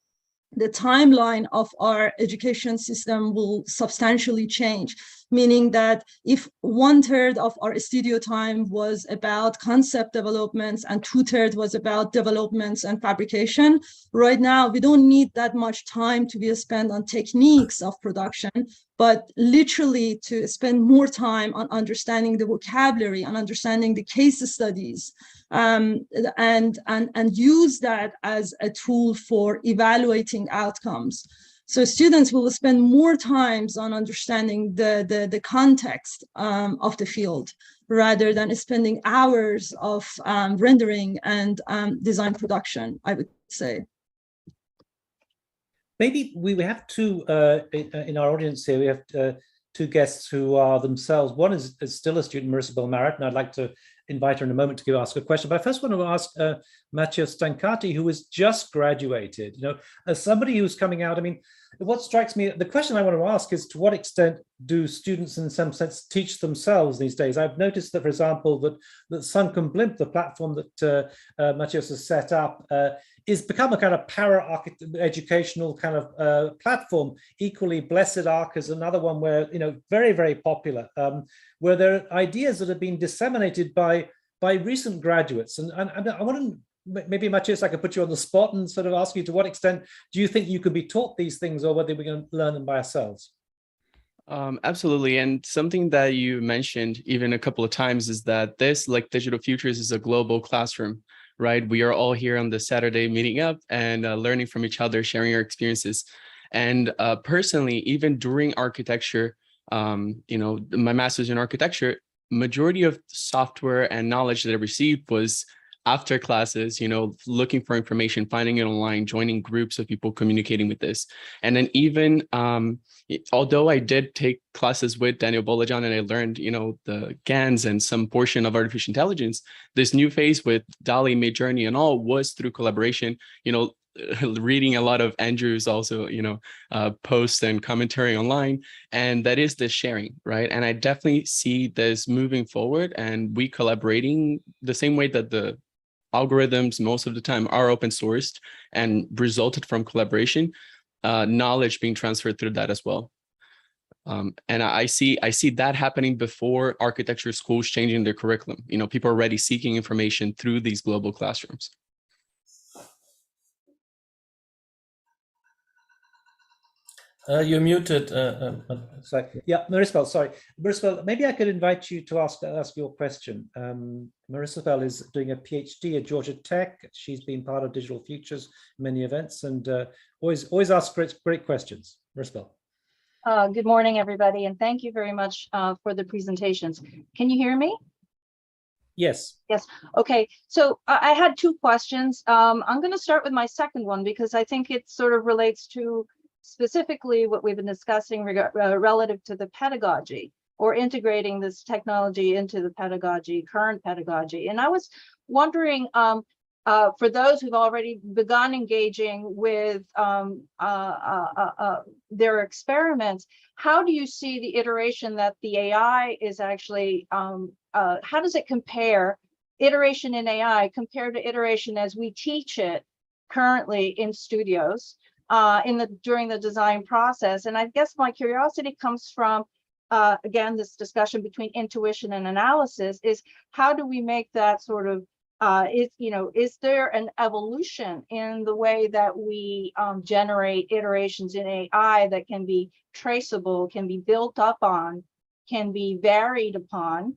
the timeline of our education system will substantially change, meaning that if 1/3 of our studio time was about concept developments and 2/3 was about developments and fabrication, right now we don't need that much time to be spent on techniques of production, but literally to spend more time on understanding the vocabulary, on understanding the case studies, and use that as a tool for evaluating outcomes. So students will spend more time on understanding the context of the field, rather than spending hours of rendering and design production, I would say. Maybe we have two in our audience here. We have two guests who are themselves. One is still a student, Marissa Belmarit, and I'd like to invite her in a moment to ask a question. But I first want to ask Matthias Stancati, who has just graduated. You know, as somebody who's coming out, I mean, what strikes me, the question I want to ask is, to what extent do students in some sense teach themselves these days? I've noticed that, for example, that Sunken Blimp, the platform that Matthias has set up, is become a kind of para-educational kind of platform. Equally, Blessed Arc is another one where, you know, very, very popular, where there are ideas that have been disseminated by recent graduates. And I want to, maybe Matthias, I could put you on the spot and sort of ask you, to what extent do you think you could be taught these things, or whether we're going to learn them by ourselves? Absolutely. And something that you mentioned even a couple of times is that this, like Digital Futures, is a global classroom, right? We are all here on the Saturday meeting up and learning from each other, sharing our experiences. And personally, even during architecture, you know, my master's in architecture, majority of software and knowledge that I received was after classes, you know, looking for information, finding it online, joining groups of people communicating with this. And then even, although I did take classes with Daniel Bolojan and I learned, you know, the GANs and some portion of artificial intelligence, this new phase with DALLE, MidJourney and all was through collaboration, you know, reading a lot of Andrew's also, you know, posts and commentary online, and that is the sharing, right? And I definitely see this moving forward, and we collaborating the same way that the algorithms most of the time are open sourced and resulted from collaboration, knowledge being transferred through that as well. And I see that happening before architecture schools changing their curriculum. You know, people are already seeking information through these global classrooms. You're muted. Sorry. Yeah, Marisabel, sorry. Marisabel, maybe I could invite you to ask your question. Marisabel is doing a PhD at Georgia Tech. She's been part of Digital Futures, many events, and always asks great questions. Marisabel. Good morning, everybody, and thank you very much for the presentations. Can you hear me? Yes. Yes. Okay. So I had two questions. I'm going to start with my second one because I think it sort of relates to specifically what we've been discussing relative to the pedagogy, or integrating this technology into the pedagogy, current pedagogy. And I was wondering, for those who've already begun engaging with their experiments, how do you see the iteration that the AI is actually, how does it compare, iteration in AI compared to iteration as we teach it currently in studios? During the design process. And I guess my curiosity comes from, again, this discussion between intuition and analysis, is how do we make that sort of, is there an evolution in the way that we generate iterations in AI that can be traceable, can be built up on, can be varied upon?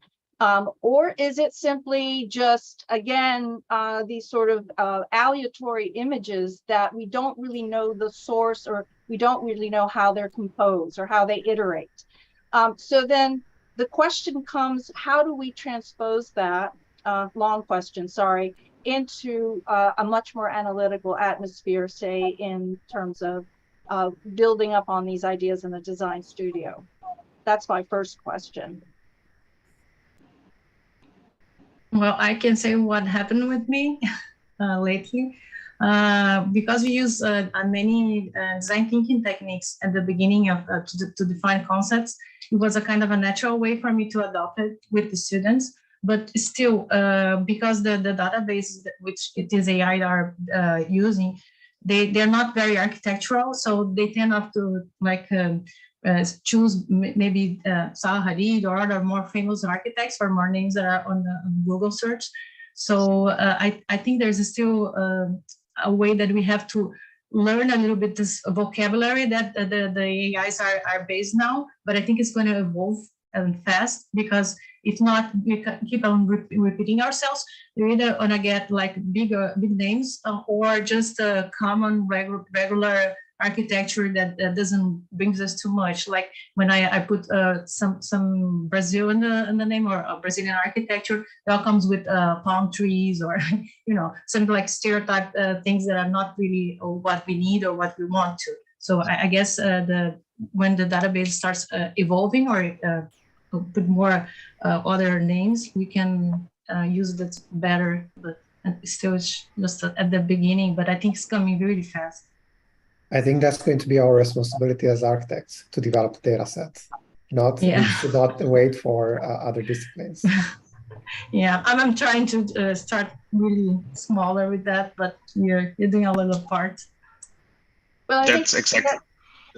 Or is it simply just, again, these sort of aleatory images that we don't really know the source, or we don't really know how they're composed or how they iterate? So then the question comes, how do we transpose that, long question, sorry, into a much more analytical atmosphere, say, in terms of building up on these ideas in the design studio? That's my first question. Well, I can say what happened with me lately. Because we use many design thinking techniques at the beginning of to define concepts, it was a kind of a natural way for me to adopt it with the students. But still, because the database which it is AI are using, they're not very architectural, so they tend not to like choose maybe Zaha Hadid or other more famous architects for more names that are on Google search. So I think there's still a way that we have to learn a little bit this vocabulary that the AIs are based now, but I think it's going to evolve fast, because if not, we keep on repeating ourselves. We're either going to get like big names or just a common regular architecture that doesn't brings us too much. Like when I put some Brazil in the name, or a Brazilian architecture, it all comes with palm trees, or something like stereotype things that are not really what we need or what we want to. So I guess when the database starts evolving, or put more other names, we can used it better, but still it's just at the beginning, but I think it's coming really fast. I think that's going to be our responsibility as architects to develop data sets, not wait for other disciplines. Yeah, I'm trying to start really smaller with that, but you're doing a little part. Well, That's exactly.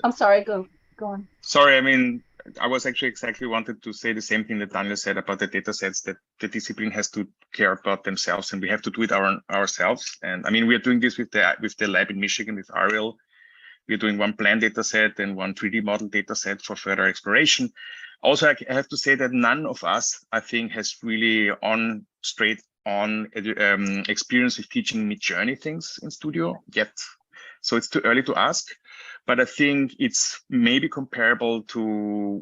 I'm sorry. Go on. Sorry, I mean, I was actually exactly wanted to say the same thing that Daniel said about the data sets, that the discipline has to care about themselves, and we have to do it ourselves. And I mean, we are doing this with the lab in Michigan with Ariel. We're doing one plan data set and one 3D model data set for further exploration. Also, I have to say that none of us, I think, has really straight on experience with teaching MidJourney things in studio yet. So it's too early to ask. But I think it's maybe comparable to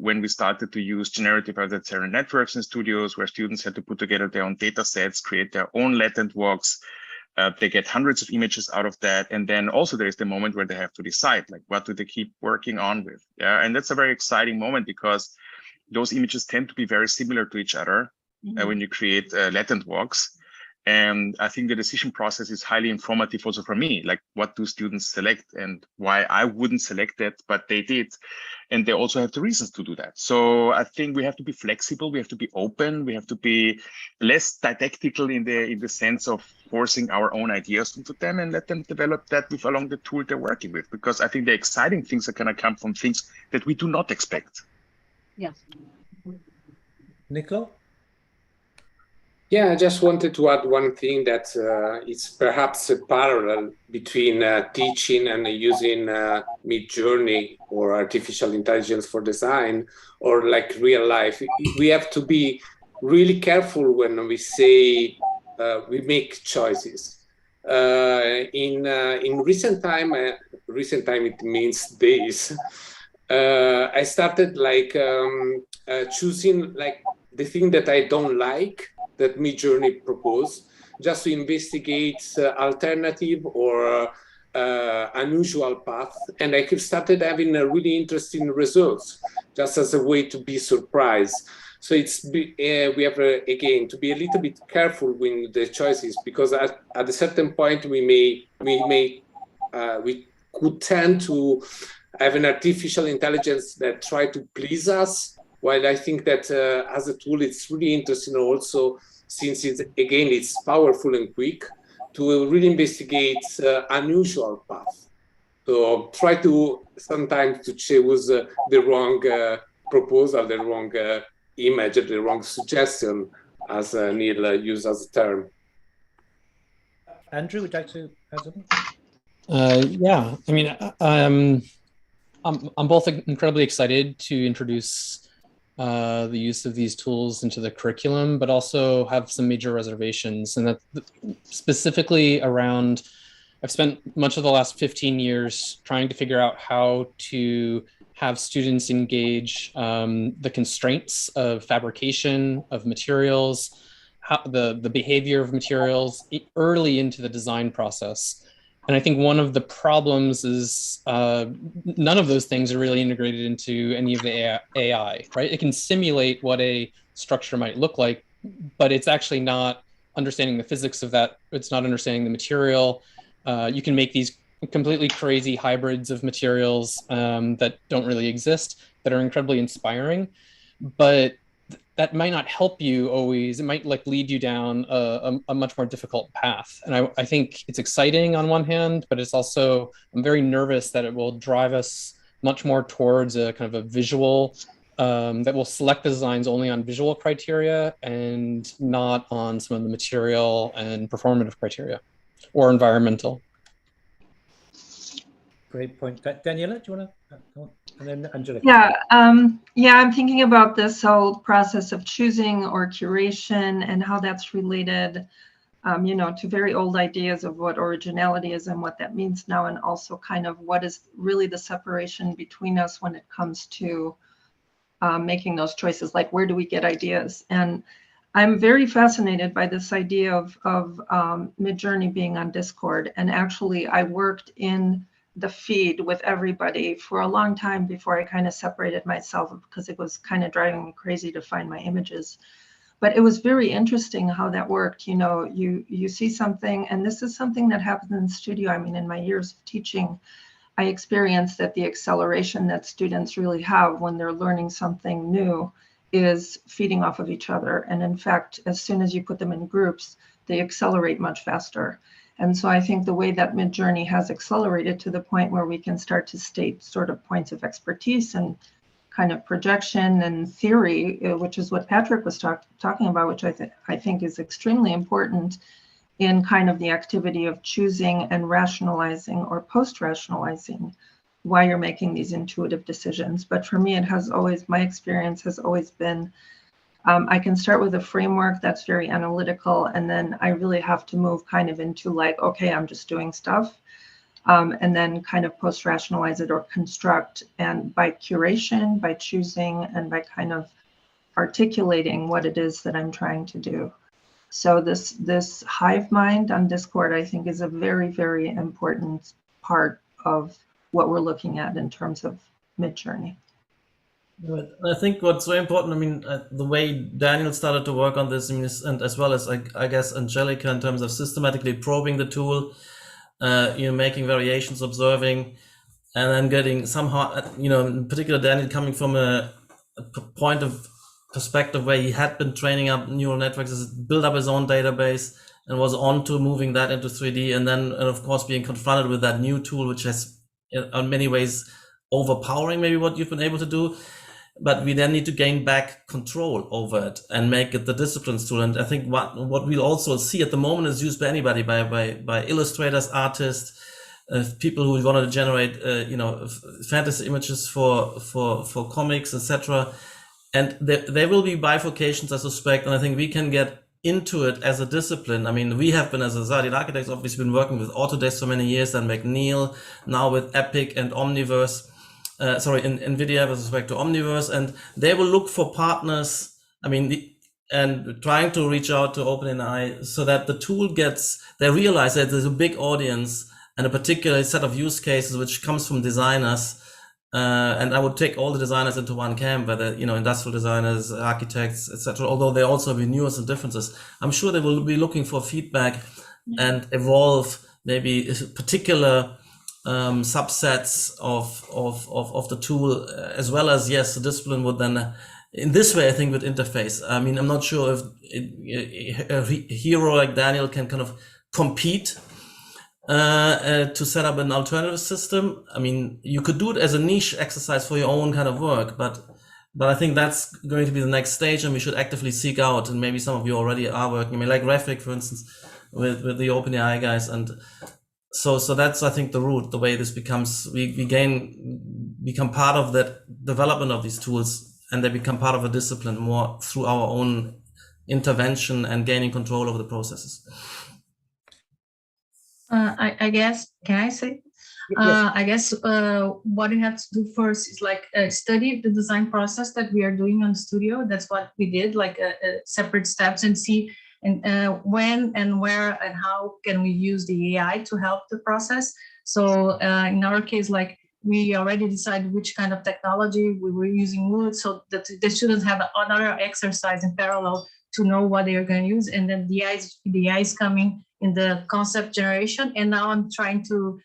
when we started to use generative adversarial networks in studios, where students had to put together their own data sets, create their own latent walks. They get hundreds of images out of that. And then also there is the moment where they have to decide, like, what do they keep working on with? Yeah, and that's a very exciting moment, because those images tend to be very similar to each other when you create latent walks. And I think the decision process is highly informative also for me, like, what do students select and why I wouldn't select that, but they did. And they also have the reasons to do that. So I think we have to be flexible. We have to be open. We have to be less didactical in the sense of forcing our own ideas into them, and let them develop that along the tool they're working with. Because I think the exciting things are going to come from things that we do not expect. Yes. Niccolo? Yeah, I just wanted to add one thing that it's perhaps a parallel between teaching and using MidJourney or artificial intelligence for design, or like real life. We have to be really careful when we say we make choices. In recent time it means days. I started like choosing like the thing that I don't like, that MidJourney proposed, just to investigate alternative or unusual path. And I started having really interesting results, just as a way to be surprised. So we have, again, to be a little bit careful with the choices, because at a certain point we could tend to have an artificial intelligence that try to please us. While I think that as a tool, it's really interesting also, since it's powerful and quick, to really investigate unusual paths. So try to sometimes to choose the wrong proposal, the wrong image, the wrong suggestion, as Neil used as a term. Andrew, would you like to add something? Yeah, I mean, I'm both incredibly excited to introduce the use of these tools into the curriculum, but also have some major reservations. And that specifically around, I've spent much of the last 15 years trying to figure out how to have students engage the constraints of fabrication of materials, the behavior of materials early into the design process. And I think one of the problems is none of those things are really integrated into any of the AI, right? It can simulate what a structure might look like, but it's actually not understanding the physics of that. It's not understanding the material. You can make these completely crazy hybrids of materials that don't really exist, that are incredibly inspiring, but that might not help you always. It might like lead you down a much more difficult path. And I think it's exciting on one hand, but it's also, I'm very nervous that it will drive us much more towards a kind of a visual, that will select the designs only on visual criteria and not on some of the material and performative criteria or environmental. Great point. Daniela, do you want to? And then Angelica. Yeah, yeah, I'm thinking about this whole process of choosing or curation and how that's related, you know, to very old ideas of what originality is and what that means now, and also kind of what is really the separation between us when it comes to making those choices, like where do we get ideas? And I'm very fascinated by this idea of MidJourney being on Discord. And actually, I worked in the feed with everybody for a long time before I kind of separated myself, because it was kind of driving me crazy to find my images. But it was very interesting how that worked. You know, you see something, and this is something that happens in the studio. I mean, in my years of teaching, I experienced that the acceleration that students really have when they're learning something new is feeding off of each other. And in fact, as soon as you put them in groups, they accelerate much faster. And so I think the way that MidJourney has accelerated to the point where we can start to state sort of points of expertise and kind of projection and theory, which is what Patrik was talking about, which I think is extremely important in kind of the activity of choosing and rationalizing or post-rationalizing why you're making these intuitive decisions. But for me, my experience has always been, I can start with a framework that's very analytical, and then I really have to move kind of into like, okay, I'm just doing stuff. And then kind of post-rationalize it or construct, and by curation, by choosing, and by kind of articulating what it is that I'm trying to do. So this hive mind on Discord, I think, is a very, very important part of what we're looking at in terms of MidJourney. I think what's very important, I mean, the way Daniel started to work on this, I mean, and as well as I guess Angelica, in terms of systematically probing the tool, you know, making variations, observing, and then getting somehow, you know, in particular, Daniel coming from a point of perspective where he had been training up neural networks, built up his own database, and was on to moving that into 3D, and then, of course, being confronted with that new tool, which has, in many ways, overpowering maybe what you've been able to do. But we then need to gain back control over it and make it the disciplines tool. And I think what we'll also see at the moment is used by anybody, by illustrators, artists, people who want to generate, you know, fantasy images for comics, etc. And there will be bifurcations, I suspect, and I think we can get into it as a discipline. I mean, we have been, as a Zadian Architects, obviously been working with Autodesk for many years, and McNeil, now with Epic and Omniverse. In NVIDIA with respect to Omniverse, and they will look for partners, I mean, and trying to reach out to OpenAI so that the tool they realize that there's a big audience and a particular set of use cases which comes from designers. And I would take all the designers into one camp, whether, you know, industrial designers, architects, etc. Although there also be nuances and differences. I'm sure they will be looking for feedback and evolve maybe particular subsets of the tool, as well as, yes, the discipline would then, in this way, I think, would interface. I mean, I'm not sure if a hero like Daniel can kind of compete to set up an alternative system. I mean, you could do it as a niche exercise for your own kind of work, but I think that's going to be the next stage, and we should actively seek out, and maybe some of you already are working, I mean, like Refik, for instance, with the OpenAI guys, and so that's, I think, the route, the way this becomes, we become part of that development of these tools, and they become part of a discipline more through our own intervention and gaining control over the processes. I guess, can I say? Yes. I guess what you have to do first is like study the design process that we are doing on studio. That's what we did, like separate steps, and see when and where and how can we use the AI to help the process. So in our case, like we already decided which kind of technology we were using wood, so that the students have another exercise in parallel to know what they are going to use. And then the AI is coming in the concept generation. And now I'm trying to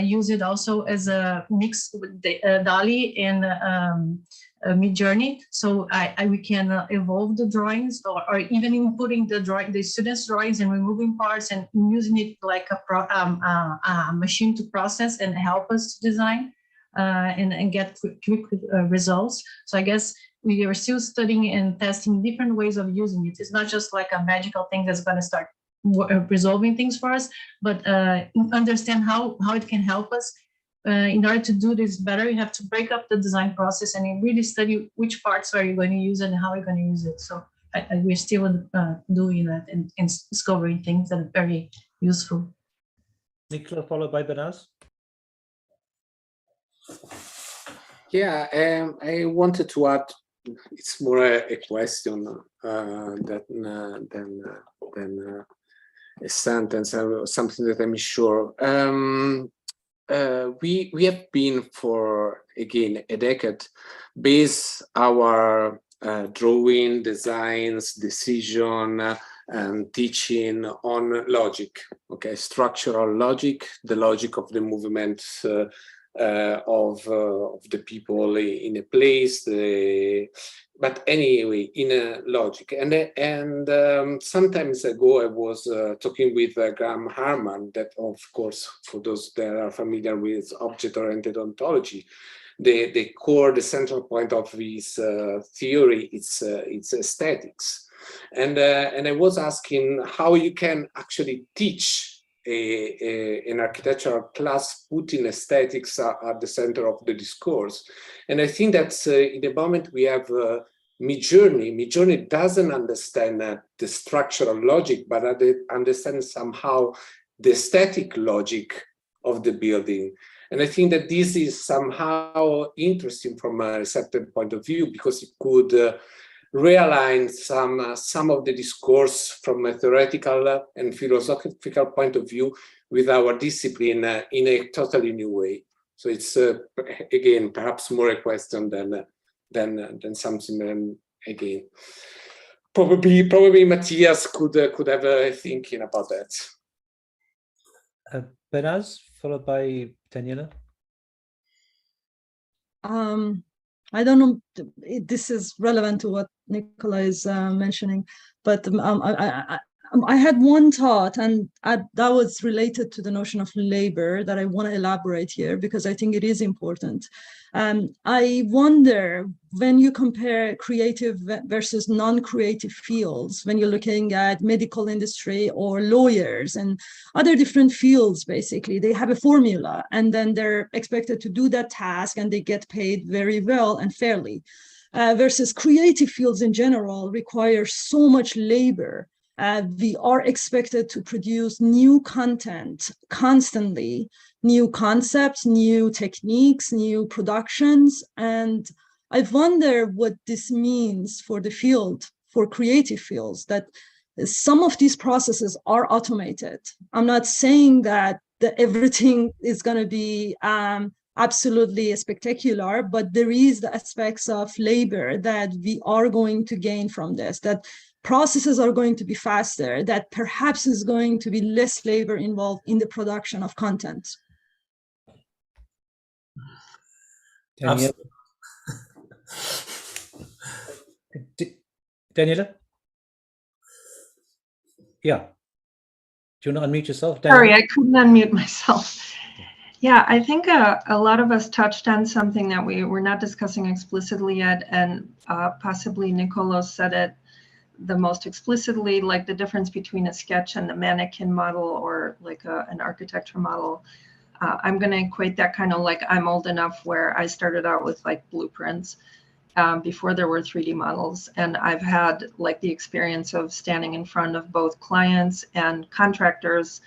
use it also as a mix with the DALLE and MidJourney, so we can evolve the drawings, or even inputting the students' drawings and removing parts and using it like a machine to process and help us to design and get quick results. So I guess we are still studying and testing different ways of using it. It's not just like a magical thing that's going to start resolving things for us, but understand how it can help us. In order to do this better, you have to break up the design process and really study which parts are you going to use and how you're going to use it. So we're still doing that and discovering things that are very useful. Niccolo, followed by Behnaz. Yeah, I wanted to add, it's more a question than a sentence, something that I'm sure. We have been for, again, a decade, base our drawing, designs, decision, and teaching on logic, okay, structural logic, the logic of the movement of the people in a place, but anyway, in a logic. And sometimes ago, I was talking with Graham Harman, that of course, for those that are familiar with object-oriented ontology, the core, the central point of his theory, it's aesthetics. And I was asking how you can actually teach an architectural class putting aesthetics at the center of the discourse. And I think that in the moment we have MidJourney doesn't understand the structural logic, but understands somehow the aesthetic logic of the building. And I think that this is somehow interesting from a certain point of view, because it could realign some of the discourse from a theoretical and philosophical point of view with our discipline in a totally new way. So it's again perhaps more a question than something. Again, probably Matias could have a thinking about that. Behnaz, followed by Daniela. I don't know if this is relevant to what Nicola is mentioning, but I had one thought, and that was related to the notion of labor that I want to elaborate here, because I think it is important. I wonder, when you compare creative versus non-creative fields, when you're looking at medical industry or lawyers and other different fields, basically, they have a formula, and then they're expected to do that task, and they get paid very well and fairly. Versus creative fields in general require so much labor. We are expected to produce new content constantly, new concepts, new techniques, new productions. And I wonder what this means for the field, for creative fields, that some of these processes are automated. I'm not saying that everything is going to be absolutely spectacular, but there is the aspects of labor that we are going to gain from this, that processes are going to be faster, that perhaps is going to be less labor involved in the production of content. Daniela? Daniela? Yeah. Do you want to unmute yourself, Daniela? Sorry, I couldn't unmute myself. Yeah, I think a lot of us touched on something that we were not discussing explicitly yet, and possibly Niccolo said it the most explicitly, like the difference between a sketch and the mannequin model, or like an architecture model. I'm going to equate that kind of like, I'm old enough where I started out with like blueprints before there were 3D models. And I've had like the experience of standing in front of both clients and contractors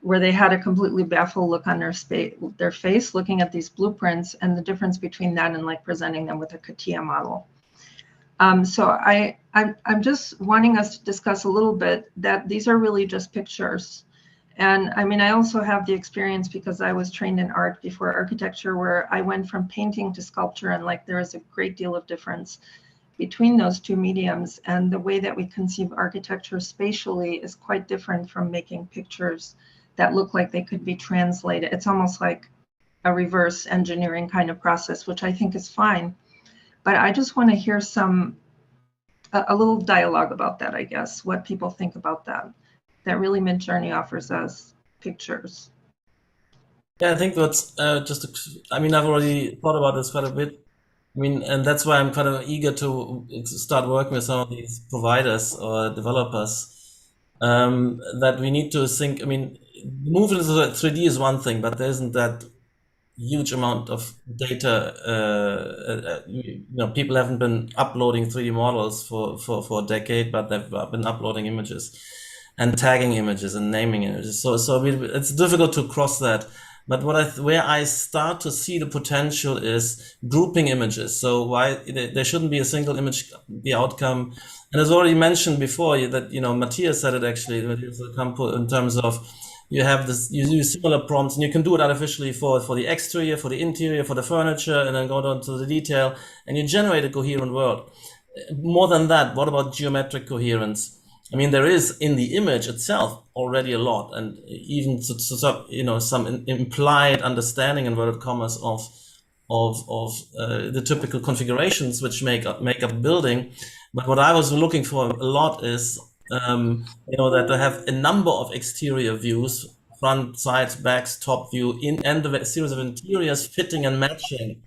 where they had a completely baffled look on their face looking at these blueprints, and the difference between that and like presenting them with a CATIA model. So I'm just wanting us to discuss a little bit that these are really just pictures. And I mean, I also have the experience, because I was trained in art before architecture, where I went from painting to sculpture, and like there is a great deal of difference between those two mediums. And the way that we conceive architecture spatially is quite different from making pictures that look like they could be translated. It's almost like a reverse engineering kind of process, which I think is fine. But I just want to hear a little dialogue about that, I guess, what people think about that really MidJourney offers us pictures. Yeah, I think that's I mean, I've already thought about this quite a bit. I mean, and that's why I'm kind of eager to start working with some of these providers or developers, that we need to think, I mean, moving into 3D is one thing, but there isn't that huge amount of data. You know, people haven't been uploading 3D models for a decade, but they've been uploading images and tagging images and naming images. So I mean, it's difficult to cross that. But where I start to see the potential is grouping images. So why there shouldn't be a single image, the outcome. And as already mentioned before, that, you know, Matias said it actually, Matias del Campo, in terms of you have this, you use similar prompts, and you can do it artificially for the exterior, for the interior, for the furniture, and then go down to the detail, and you generate a coherent world. more than that, what about geometric coherence? I mean, there is in the image itself already a lot, and even some implied understanding, inverted commas, of the typical configurations which make up a building. But what I was looking for a lot is that they have a number of exterior views, front, sides, backs, top view, and a series of interiors fitting and matching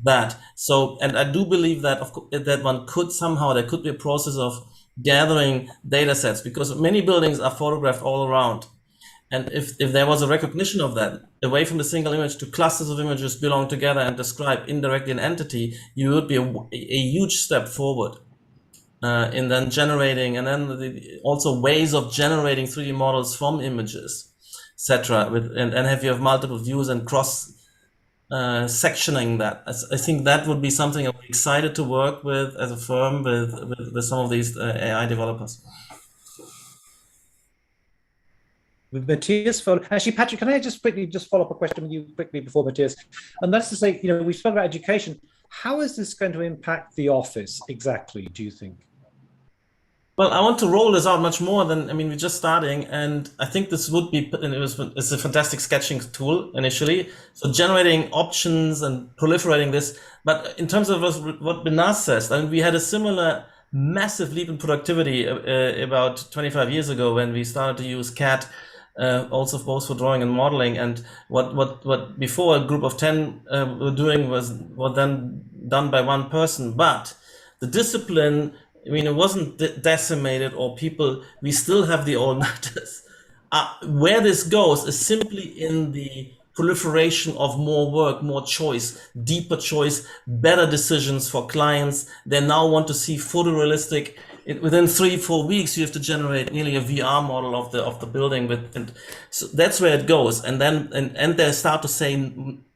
that. So, and I do believe that that one could somehow, there could be a process of gathering data sets, because many buildings are photographed all around. And if there was a recognition of that, away from the single image to clusters of images belong together and describe indirectly an entity, you would be a huge step forward in then generating, and then also ways of generating 3D models from images, etc. And if you have multiple views and cross sectioning that, I think that would be something I'm excited to work with as a firm with some of these AI developers. With Matias, actually, Patrik, can I just quickly follow up a question with you quickly before Matias? And that's to say, we spoke about education. How is this going to impact the office exactly, do you think? Well, I want to roll this out much more than, we're just starting, and I think this would be, it's a fantastic sketching tool initially. So generating options and proliferating this. But in terms of what Behnaz says, we had a similar massive leap in productivity about 25 years ago when we started to use CAD, also both for drawing and modeling. And what before a group of 10 were doing was then done by one person. But the discipline, it wasn't decimated, or people, we still have the old matters. Where this goes is simply in the proliferation of more work, more choice, deeper choice, better decisions for clients. They now want to see photorealistic. Within 3-4 weeks, you have to generate nearly a VR model of the building, and so that's where it goes. And then and they start to say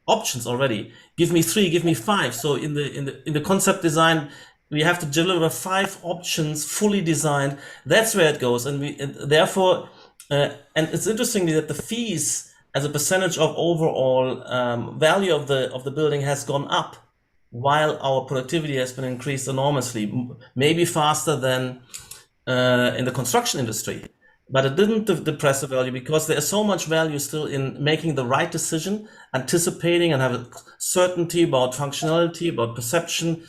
options already. Give me 3, give me 5. So in the concept design, we have to deliver 5 options fully designed. That's where it goes, and therefore, and it's interesting that the fees as a percentage of overall value of the building has gone up, while our productivity has been increased enormously, maybe faster than in the construction industry. But it didn't depress the value, because there is so much value still in making the right decision, anticipating and have certainty about functionality, about perception.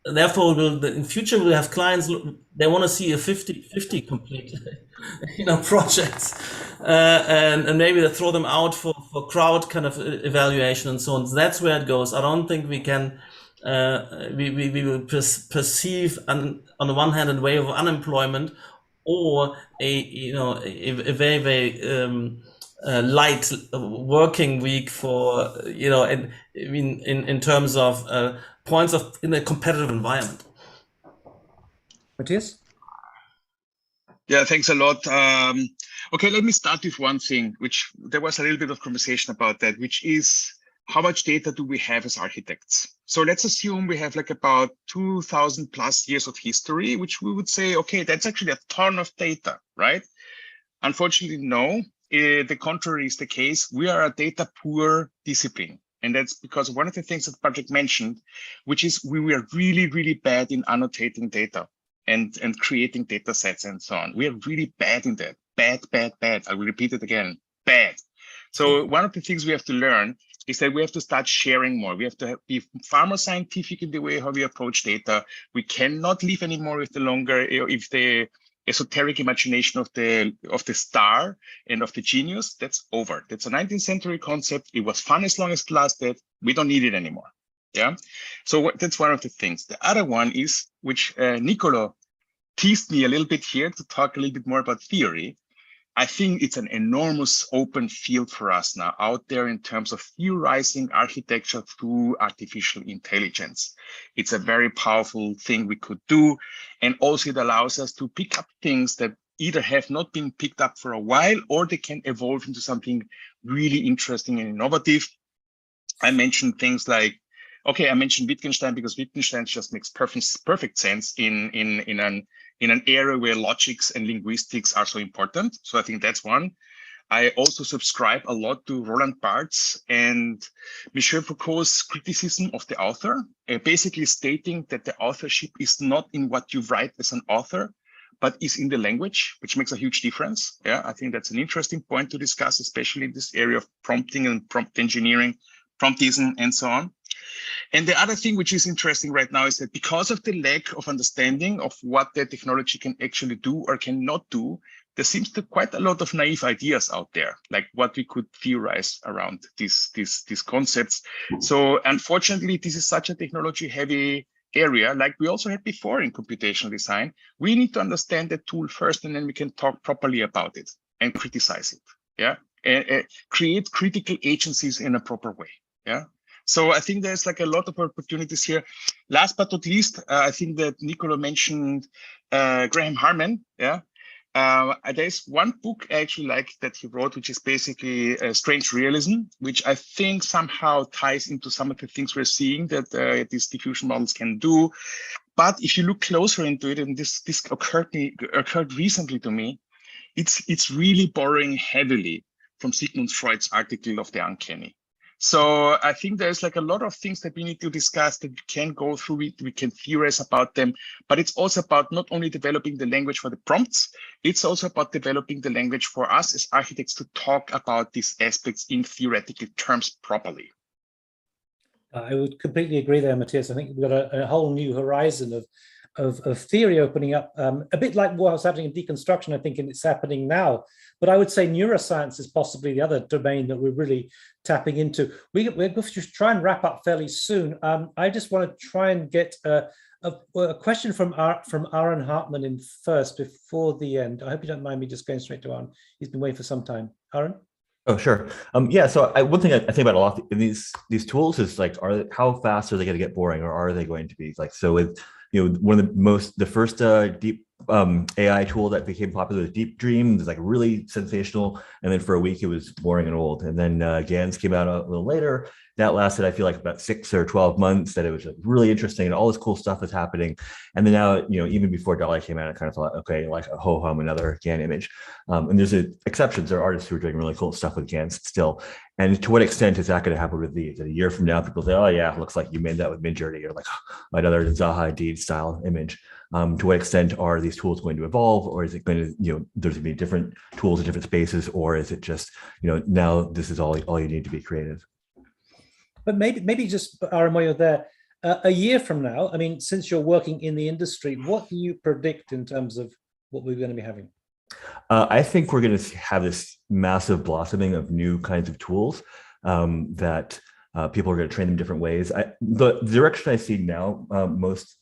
Therefore, in future we'll have clients, they want to see a 50-50 complete projects, and maybe they throw them out for crowd kind of evaluation and so on. So that's where it goes. I don't think we can we will perceive on the one hand a way of unemployment, or a very, very light working week for in terms of points of in a competitive environment. Matias? Yeah, thanks a lot. Okay, let me start with one thing, which there was a little bit of conversation about that, which is how much data do we have as architects? So let's assume we have like about 2,000 plus years of history, which we would say, okay, that's actually a ton of data, right? Unfortunately, no. The contrary is the case. We are a data poor discipline. And that's because one of the things that Patrik mentioned, which is we were really, really bad in annotating data and creating data sets and so on. We are really bad in that. Bad. I will repeat it again, bad. So one of the things we have to learn is that we have to start sharing more. We have to be far more scientific in the way how we approach data. We cannot live anymore with the esoteric imagination of the star and of the genius. That's over. That's a 19th century concept. It was fun as long as it lasted. We don't need it anymore. Yeah. So that's one of the things. The other one is, which Niccolo teased me a little bit here to talk a little bit more about theory. I think it's an enormous open field for us now out there in terms of theorizing architecture through artificial intelligence. It's a very powerful thing we could do. And also it allows us to pick up things that either have not been picked up for a while, or they can evolve into something really interesting and innovative. I mentioned things like, okay, I mentioned Wittgenstein because Wittgenstein just makes perfect sense in an area where logics and linguistics are so important. So I think that's one. I also subscribe a lot to Roland Barthes and Michel Foucault's criticism of the author, basically stating that the authorship is not in what you write as an author, but is in the language, which makes a huge difference. Yeah, I think that's an interesting point to discuss, especially in this area of prompting and prompt engineering, promptism, and so on. And the other thing which is interesting right now is that because of the lack of understanding of what the technology can actually do or cannot do, there seems to be quite a lot of naive ideas out there, like what we could theorize around these concepts. So unfortunately, this is such a technology heavy area, like we also had before in computational design. We need to understand the tool first, and then we can talk properly about it and criticize it. Yeah, and create critical agencies in a proper way. Yeah. So I think there's like a lot of opportunities here. Last but not least, I think that Niccolo mentioned Graham Harman. Yeah. There's one book I actually like that he wrote, which is basically Strange Realism, which I think somehow ties into some of the things we're seeing that these diffusion models can do. But if you look closer into it, and this occurred recently to me, it's really borrowing heavily from Sigmund Freud's article of the uncanny. So I think there's like a lot of things that we need to discuss, that we can go through it, we can theorize about them, but it's also about not only developing the language for the prompts, it's also about developing the language for us as architects to talk about these aspects in theoretical terms properly. I would completely agree there, Matias. I think we've got a whole new horizon of theory opening up, a bit like what was happening in deconstruction, I think, and it's happening now. But I would say neuroscience is possibly the other domain that we're really tapping into. We're going to try and wrap up fairly soon. I just want to try and get a question from Aaron Hartmann in first before the end. I hope you don't mind me just going straight to Aaron. He's been waiting for some time. Aaron? Oh, sure. Yeah. So one thing I think about a lot in these tools is like, how fast are they going to get boring, or are they going to be like, so with, one of the first deep AI tool that became popular was Deep Dream. It was like really sensational, and then for a week it was boring and old. And then GANs came out a little later. That lasted, I feel like, about 6 or 12 months. That it was really interesting, and all this cool stuff was happening. And then now, even before DALLE came out, I kind of thought, okay, like a ho-hum, another GAN image. And there's exceptions. There are artists who are doing really cool stuff with GANs still. And to what extent is that going to happen with these? A year from now, people say, oh yeah, it looks like you made that with MidJourney, or like another Zaha Hadid style image. To what extent are these tools going to evolve, or is it going to, there's going to be different tools in different spaces, or is it just, now this is all you need to be creative? But maybe just, Aaron, while you're there, a year from now, I mean, since you're working in the industry, what do you predict in terms of what we're going to be having? I think we're going to have this massive blossoming of new kinds of tools that people are going to train them different ways. The direction I see now most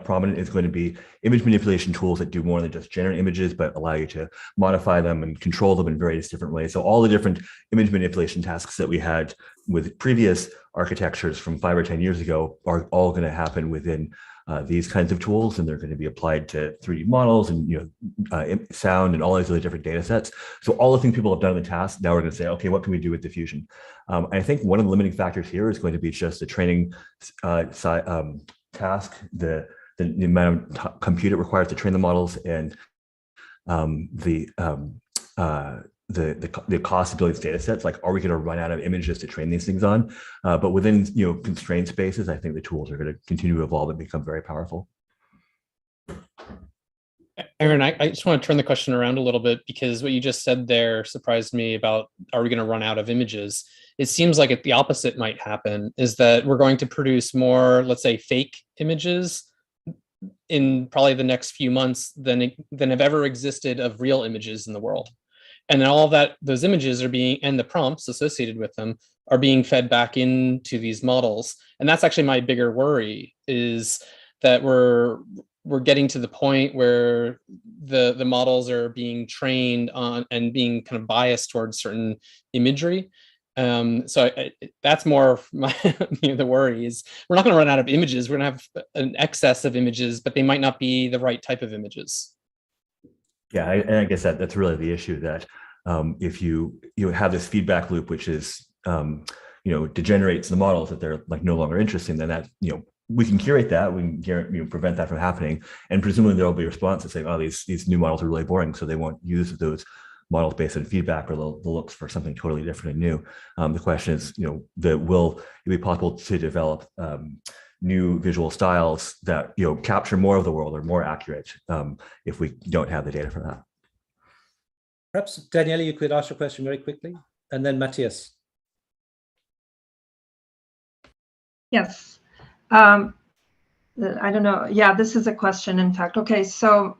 prominent is going to be image manipulation tools that do more than just generate images, but allow you to modify them and control them in various different ways. So all the different image manipulation tasks that we had with previous architectures from 5 or 10 years ago are all going to happen within these kinds of tools, and they're going to be applied to 3D models and sound and all these other different data sets. So all the things people have done in the past, now we're going to say, okay, what can we do with diffusion? I think one of the limiting factors here is going to be just the training task, the amount of compute it requires to train the models, and the cost of building these data sets. Like, are we going to run out of images to train these things on? But within constrained spaces, I think the tools are going to continue to evolve and become very powerful. Aaron, I just want to turn the question around a little bit, because what you just said there surprised me about, are we going to run out of images? It seems like the opposite might happen, is that we're going to produce more, let's say, fake images in probably the next few months than have ever existed of real images in the world. And then all of those images are being, and the prompts associated with them are being fed back into these models. And that's actually my bigger worry, is that we're getting to the point where the models are being trained on and being kind of biased towards certain imagery. So that's more my the worry is we're not going to run out of images. We're going to have an excess of images, but they might not be the right type of images. Yeah, I guess that's really the issue, that if you have this feedback loop, which is degenerates the models, that they're like no longer interesting, then that we can curate that, we can prevent that from happening, and presumably there will be a response to say, oh, these new models are really boring, so they won't use those models based on feedback, or the looks for something totally different and new. The question is, will it be possible to develop new visual styles that capture more of the world, or more accurate, if we don't have the data for that? Perhaps Daniela, you could ask your question very quickly, and then Matias. Yes. I don't know. Yeah, this is a question, in fact. Okay, so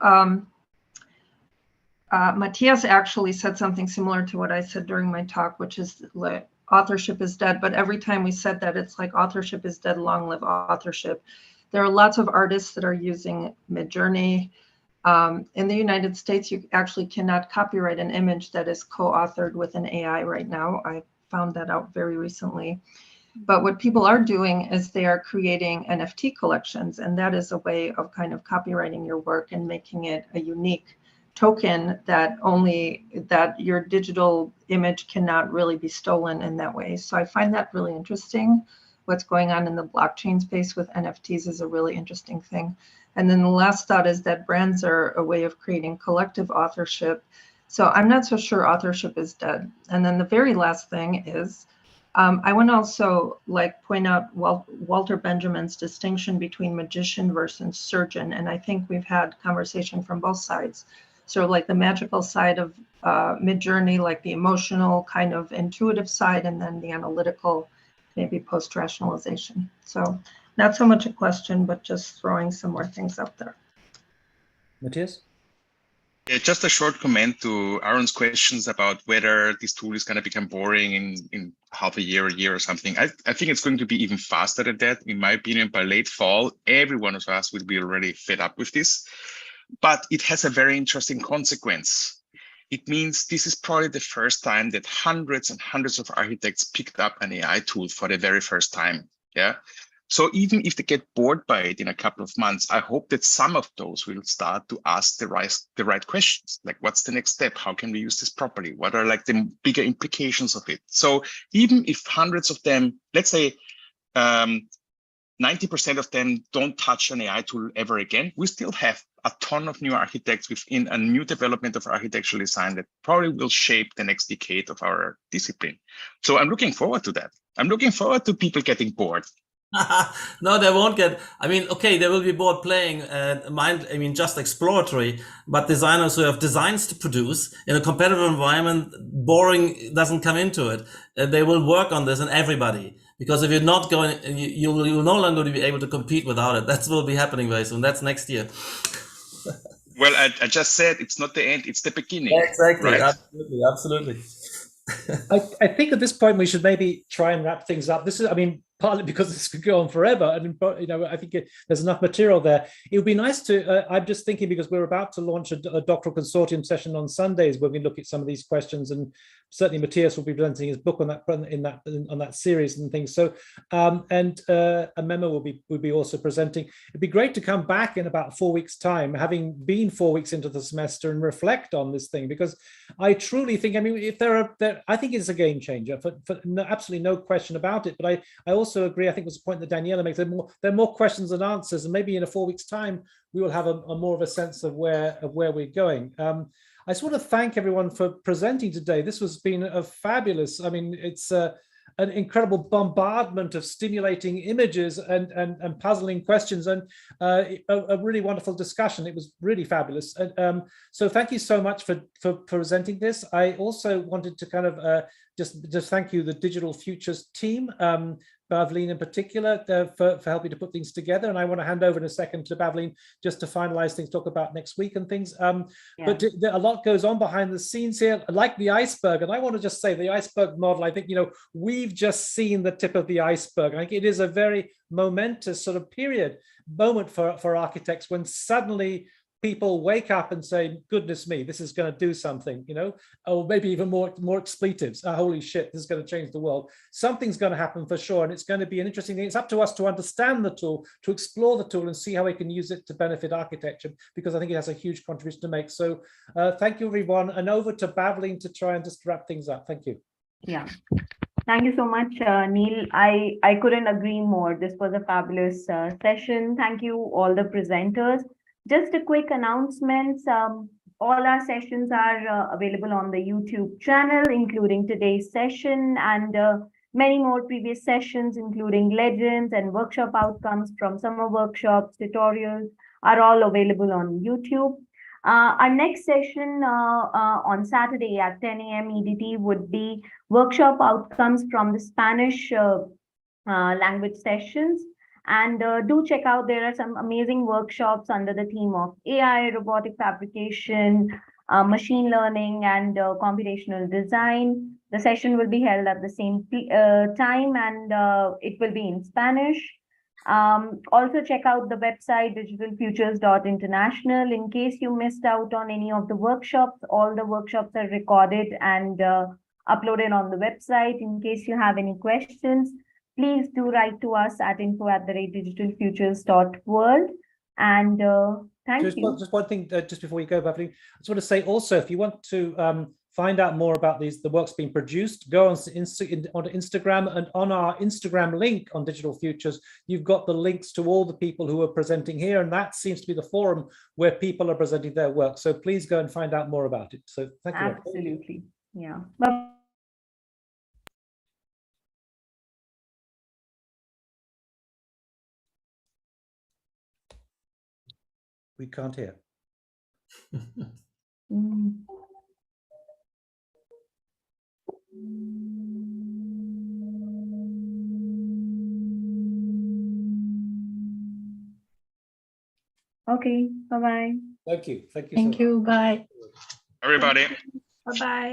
Matias actually said something similar to what I said during my talk, which is like authorship is dead. But every time we said that, it's like authorship is dead, long live authorship. There are lots of artists that are using MidJourney. In the United States, you actually cannot copyright an image that is co-authored with an AI right now. I found that out very recently. But what people are doing is they are creating NFT collections, and that is a way of kind of copyrighting your work and making it a unique token that your digital image cannot really be stolen in that way. So I find that really interesting. What's going on in the blockchain space with NFTs is a really interesting thing. And then the last thought is that brands are a way of creating collective authorship. So I'm not so sure authorship is dead. And then the very last thing is, I want to also point out Walter Benjamin's distinction between magician versus surgeon. And I think we've had conversation from both sides. So like the magical side of MidJourney, like the emotional kind of intuitive side, and then the analytical, maybe post-rationalization. So not so much a question, but just throwing some more things up there. Matias? Yeah, just a short comment to Aaron's questions about whether this tool is going to become boring in half a year or something. I think it's going to be even faster than that. In my opinion, by late fall, every one of us will be already fed up with this. But it has a very interesting consequence. It means this is probably the first time that hundreds and hundreds of architects picked up an AI tool for the very first time. Yeah. So even if they get bored by it in a couple of months, I hope that some of those will start to ask the right questions. Like, what's the next step? How can we use this properly? What are like the bigger implications of it? So even if hundreds of them, let's say 90% of them don't touch an AI tool ever again, we still have a ton of new architects within a new development of architectural design that probably will shape the next decade of our discipline. So I'm looking forward to that. I'm looking forward to people getting bored. No, they won't get. I mean, okay, they will be bored playing. Just exploratory. But designers who have designs to produce in a competitive environment, boring doesn't come into it. They will work on this, and everybody. Because if you're not going, you will no longer be able to compete without it. That will be happening very soon. That's next year. Well, I just said it's not the end; it's the beginning. Exactly. Right? Absolutely. I think at this point we should maybe try and wrap things up. This is, partly because this could go on forever, and I think there's enough material there. It would be nice to. I'm just thinking, because we're about to launch a doctoral consortium session on Sundays where we look at some of these questions, and certainly Matias will be presenting his book on that series and things. So and a memo will be also presenting. It'd be great to come back in about 4 weeks' time, having been 4 weeks into the semester, and reflect on this thing, because I truly think, if I think it's a game changer, for absolutely no question about it. But I also agree, I think it was a point that Daniela makes, there are more questions than answers, and maybe in 4 weeks' time we will have a more of a sense of where we're going. I just want to thank everyone for presenting today. This has been a fabulous, it's an incredible bombardment of stimulating images and puzzling questions, and a really wonderful discussion. It was really fabulous. So thank you so much for presenting this. I also wanted to kind of just thank you, the Digital Futures team, Bavleen in particular, for helping to put things together. And I want to hand over in a second to Bavleen just to finalize things, talk about next week and things. But a lot goes on behind the scenes here, like the iceberg. And I want to just say the iceberg model, I think, we've just seen the tip of the iceberg. I think it is a very momentous sort of moment for architects, when suddenly people wake up and say, goodness me, this is going to do something, or maybe even more expletives. Holy shit, this is going to change the world. Something's going to happen for sure. And it's going to be an interesting thing. It's up to us to understand the tool, to explore the tool, and see how we can use it to benefit architecture, because I think it has a huge contribution to make. So thank you, everyone. And over to Bavleen to try and just wrap things up. Thank you. Yeah. Thank you so much, Neil. I couldn't agree more. This was a fabulous session. Thank you, all the presenters. Just a quick announcement. all our sessions are available on the YouTube channel, including today's session and many more previous sessions, including legends and workshop outcomes from summer workshops, tutorials are all available on YouTube. Our next session on Saturday at 10 a.m. EDT would be workshop outcomes from the Spanish language sessions. And do check out, there are some amazing workshops under the theme of AI, robotic fabrication, machine learning, and computational design. The session will be held at the same time, and it will be in Spanish. Also check out the website digitalfutures.international. In case you missed out on any of the workshops, all the workshops are recorded and uploaded on the website. In case you have any questions, please do write to us at info@digitalfutures.world. And thank you. Just one thing, just before you go, Patrik, I just want to say also, if you want to find out more about the works being produced, go on Instagram, and on our Instagram link on Digital Futures, you've got the links to all the people who are presenting here, and that seems to be the forum where people are presenting their work. So please go and find out more about it. So thank you. Absolutely. Yeah. Bye. We can't hear. Okay, bye-bye. Thank you. Thank you. Thank you. Bye. Everybody. Bye-bye.